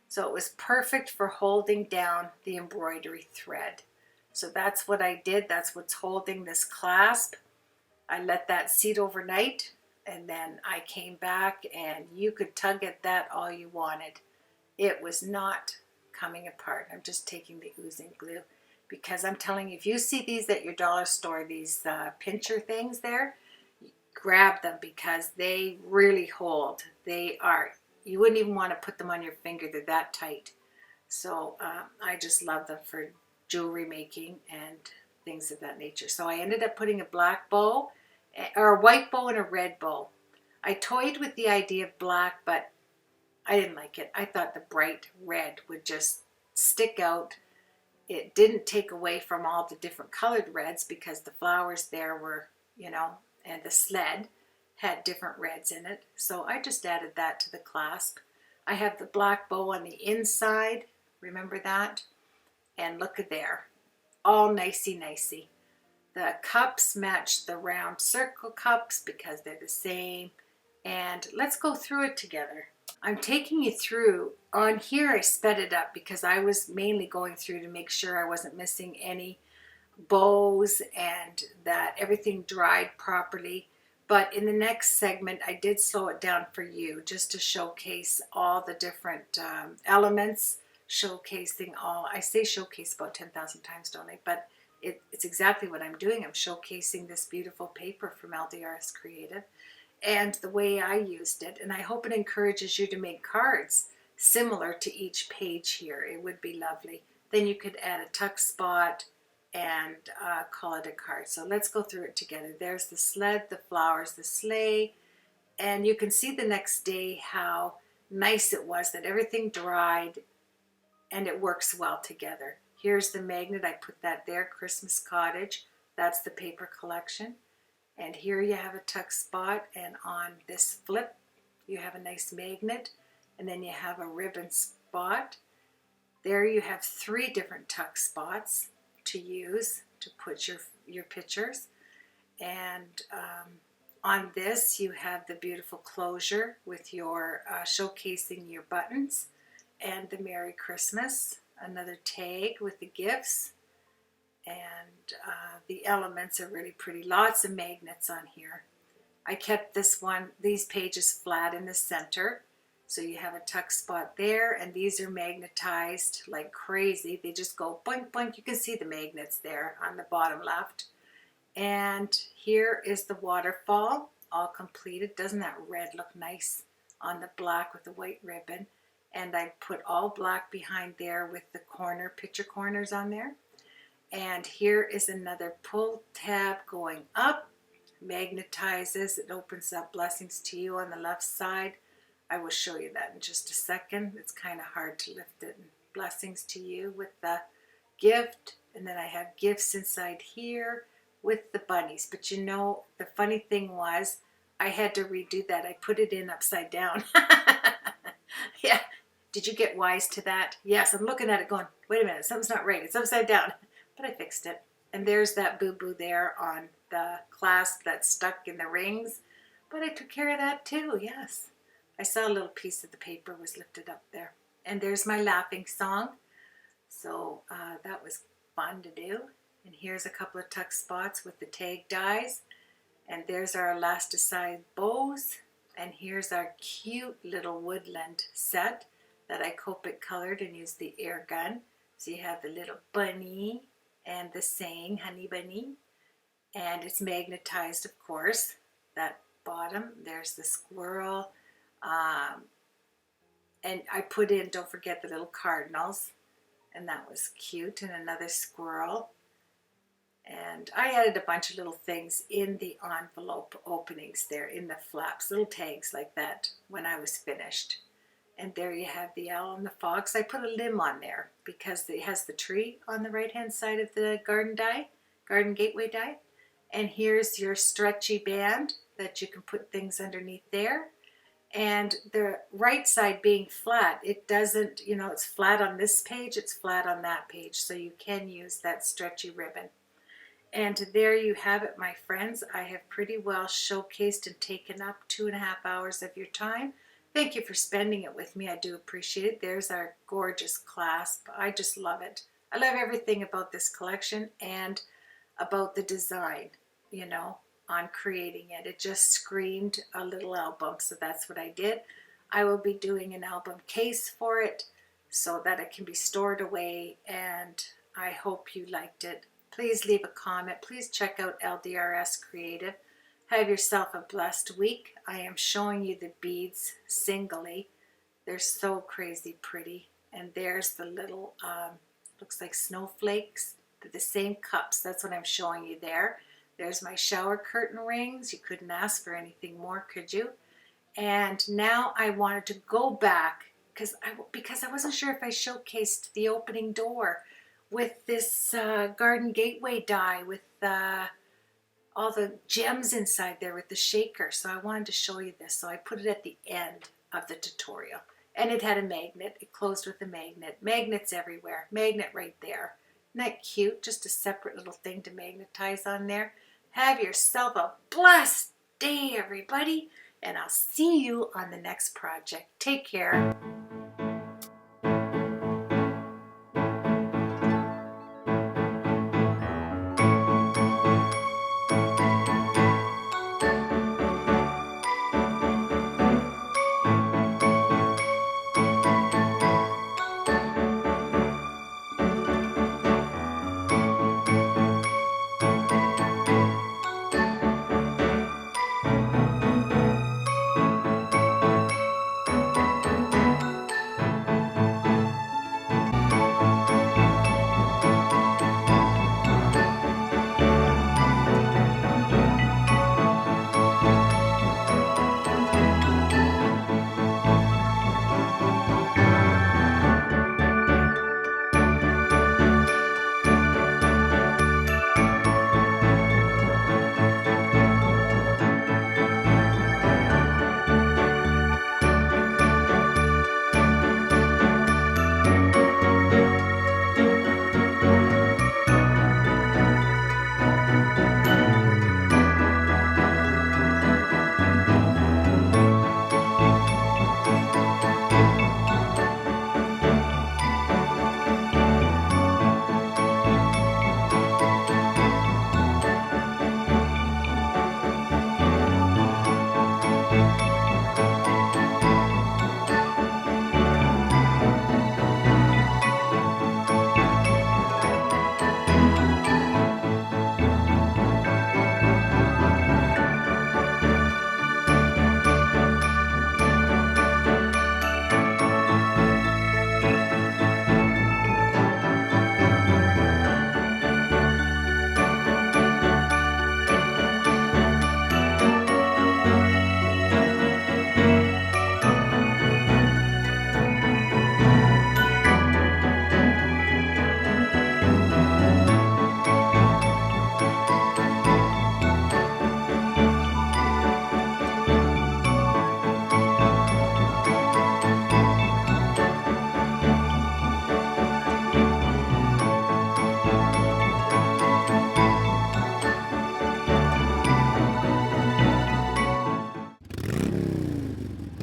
so it was perfect for holding down the embroidery thread. So that's what I did. That's what's holding this clasp. I let that seat overnight, and then I came back, and you could tug at that all you wanted. It was not coming apart. I'm just taking the oozing glue, because I'm telling you, if you see these at your dollar store, these pincher things there, grab them, because they really hold. They are, you wouldn't even want to put them on your finger. They're that tight. So I just love them for jewelry making and things of that nature. So I ended up putting a black bow, or a white bow and a red bow. I toyed with the idea of black, but I didn't like it. I thought the bright red would just stick out. It didn't take away from all the different colored reds, because the flowers there were, you know, and the sled had different reds in it. So I just added that to the clasp. I have the black bow on the inside. Remember that? And look at there. All nicey-nicey. The cups match the round circle cups because they're the same. And let's go through it together. I'm taking you through. On here I sped it up because I was mainly going through to make sure I wasn't missing any bows and that everything dried properly. But in the next segment I did slow it down for you, just to showcase all the different elements, showcasing all, I say showcase about 10,000 times, don't I? But it's exactly what I'm doing. I'm showcasing this beautiful paper from LDRS Creative and the way I used it. And I hope it encourages you to make cards similar to each page here. It would be lovely. Then you could add a tuck spot and call it a card. So let's go through it together. There's the sled, the flowers, the sleigh, and you can see the next day how nice it was, that everything dried and it works well together. Here's the magnet. I put that there, Christmas Cottage. That's the paper collection. And here you have a tuck spot, and on this flip you have a nice magnet, and then you have a ribbon spot. There you have 3 different tuck spots to use to put your pictures. And on this you have the beautiful closure with your showcasing your buttons and the Merry Christmas, another tag with the gifts, and the elements are really pretty. Lots of magnets on here. I kept these pages flat in the center, so you have a tuck spot there, and these are magnetized like crazy. They just go boink boink. You can see the magnets there on the bottom left. And here is the waterfall, all completed. Doesn't that red look nice on the black with the white ribbon? And I put all black behind there with the picture corners on there. And here is another pull tab going up, magnetizes. It opens up blessings to you on the left side. I will show you that in just a second. It's kind of hard to lift it. Blessings to you with the gift. And then I have gifts inside here with the bunnies. But you know, the funny thing was, I had to redo that. I put it in upside down. Yeah. Did you get wise to that? Yes, I'm looking at it going, wait a minute, something's not right. It's upside down. But I fixed it. And there's that boo-boo there on the clasp that's stuck in the rings. But I took care of that too, yes. I saw a little piece of the paper was lifted up there. And there's my laughing song. So that was fun to do. And here's a couple of tuck spots with the tag dies. And there's our elasticized bows. And here's our cute little woodland set that I Copic colored and used the air gun. So you have the little bunny and the saying, honey bunny. And it's magnetized, of course. That bottom, there's the squirrel. And I put in, don't forget, the little cardinals. And that was cute. And another squirrel. And I added a bunch of little things in the envelope openings there, in the flaps, little tags like that when I was finished. And there you have the owl and the fox. I put a limb on there because it has the tree on the right-hand side of the garden gateway die. And here's your stretchy band that you can put things underneath there. And the right side being flat, it doesn't, you know, it's flat on this page, it's flat on that page. So you can use that stretchy ribbon. And there you have it, my friends. I have pretty well showcased and taken up 2.5 hours of your time. Thank you for spending it with me. I do appreciate it. There's our gorgeous clasp. I just love it. I love everything about this collection and about the design, you know, on creating it. It just screamed a little album, so that's what I did. I will be doing an album case for it so that it can be stored away, and I hope you liked it. Please leave a comment. Please check out LDRS Creative. Have yourself a blessed week. I am showing you the beads singly. They're so crazy pretty. And there's the little, looks like snowflakes. They're the same cups. That's what I'm showing you there. There's my shower curtain rings. You couldn't ask for anything more, could you? And now I wanted to go back because I wasn't sure if I showcased the opening door with this garden gateway die with all the gems inside there with the shaker. So I wanted to show you this. So I put it at the end of the tutorial. And it had a magnet. It closed with a magnet. Magnets everywhere. Magnet right there. Isn't that cute? Just a separate little thing to magnetize on there. Have yourself a blessed day, everybody. And I'll see you on the next project. Take care.